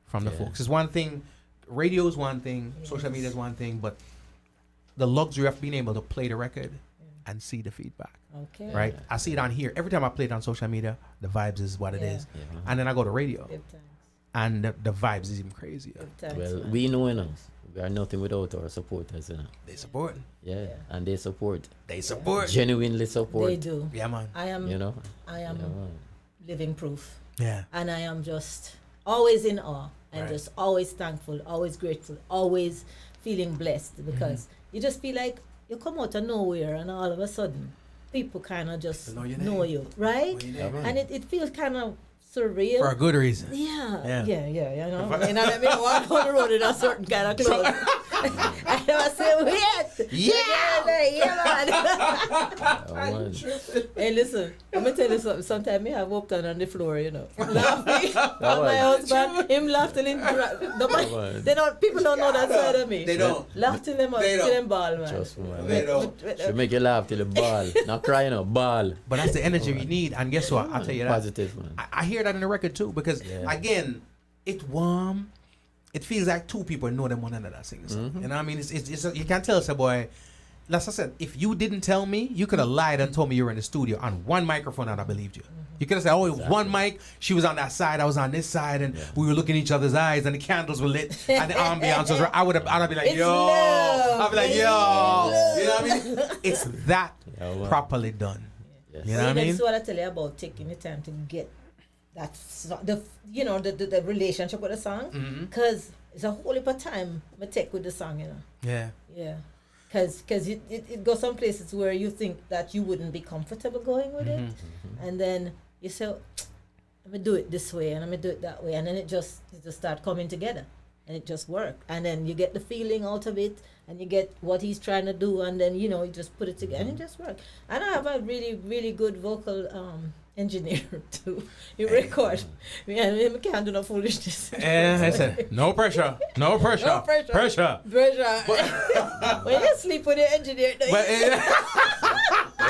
Speaker 2: from the folks. It's one thing, radio is one thing, social media is one thing, but the luxury of being able to play the record and see the feedback.
Speaker 10: Okay.
Speaker 2: Right? I see it on here. Every time I play it on social media, the vibes is what it is.
Speaker 9: Yeah.
Speaker 2: And then I go to radio,
Speaker 10: Give thanks.
Speaker 2: and the vibes is even crazier.
Speaker 10: Give thanks,
Speaker 9: Well,
Speaker 10: man.
Speaker 9: we know, we are nothing without our supporters,
Speaker 2: They support.
Speaker 9: Yeah, and they support.
Speaker 2: They support.
Speaker 9: Genuinely support.
Speaker 10: They do.
Speaker 2: Yeah, man.
Speaker 10: I am
Speaker 9: You know?
Speaker 10: I am
Speaker 9: Yeah, man.
Speaker 10: living proof.
Speaker 2: Yeah.
Speaker 10: And I am just always in awe and
Speaker 2: Right.
Speaker 10: just always thankful, always grateful, always feeling blessed because you just feel like you come out of nowhere and all of a sudden people kind of just
Speaker 2: Know your
Speaker 10: know
Speaker 2: name.
Speaker 10: you, right?
Speaker 9: Yeah, man.
Speaker 10: And it feels kind of surreal.
Speaker 2: For a good reason.
Speaker 10: Yeah, you know. And I mean, walk on the road in a certain kind of clothes. And I say, wait. Yeah, man.
Speaker 9: Oh, man.
Speaker 10: Hey, listen, I'm going to tell you something. Sometimes me have Hopeton on the floor, you know. Laughing.
Speaker 9: That
Speaker 10: And my
Speaker 9: was-
Speaker 10: husband, him laugh till him
Speaker 9: man.
Speaker 10: they don't, people don't know that side of me.
Speaker 2: They don't.
Speaker 10: Laugh till them,
Speaker 2: They
Speaker 10: till
Speaker 2: don't.
Speaker 10: them ball, man.
Speaker 9: Trust me, man.
Speaker 2: They don't.
Speaker 9: Should make you laugh till the ball. Not crying, no, ball.
Speaker 2: But that's the energy we need. And guess what? I'll tell you that.
Speaker 9: Positive, man.
Speaker 2: I hear that in the record too, because
Speaker 9: Yeah.
Speaker 2: again, it's warm. It feels like two people know them one another sing the song. You know what I mean? It's you can tell, say, boy. Like I said, if you didn't tell me, you could have lied and told me you were in the studio on one microphone and I believed you. You could have said, oh, it was one mic, she was on that side, I was on this side, and we were looking in each other's eyes, and the candles were lit, and the ambiance was right. I'd be like,
Speaker 10: It's
Speaker 2: yo.
Speaker 10: love,
Speaker 2: I'd be like,
Speaker 10: baby.
Speaker 2: yo. You know what I mean? It's that
Speaker 9: Yeah, well.
Speaker 2: properly done.
Speaker 9: Yes.
Speaker 2: You know what I mean?
Speaker 10: That's what I tell you about taking the time to get that, the relationship with the song. Because it's a whole heap of time I take with the song, you know.
Speaker 2: Yeah.
Speaker 10: Yeah. Because it goes some places where you think that you wouldn't be comfortable going with it. And then you say, let me do it this way and let me do it that way. And then it just start coming together. And it just work. And then you get the feeling out of it. And you get what he's trying to do. And then, you just put it together. And it just work. And I have a really, really good vocal engineer too. You record. Yeah, we can't do no foolishness.
Speaker 2: And I said, no pressure. No pressure.
Speaker 10: No pressure.
Speaker 2: Pressure.
Speaker 10: When you sleep with the engineer,
Speaker 2: But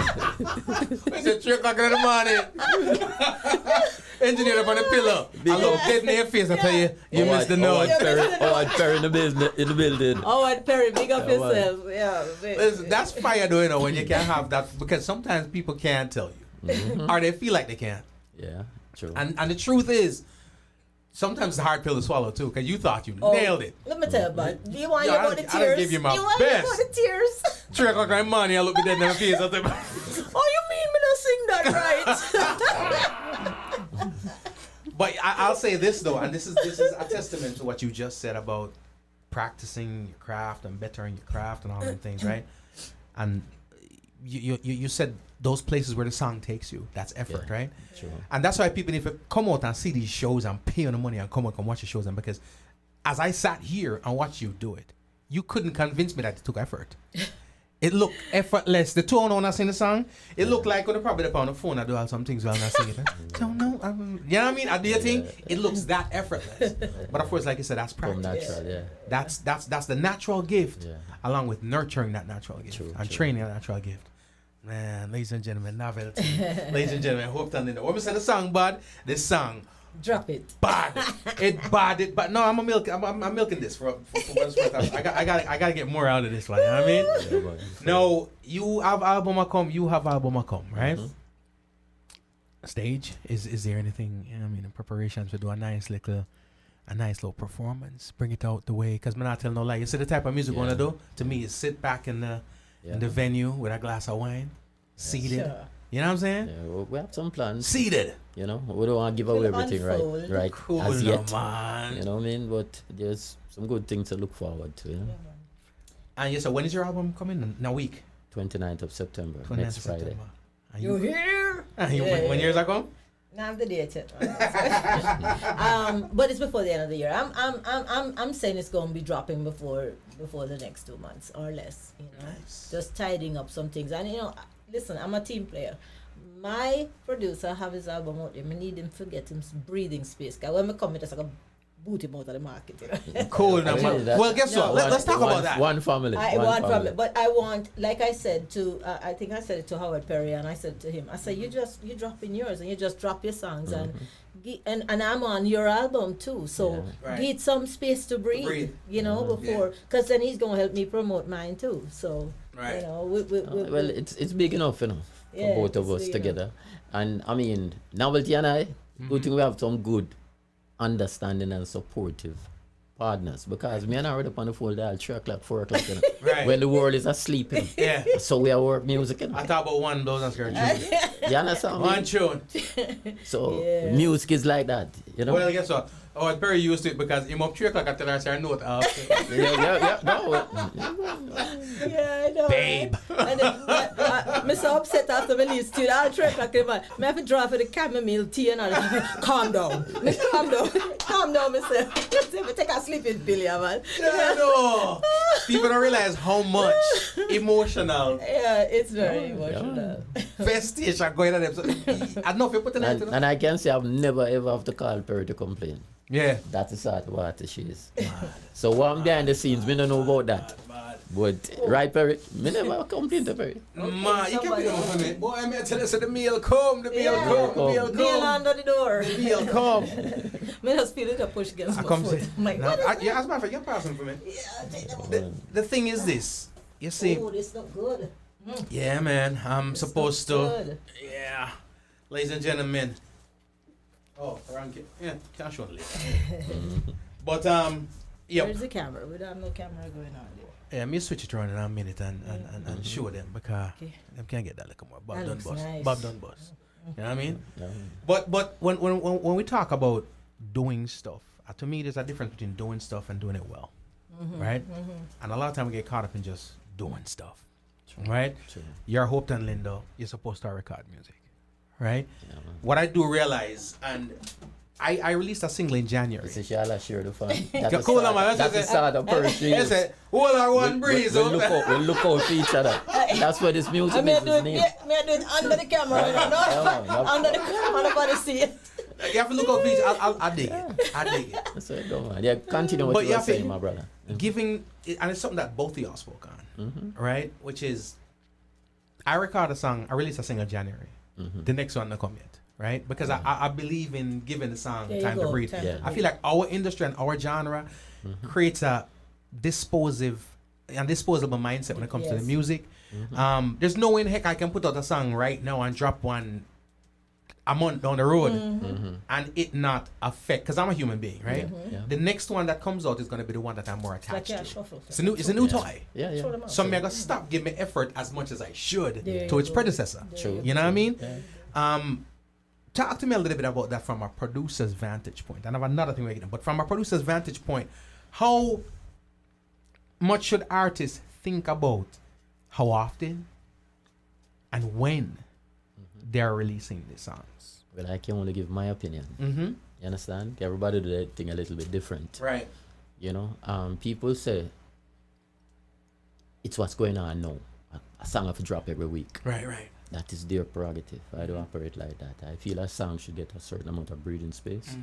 Speaker 2: it's at 3 o'clock in the morning. Engineer up on the pillow. I look dead in your face. I tell you, you missed the note.
Speaker 9: Howard Perry in the building.
Speaker 10: Howard Perry, big up
Speaker 9: Yeah, man.
Speaker 10: yourself. Yeah.
Speaker 2: Listen, that's fire though, when you can't have that, because sometimes people can't tell you. Or they feel like they can't.
Speaker 9: Yeah, true.
Speaker 2: And the truth is, sometimes it's a hard pill to swallow too, because you thought you nailed it.
Speaker 10: Let me tell you about. Do you want
Speaker 2: Yo,
Speaker 10: to
Speaker 2: I
Speaker 10: hear about the
Speaker 2: done
Speaker 10: tears?
Speaker 2: give you my
Speaker 10: want
Speaker 2: best.
Speaker 10: to hear about the tears?
Speaker 2: 3 o'clock in the morning, I look dead in my face. I say,
Speaker 10: Oh, you mean me not sing that right?
Speaker 2: But I'll say this though, and this is a testament to what you just said about practicing your craft and bettering your craft and all them things, right? And you said those places where the song takes you, that's effort, right?
Speaker 9: True.
Speaker 2: And that's why people need to come out and see these shows and pay on the money and come out and watch the shows. And because as I sat here and watched you do it, you couldn't convince me that it took effort. It looked effortless. The tone when I sing the song, it looked like when I probably up on the phone I do all some things while I sing it. Don't know. You know what I mean? I do your thing. It looks that effortless. But of course, like you said, that's practice.
Speaker 9: Natural, yeah.
Speaker 2: That's the natural gift, along with nurturing that natural gift and training that natural gift. Man, ladies and gentlemen, novelty. Ladies and gentlemen, Hopeton Lindo. When we say the song bad, this song
Speaker 10: drop it.
Speaker 2: Bad. But no, I'm milking this for I gotta get more out of this one. You know what I mean? No, you have album a come, right? Stage is there anything? You know what I mean, in preparations to do a nice little performance, bring it out the way. Because I'm not telling no lie. You see the type of music we're gonna do. To me, is sit back in the venue with a glass of wine, seated. Sure. You know what I'm saying?
Speaker 9: Yeah, well, we have some plans.
Speaker 2: Seated.
Speaker 9: You know, we don't want to give away everything right
Speaker 2: cool,
Speaker 9: as yet.
Speaker 2: Man.
Speaker 9: You know what I mean? But there's some good things to look forward to, you know?
Speaker 2: And yes, so when is your album coming? In a week?
Speaker 9: 29th of September,
Speaker 2: 29th
Speaker 9: next
Speaker 2: of
Speaker 9: Friday.
Speaker 2: September.
Speaker 10: You here?
Speaker 2: When years ago?
Speaker 10: Now I'm the date yet. But it's before the end of the year. I'm saying it's going to be dropping before the next 2 months or less. You know, just tidying up some things. And you know, listen, I'm a team player. My producer have his album out there. I need him to get him some breathing space. Cause when I come, it's like a boot him out of the market. You know?
Speaker 2: Cool, now, man. Well, guess what? Let's talk about that.
Speaker 9: One family.
Speaker 10: One family. But I want, like I said to, I think I said it to Howard Perry, and I said to him, I said, you drop in yours, and you just drop your songs, and I'm on your album too, so give some space to breathe. You know, before, because then he's gonna help me promote mine too. So you know,
Speaker 9: well, it's big enough, you know. For both of us together. And I mean, Novelty and I, good thing we have some good understanding and supportive partners, because me and I read up on the phone at 3 o'clock, 4 o'clock, you know, when the world is asleep. You know.
Speaker 2: Yeah.
Speaker 9: So we are work music. You know.
Speaker 2: I thought about one those and scared tune.
Speaker 9: You understand?
Speaker 2: One tune.
Speaker 9: So music is like that, you know.
Speaker 2: Well, guess what? Oh, it's very used to it because I'm up 3 o'clock at the I note out.
Speaker 10: Yeah, I know.
Speaker 2: Babe.
Speaker 10: And I'm so upset after when you studio at 3 o'clock. I have to draw for the chamomile tea and all that. Calm down. Calm down, myself. Take a sleeping pill, yeah, man.
Speaker 2: Yeah, no. People don't realize how much emotional.
Speaker 10: Yeah, it's very emotional.
Speaker 2: Vestige are going on them. So, I don't know if you put it in.
Speaker 9: And I can say I've never ever have to call Perry to complain.
Speaker 2: Yeah.
Speaker 9: That's the sort of artist she is. So what I'm behind the scenes, me don't know about that. But right, Perry, me never complain to Perry.
Speaker 2: Man, you can be on for me. Boy, I'm tell you, so the meal come, the meal come.
Speaker 10: Meal under the door.
Speaker 2: The meal come.
Speaker 10: Me just feel it a push against my foot.
Speaker 2: Yeah, as a matter of fact, you're passing for me. Yeah, the thing is this. You see.
Speaker 10: Oh, this look good.
Speaker 2: Yeah, man. I'm
Speaker 10: this
Speaker 2: supposed to.
Speaker 10: Good.
Speaker 2: Yeah. Ladies and gentlemen. Oh, around here. Yeah, can't show the list. But yeah.
Speaker 10: Where's the camera? We don't have no camera going on there.
Speaker 2: Yeah, me switch it around in a minute and show them because them can't get that little more. Bob done bust.
Speaker 10: Nice.
Speaker 2: Bob done bust. You know what I mean? But when we talk about doing stuff, to me there's a difference between doing stuff and doing it well. Right? And a lot of time we get caught up in just doing stuff. Right? You're Hopeton Lindo, you're supposed to record music. Right? Yeah, what I do realize, and I released a single in January.
Speaker 9: This is y'all share the fun.
Speaker 2: That's the
Speaker 9: start of Percy.
Speaker 2: All our one breeze.
Speaker 9: We'll look out for each other. That's what this music is.
Speaker 10: May I do it under the camera? Under the camera, nobody see it.
Speaker 2: You have to look out for each other. I dig it. I dig it.
Speaker 9: That's what go on. Yeah, continue what you were saying, my brother.
Speaker 2: Giving, and it's something that both of y'all spoke on, right? Which is, I released a single in January. The next one not come yet, right? Because I believe in giving the song time to breathe. I feel like our industry and our genre creates a disposable mindset when it comes to the music. There's no way in heck I can put out a song right now and drop one a month down the road and it not affect, because I'm a human being, right? The next one that comes out is going to be the one that I'm more attached to. It's a new toy. So I'm going to stop giving me effort as much as I should to its predecessor. You know what I mean? talk to me a little bit about that from a producer's vantage point. I have another thing we're getting, but from a producer's vantage point, how much should artists think about how often and when they're releasing the songs?
Speaker 9: Well, I can only give my opinion. You understand? Everybody do that thing a little bit different.
Speaker 2: Right.
Speaker 9: You know, people say it's what's going on now. A song have to drop every week.
Speaker 2: Right.
Speaker 9: That is their prerogative. I don't operate like that. I feel a song should get a certain amount of breathing space.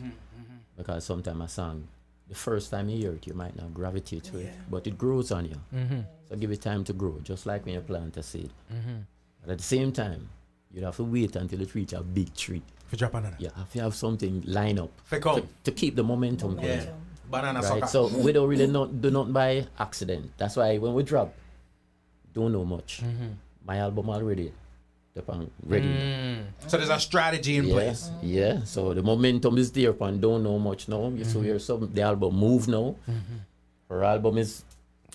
Speaker 9: Because sometimes a song, the first time you hear it, you might not gravitate to it, but it grows on you. So give it time to grow, just like when you plant a seed. But at the same time, you have to wait until it reaches a big tree.
Speaker 2: For drop another.
Speaker 9: You have to have something line up
Speaker 2: come.
Speaker 9: to keep the momentum going.
Speaker 2: Yeah. Banana
Speaker 9: Right?
Speaker 2: sucker.
Speaker 9: So we don't really do not by accident. That's why when we drop, don't know much. My album already ready.
Speaker 2: So there's a strategy in place.
Speaker 9: Yeah. So the momentum is there upon don't know much now. So hear some the album move now. Her album is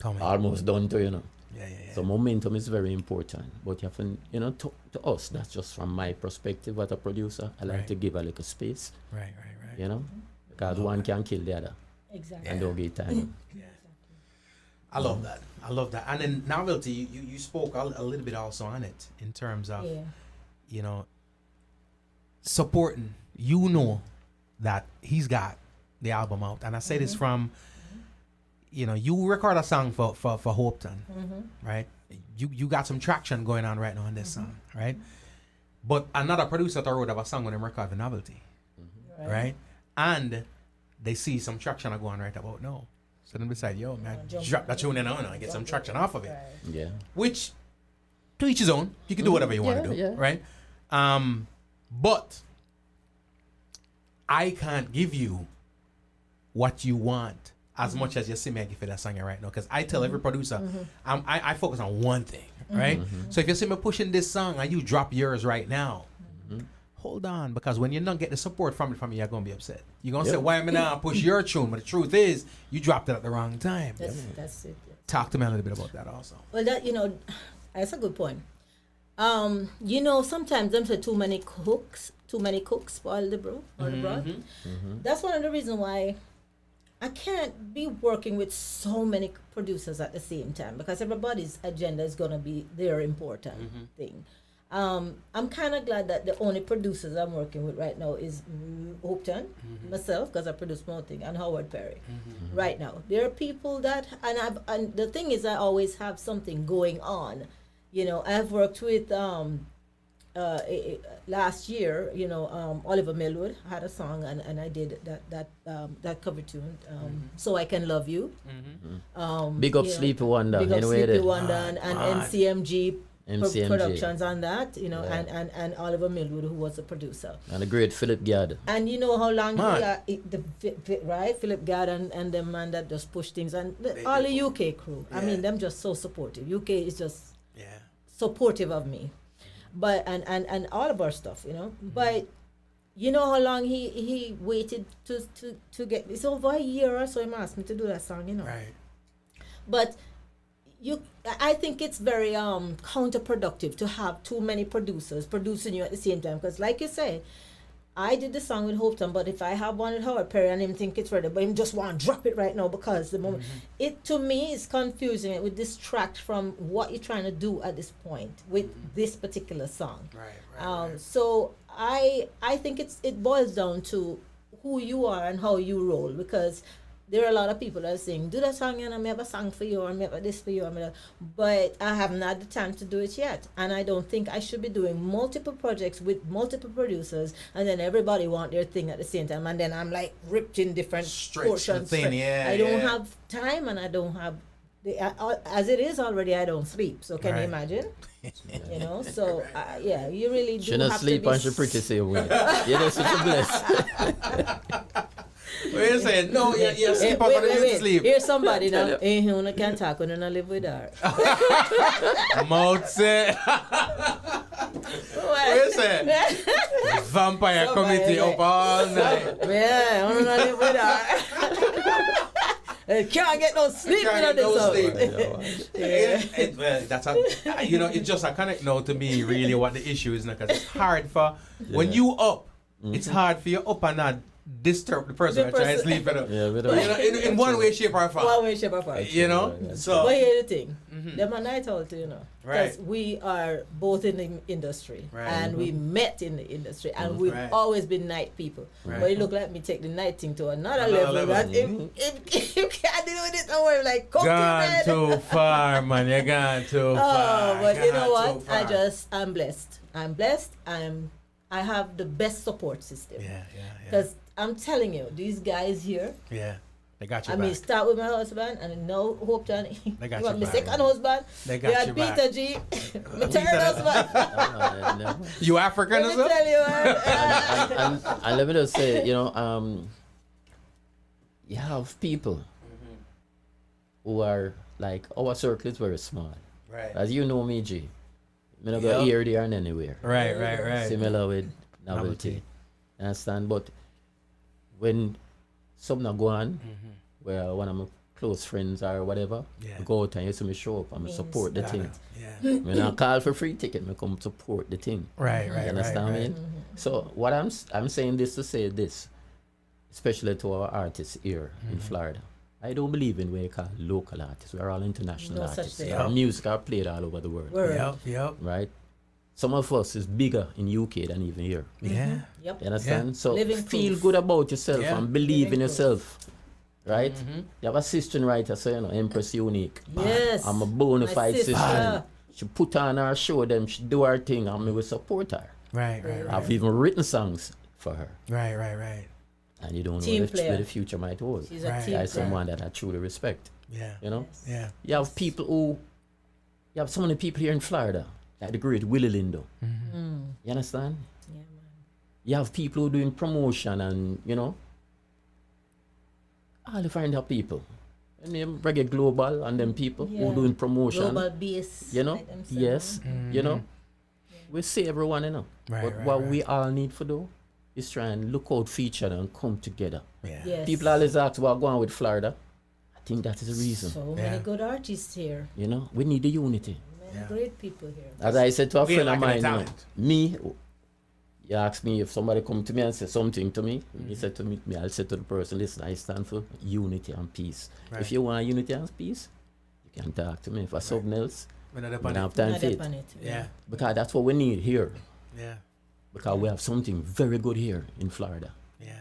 Speaker 9: almost done to, you know.
Speaker 2: Yeah.
Speaker 9: So momentum is very important. But you have to, you know, to us, that's just from my perspective as a producer. I like to give a little space.
Speaker 2: Right.
Speaker 9: You know? Because one can kill the other.
Speaker 10: Exactly.
Speaker 9: And don't get time.
Speaker 2: I love that. And then Novelty, you spoke a little bit also on it in terms of, you know, supporting. You know that he's got the album out. And I say this from, you know, you record a song for Hopeton, right? You got some traction going on right now on this song, right? But another producer wrote of a song when they record the Novelty, right? And they see some traction going right about now. So then decide, yo, man, drop that tune in on and get some traction off of it.
Speaker 9: Yeah.
Speaker 2: Which, to each his own. You can do whatever you want to do, right? But I can't give you what you want as much as you see me give you that song right now. Because I tell every producer, I focus on one thing, right? So if you see me pushing this song and you drop yours right now, hold on, because when you don't get the support from me, you're going to be upset. You're going to say, why am I not push your tune? But the truth is, you dropped it at the wrong time.
Speaker 10: That's it.
Speaker 2: Talk to me a little bit about that also.
Speaker 10: Well, that, you know, that's a good point. You know, sometimes them say too many cooks spoil the brew or the broth. That's one of the reasons why I can't be working with so many producers at the same time, because everybody's agenda is going to be their important thing. I'm kind of glad that the only producers I'm working with right now is Hopeton, myself, because I produce my own thing, and Howard Perry. Right now, there are people that, and the thing is, I always have something going on. You know, I've worked with last year. You know, Oliver Millwood had a song, and I did that cover tune, "So I Can Love You."
Speaker 9: Big up Sleepy Wonder.
Speaker 10: Big up
Speaker 9: Anyway,
Speaker 10: Sleepy Wonder and NCMG.
Speaker 9: MCMG.
Speaker 10: Productions on that, you know, and Oliver Millwood, who was a producer,
Speaker 9: and the great Philip Gadd.
Speaker 10: and you know how long Philip Gadd and the man that just push things, and all the UK crew. I mean, them just so supportive. UK is just supportive of me, but and all of our stuff, you know. But you know how long he waited to get. It's over a year or so. He asked me to do that song, you know.
Speaker 2: Right.
Speaker 10: But I think it's very counterproductive to have too many producers producing you at the same time, because like you say, I did the song with Hopeton, but if I have one with Howard Perry and him think it's ready, but him just want to drop it right now because the moment it to me is confusing. It would distract from what you're trying to do at this point with this particular song. Right. So I think it boils down to who you are and how you roll, because there are a lot of people that are saying, do that song and I may have a song for you, or I may have this for you, but I haven't had the time to do it yet. And I don't think I should be doing multiple projects with multiple producers and then everybody want their thing at the same time. And then I'm like ripped in different portions. I don't have time, and I don't have, as it is already, I don't sleep. So can you imagine? You know, so you really do
Speaker 9: Shouldn't
Speaker 10: have
Speaker 9: sleep
Speaker 10: to be
Speaker 9: and she pretty say away. You're such a bless.
Speaker 2: What are you saying? No, you sleep on the sleep.
Speaker 10: Here's somebody now. You can't talk when you don't live with her.
Speaker 2: Mouth say. What are you saying? Vampire committee up all night.
Speaker 10: Yeah, I don't live with her. Can't get no sleep in this
Speaker 2: Well, that's it's just a connect now to me really what the issue is now, because it's hard for when you up it's hard for you up and not disturb the person
Speaker 10: The
Speaker 2: that trying to
Speaker 10: person.
Speaker 2: sleep.
Speaker 9: Yeah, we don't-
Speaker 2: In one way, shape, or form.
Speaker 10: One way, shape, or form.
Speaker 2: You know? So,
Speaker 10: But here's the thing, them a night out, you know,
Speaker 2: Right.
Speaker 10: because we are both in the industry,
Speaker 2: Right.
Speaker 10: and we met in the industry, and we've
Speaker 2: Right.
Speaker 10: always been night people.
Speaker 2: Right.
Speaker 10: But it look like me take the night thing to another
Speaker 2: Another
Speaker 10: level.
Speaker 2: level.
Speaker 10: That if you can't deal with it, don't worry, like come to
Speaker 2: gone
Speaker 10: bed.
Speaker 2: too far, man. You're gone too far.
Speaker 10: Oh, but you know
Speaker 2: Gone
Speaker 10: what?
Speaker 2: too far.
Speaker 10: I'm blessed. I'm blessed. I have the best support system.
Speaker 2: Yeah.
Speaker 10: Because I'm telling you, these guys here.
Speaker 2: Yeah. They got you
Speaker 10: I
Speaker 2: back.
Speaker 10: mean, start with my husband, and now Hopeton.
Speaker 2: They got
Speaker 10: you
Speaker 2: you
Speaker 10: want my
Speaker 2: back.
Speaker 10: second husband.
Speaker 2: They got
Speaker 10: you had
Speaker 2: you back.
Speaker 10: Peter G. my third husband.
Speaker 2: You African
Speaker 10: Let
Speaker 2: or
Speaker 10: me
Speaker 2: something?
Speaker 10: tell you,
Speaker 9: and let me just say, you know, you have people who are like, our circle is very small.
Speaker 2: Right.
Speaker 9: As you know me, G. I'm not go
Speaker 2: Yep.
Speaker 9: here, there, and anywhere.
Speaker 2: Right.
Speaker 9: Similar with novelty. Understand? But when something go on, where one of my close friends or whatever, I go out and you see me show up and I support the thing.
Speaker 2: Yeah.
Speaker 9: When I call for free ticket, I come support the thing.
Speaker 2: Right.
Speaker 9: You understand what I mean? So what I'm saying this to say this, especially to our artists here in Florida. I don't believe in what you call local artists. We're all international
Speaker 10: No such
Speaker 9: artists.
Speaker 10: thing.
Speaker 9: Our music are played all over the world.
Speaker 2: Yep.
Speaker 9: Right? Some of us is bigger in UK than even here.
Speaker 2: Yeah.
Speaker 10: Yep.
Speaker 9: You understand? So
Speaker 10: Living
Speaker 9: feel
Speaker 10: proof.
Speaker 9: good about yourself
Speaker 2: Yeah.
Speaker 9: and believe
Speaker 10: Living
Speaker 9: in
Speaker 10: proof.
Speaker 9: yourself. Right? You have a sister writer, so you know, Empress Unique.
Speaker 10: Yes.
Speaker 9: I'm a bona
Speaker 10: My
Speaker 9: fide
Speaker 10: sister.
Speaker 9: sister. She put on her show, them she do her thing, and me will support her.
Speaker 2: Right.
Speaker 9: I've even written songs for her.
Speaker 2: Right.
Speaker 9: And you don't
Speaker 10: Team
Speaker 9: know
Speaker 10: player.
Speaker 9: where the future might hold.
Speaker 10: She's a
Speaker 2: Right.
Speaker 10: team
Speaker 9: That's
Speaker 10: player.
Speaker 9: someone that I truly respect.
Speaker 2: Yeah.
Speaker 9: You know?
Speaker 2: Yeah.
Speaker 9: You have people who, you have so many people here in Florida, like the great Willie Lindo. You understand?
Speaker 10: Yeah, man.
Speaker 9: You have people who doing promotion and, you know, all the find out people. And them Reggae Global and them people who
Speaker 10: Yeah.
Speaker 9: doing promotion.
Speaker 10: Global base.
Speaker 9: You know?
Speaker 10: like them say,
Speaker 9: Yes. You know? We see everyone, you know.
Speaker 2: Right,
Speaker 9: But
Speaker 2: right,
Speaker 9: what
Speaker 2: right.
Speaker 9: we all need to do is try and look out for each other and come together.
Speaker 2: Yeah.
Speaker 10: Yes.
Speaker 9: People always ask what going on with Florida. I think that is the reason.
Speaker 10: So
Speaker 2: Yeah.
Speaker 10: many good artists here.
Speaker 9: You know, we need the unity.
Speaker 10: Many great people here.
Speaker 9: As I said to a
Speaker 2: We
Speaker 9: friend of
Speaker 2: lacking the
Speaker 9: mine, you know,
Speaker 2: talent.
Speaker 9: me, you ask me if somebody come to me and say something to me, he said to me, I'll say to the person, listen, I stand for unity and peace.
Speaker 2: Right.
Speaker 9: If you want unity and peace, you can talk to me. For something else,
Speaker 2: We're not
Speaker 9: I
Speaker 2: up
Speaker 9: don't
Speaker 2: on
Speaker 9: have
Speaker 2: it.
Speaker 9: time
Speaker 10: Not
Speaker 9: for
Speaker 10: up
Speaker 9: it.
Speaker 10: on it.
Speaker 2: Yeah.
Speaker 9: Because that's what we need here.
Speaker 2: Yeah.
Speaker 9: Because we have something very good here in Florida.
Speaker 2: Yeah.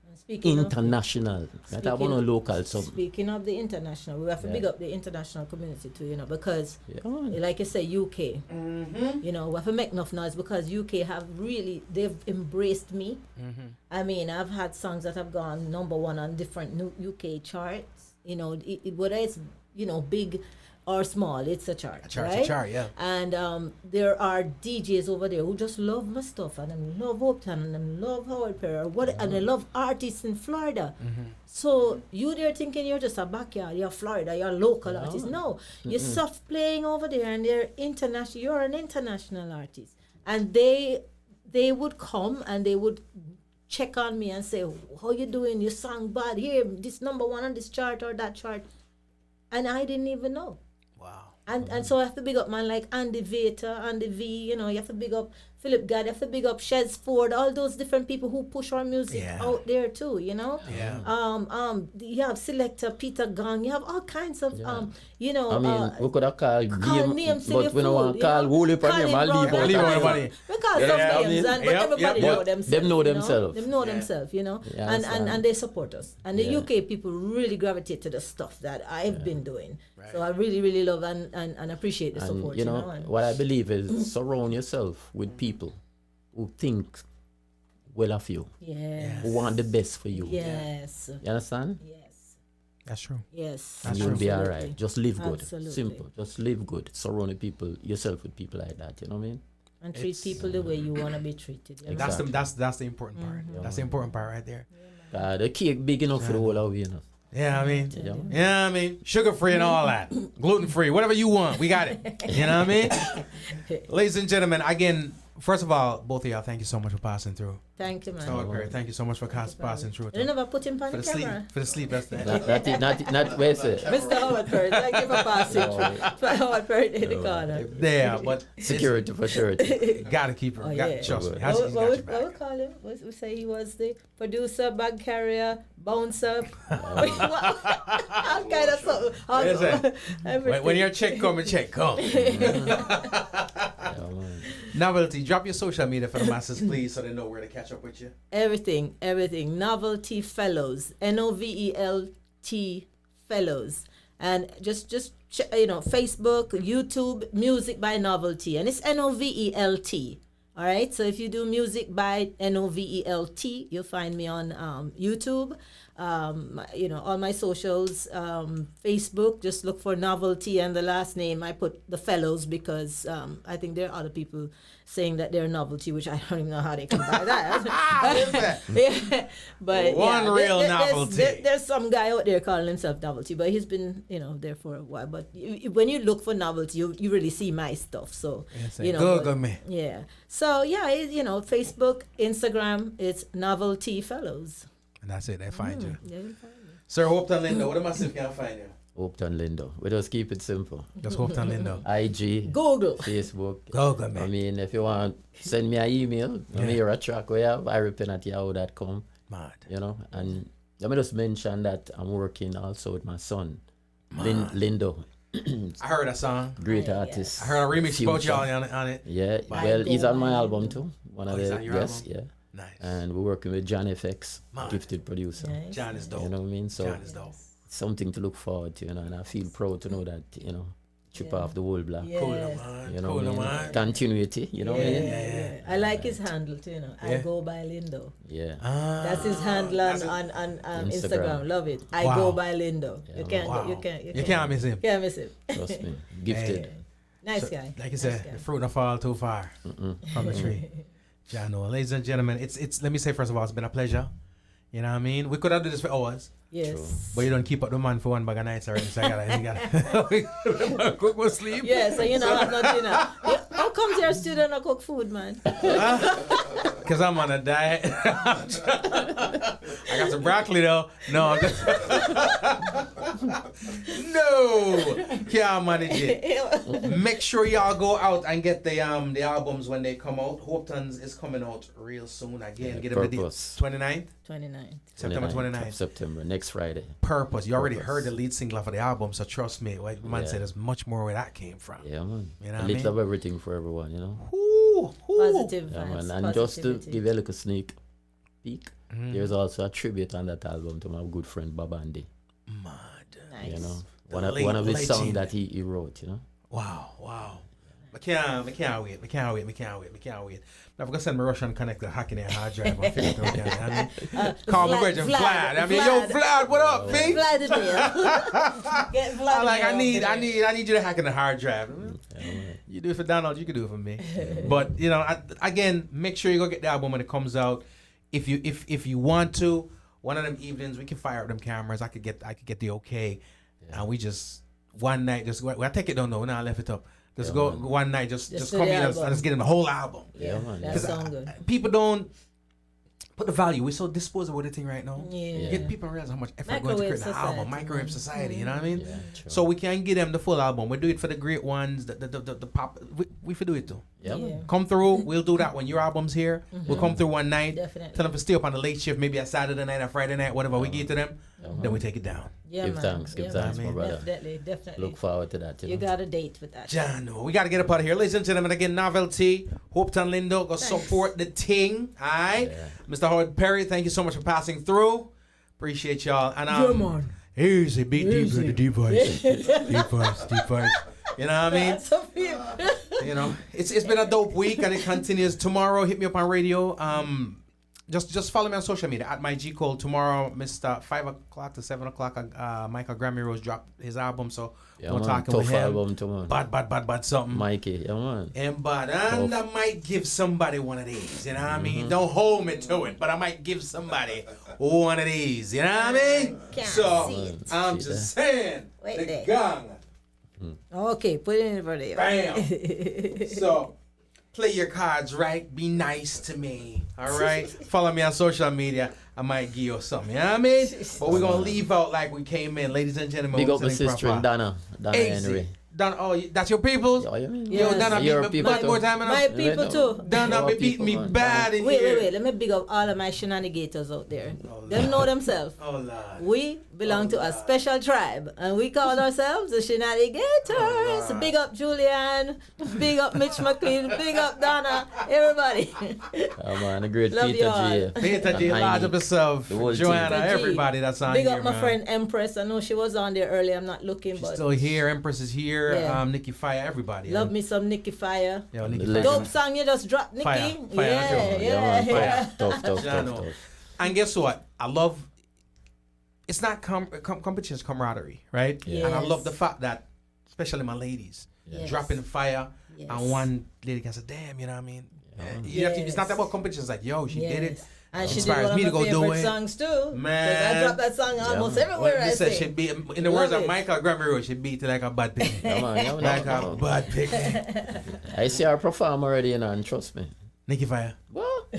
Speaker 10: And speaking of,
Speaker 9: International. Not about no local something.
Speaker 10: speaking of the international, we have to
Speaker 9: Yeah.
Speaker 10: big up the international community too, you know, because
Speaker 9: Yeah.
Speaker 10: like you say, UK, you know, we have to make enough noise because UK have really, they've embraced me. I mean, I've had songs that have gone #1 on different UK charts, you know, whether it's, you know, big or small, it's a chart,
Speaker 2: Chart's a
Speaker 10: right?
Speaker 2: chart, yeah.
Speaker 10: And there are DJs over there who just love my stuff, and them love Hopeton, and them love Howard Perry, and they love artists in Florida. So you there thinking you're just a backyard, you're Florida, you're a local artist. No, you're soft playing over there, and they're international. You're an international artist, and they would come and they would check on me and say, "How you doing? You sang bad here. This #1 on this chart or that chart," and I didn't even know.
Speaker 2: Wow.
Speaker 10: And so I have to big up man like Andy Vater, Andy V, you know, you have to big up Philip Gadd, you have to big up Shez Ford, all those different people who push our music
Speaker 2: Yeah.
Speaker 10: out there too, you know.
Speaker 2: Yeah.
Speaker 10: You have Selector Peter Gang, you have all kinds of you know,
Speaker 9: I mean, we could have called
Speaker 10: names till
Speaker 9: but
Speaker 10: you
Speaker 9: we don't
Speaker 10: fool,
Speaker 9: want to
Speaker 10: you
Speaker 9: call
Speaker 10: know.
Speaker 9: Wooly for
Speaker 10: Colin
Speaker 9: name and
Speaker 10: Brown,
Speaker 9: leave out
Speaker 2: Leave out
Speaker 9: the
Speaker 2: everybody.
Speaker 9: name.
Speaker 10: we call
Speaker 9: You
Speaker 10: some
Speaker 9: know what I
Speaker 10: names,
Speaker 9: mean?
Speaker 10: but
Speaker 2: Yep,
Speaker 10: everybody
Speaker 2: yep.
Speaker 10: know
Speaker 9: But
Speaker 10: themselves.
Speaker 9: them know
Speaker 10: you
Speaker 9: themselves.
Speaker 10: Them know themselves, you know.
Speaker 9: Yeah,
Speaker 10: and
Speaker 9: understand.
Speaker 10: they support us. And the
Speaker 9: Yeah.
Speaker 10: UK people really gravitate to the stuff that I've been doing. So I really, really love and appreciate the support,
Speaker 9: And you know,
Speaker 10: and
Speaker 9: what I believe is surround yourself with people who think well of you,
Speaker 10: yes.
Speaker 9: who want the best for you.
Speaker 10: Yes.
Speaker 9: You understand?
Speaker 10: Yes.
Speaker 2: That's true.
Speaker 10: Yes.
Speaker 9: And you'll be all
Speaker 10: Absolutely.
Speaker 9: right. Just live good.
Speaker 10: Absolutely.
Speaker 9: Simple. Just live good. Surround people yourself with people like that. You know what I mean?
Speaker 10: And treat people the way you want to be treated. You know?
Speaker 9: Exactly.
Speaker 2: That's the important part. That's the important part right there.
Speaker 9: The cake big enough for the whole of you, you know.
Speaker 2: Yeah, I mean,
Speaker 9: Yeah.
Speaker 2: yeah, I mean, sugar free and all that, gluten free, whatever you want, we got it. You know what I mean? Ladies and gentlemen, again, First of all, both of y'all, thank you so much for passing through.
Speaker 10: Thank you, man.
Speaker 2: So great. Thank you so much for passing through.
Speaker 10: You never put him on
Speaker 2: For
Speaker 10: the
Speaker 2: the sleep.
Speaker 10: camera.
Speaker 2: For the sleep. That's the
Speaker 9: Not wait, sir.
Speaker 10: Mr. Howard Perry, thank you for passing through. For Howard Perry in the corner.
Speaker 2: there, but
Speaker 9: Security for surety.
Speaker 2: gotta keep her.
Speaker 10: Oh,
Speaker 2: Gotta
Speaker 10: yeah.
Speaker 2: trust me.
Speaker 10: What,
Speaker 2: He's got your
Speaker 10: what
Speaker 2: back.
Speaker 10: we call him? We say he was the producer, bag carrier, bouncer. All kind of stuff.
Speaker 2: Listen,
Speaker 10: Everything.
Speaker 2: when your check come.
Speaker 9: Yeah, man.
Speaker 2: Novelty, drop your social media for the masses, please, so they know where to catch up with you.
Speaker 10: Everything. Novelty Fellows. NOVELT Fellows. And just Facebook, YouTube, Music by Novelty. And it's NOVELT. All right. So if you do Music by NOVELT, you'll find me on YouTube. All my socials, Facebook, just look for Novelty, and the last name I put the Fellows because I think there are other people saying that they're Novelty, which I don't even know how they come by that. Yeah, but
Speaker 2: One real Novelty.
Speaker 10: There's some guy out there calling himself Novelty, but he's been there for a while. But when you look for Novelty, you really see my stuff. So
Speaker 2: Google me.
Speaker 10: Yeah. So Facebook, Instagram, it's Novelty Fellows.
Speaker 2: And that's it. They find you.
Speaker 10: Yeah, you'll find me.
Speaker 2: Sir Hopeton Lindo, what am I saying can find you?
Speaker 9: Hopeton Lindo. We just keep it simple.
Speaker 2: Just Hopeton Lindo.
Speaker 9: IG,
Speaker 10: Google.
Speaker 9: Facebook.
Speaker 2: Google me.
Speaker 9: I mean, if you want, send me an email. I'm here a track we have, irepin@yahoo.com.
Speaker 2: Mad.
Speaker 9: And let me just mention that I'm working also with my son, Lindo.
Speaker 2: I heard a song.
Speaker 9: Great artist.
Speaker 2: I heard a remix about
Speaker 9: Future.
Speaker 2: y'all on it.
Speaker 9: Yeah,
Speaker 10: By
Speaker 9: well, he's on my
Speaker 10: Go
Speaker 9: album
Speaker 10: By
Speaker 9: too. One
Speaker 2: Oh,
Speaker 9: of
Speaker 2: he's
Speaker 9: the
Speaker 2: on your
Speaker 9: yes,
Speaker 2: album?
Speaker 9: yeah.
Speaker 2: Nice.
Speaker 9: And we're working with John FX,
Speaker 2: Man.
Speaker 9: gifted producer.
Speaker 10: Nice.
Speaker 2: John is dope.
Speaker 9: You know what I mean? So
Speaker 2: John is dope.
Speaker 9: something to look forward to, and I feel proud to know that, chip off the whole block.
Speaker 10: Yes.
Speaker 2: Cool, man.
Speaker 9: You know
Speaker 2: Cool,
Speaker 9: what I mean?
Speaker 2: man.
Speaker 9: Continuity, you know what I mean?
Speaker 10: Yeah. I like his handle too, I
Speaker 2: Yeah.
Speaker 10: go by Lindo.
Speaker 9: Yeah.
Speaker 10: That's his handle on
Speaker 9: Instagram.
Speaker 10: Instagram. Love it. I
Speaker 2: Wow.
Speaker 10: go by Lindo.
Speaker 9: Yeah,
Speaker 10: You can't
Speaker 2: wow.
Speaker 10: you can't
Speaker 2: You can't miss him.
Speaker 10: Can't miss him.
Speaker 9: Trust me. Gifted.
Speaker 10: Nice
Speaker 2: So,
Speaker 10: guy.
Speaker 2: like you
Speaker 10: Nice
Speaker 2: said,
Speaker 10: guy.
Speaker 2: the fruit don't fall too far from the tree. Jano, ladies and gentlemen, it's let me say first of all, it's been a pleasure. You know what I mean? We could have done this for hours,
Speaker 10: Yes.
Speaker 2: but you don't keep up the man for one bag of nights already. So I gotta cook more sleep.
Speaker 10: Yeah, so have no dinner. How comes your student not cook food, man?
Speaker 2: Because I'm on a diet. I got some broccoli though. No, I'm just no, can't manage it. Make sure y'all go out and get the albums when they come out. Hopeton's is coming out real soon again. Get them the
Speaker 9: Purpose.
Speaker 2: 29th,
Speaker 10: 29.
Speaker 2: September 29th.
Speaker 9: of September, next Friday.
Speaker 2: Purpose. You already
Speaker 9: Purpose.
Speaker 2: heard the lead single for the album, so trust me. Like man
Speaker 9: Yeah.
Speaker 2: said, there's much more where that came from.
Speaker 9: Yeah, man.
Speaker 2: You know
Speaker 9: a
Speaker 2: what I
Speaker 9: little
Speaker 2: mean?
Speaker 9: of everything for everyone,
Speaker 2: Ooh, ooh.
Speaker 10: Positive
Speaker 9: Yeah,
Speaker 10: vibes.
Speaker 9: man. And just to
Speaker 10: positivity.
Speaker 9: give you a little sneak peek, there's also a tribute on that album to my good friend Bob Andy.
Speaker 2: Mad.
Speaker 10: Nice.
Speaker 9: You know,
Speaker 2: The
Speaker 9: one of
Speaker 2: late
Speaker 9: the songs
Speaker 2: legend.
Speaker 9: that he wrote,
Speaker 2: Wow. I can't wait. I'm gonna send my Russian connector hacking their hard drive and figure it out. You know what I mean? Call my virgin Vlad. I mean, yo, Vlad, what up, B?
Speaker 10: Vladimir. Get Vladimir.
Speaker 2: I'm like, I need
Speaker 10: over there.
Speaker 2: you to hack in the hard drive. You do it for Donald, you can do it for me. But again, make sure you go get the album when it comes out. If you want to, one of them evenings we can fire up them cameras. I could get the okay, and we just one night I take it down though. Now I left it up. Just go one night, just
Speaker 10: Just
Speaker 2: come
Speaker 10: do the
Speaker 2: in and
Speaker 10: album.
Speaker 2: just get in the whole album.
Speaker 9: Yeah, man.
Speaker 10: That sounds good.
Speaker 2: People don't put the value. We're so disposable with the thing right now.
Speaker 10: Yeah.
Speaker 2: Get people realize how much effort going to
Speaker 10: Microwave
Speaker 2: create the album.
Speaker 10: society,
Speaker 2: Microwave
Speaker 10: man.
Speaker 2: society, you know what I mean?
Speaker 9: Yeah, true.
Speaker 2: So we can give them the full album. We do it for the great ones, the pop. We do it too.
Speaker 9: Yeah, man.
Speaker 10: Yeah.
Speaker 2: Come through. We'll do that when your album's here. We'll come through one night.
Speaker 10: Definitely.
Speaker 2: Tell them to stay up on the late shift, maybe a Saturday night or Friday night, whatever we give to them. Then we take it down.
Speaker 10: Yeah,
Speaker 9: Give
Speaker 10: man.
Speaker 9: thanks,
Speaker 10: Yeah,
Speaker 9: my
Speaker 10: man.
Speaker 9: brother.
Speaker 10: Definitely.
Speaker 9: Look forward to that.
Speaker 10: You got a date with that.
Speaker 2: John, we got to get up out of here. Ladies and gentlemen, again, Novelty, Hopeton Lindo, go support the ting. All right?
Speaker 9: Yeah.
Speaker 2: Mr. Howard Perry, thank you so much for passing through. Appreciate y'all. And easy, beat deep voice. Deep voice. You know what I mean?
Speaker 10: So people.
Speaker 2: You know, it's been a dope week and it continues. Tomorrow, hit me up on radio. Just follow me on social media at my G Cole. Tomorrow, Mr. 5 o'clock to 7 o'clock, Michael Grammy Rose dropped his album, so
Speaker 9: Yeah,
Speaker 2: we're
Speaker 9: man.
Speaker 2: talking
Speaker 9: Tough
Speaker 2: with him.
Speaker 9: album too, man.
Speaker 2: Bad something.
Speaker 9: Mikey, yeah, man.
Speaker 2: And I might give somebody one of these, you know what I mean? Don't hold me to it, but I might give somebody one of these, you know what I mean?
Speaker 10: Can't
Speaker 2: So
Speaker 10: see it.
Speaker 2: I'm
Speaker 9: See
Speaker 2: just saying,
Speaker 10: Wait
Speaker 2: the
Speaker 10: there.
Speaker 2: gang,
Speaker 10: Okay, put it in for there.
Speaker 2: bam. So Play your cards right. Be nice to me. All right. Follow me on social media. I might give you something. You know what I mean? But we're gonna leave out like we came in, ladies and gentlemen.
Speaker 9: Big up my sister and Donna Henry.
Speaker 2: Donna, oh, that's your peoples?
Speaker 9: Yeah, you mean?
Speaker 2: Yo,
Speaker 10: Yes.
Speaker 2: Donna
Speaker 9: Your
Speaker 2: beat me
Speaker 9: people
Speaker 2: one
Speaker 9: too.
Speaker 2: more time.
Speaker 10: My people too.
Speaker 2: Donna be beating me bad in here.
Speaker 10: Wait. Let me big up all of my shenanigans out there. Them know themselves.
Speaker 2: Oh, Lord.
Speaker 10: We belong to a special tribe, and we call ourselves the Shenanigators. Big up Julian, big up Mitch McLean, big up Donna, everybody.
Speaker 9: Oh man, the great
Speaker 10: Love
Speaker 9: Peter
Speaker 10: you all.
Speaker 9: J.
Speaker 2: Peter J, large up yourself.
Speaker 9: The whole
Speaker 2: Joanna,
Speaker 10: team.
Speaker 2: everybody that's on
Speaker 10: Big
Speaker 2: here,
Speaker 10: up my
Speaker 2: man.
Speaker 10: friend Empress. I know she was on there earlier. I'm not looking, but
Speaker 2: Still here. Empress is here.
Speaker 10: Yeah.
Speaker 2: Nikki Fire, everybody.
Speaker 10: love me some Nikki Fire.
Speaker 2: Yo, Nikki
Speaker 9: The
Speaker 2: Fire.
Speaker 10: Dope song you just dropped, Nikki.
Speaker 2: Fire.
Speaker 10: Yeah.
Speaker 9: Man, tough.
Speaker 2: Yeah, I know. And guess what? I love. It's not competition, it's camaraderie, right?
Speaker 10: Yeah.
Speaker 2: And I
Speaker 10: Yes.
Speaker 2: love the fact that, especially my ladies,
Speaker 10: Yes.
Speaker 2: dropping fire,
Speaker 10: Yes.
Speaker 2: and one lady can say, "Damn," you know what I mean? You have to, it's not about competition. It's like, yo, she did it.
Speaker 10: Yes. And she did
Speaker 2: Inspires
Speaker 10: one of
Speaker 2: me
Speaker 10: my
Speaker 2: to go do
Speaker 10: favorite
Speaker 2: it.
Speaker 10: songs too. 'Cause
Speaker 2: Man.
Speaker 10: I drop that song almost
Speaker 2: Well,
Speaker 10: everywhere I
Speaker 2: this said she
Speaker 10: sing.
Speaker 2: beat, in the words
Speaker 10: Love
Speaker 2: of
Speaker 10: it.
Speaker 2: Michael Grammy, she beat it like a bad pig. Like a bad pig.
Speaker 9: I see her perform already, you know, and trust me.
Speaker 2: Nikki Fire.
Speaker 9: What?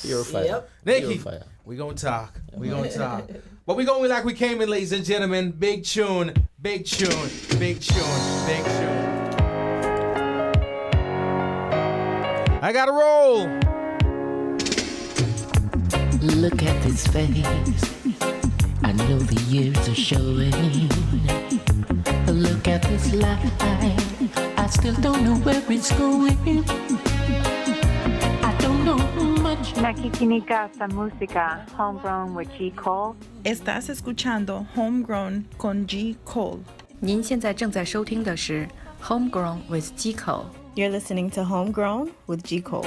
Speaker 9: Pure fire.
Speaker 10: Yep.
Speaker 2: Nikki,
Speaker 9: Pure fire.
Speaker 2: we gonna talk. We gonna talk. But we going like we came in, ladies and gentlemen. Big tune, big tune, big tune, big tune. I gotta roll.
Speaker 12: Look at this face. I know the years are showing. Look at this life. I still don't know where it's going. I don't know much.
Speaker 11: Nakikinig sa música Homegrown with G. Cole.
Speaker 13: Estás escuchando Homegrown con G. Cole.
Speaker 11: 您现在正在收听的是 Homegrown with G. Cole.
Speaker 13: You're listening to Homegrown with G. Cole.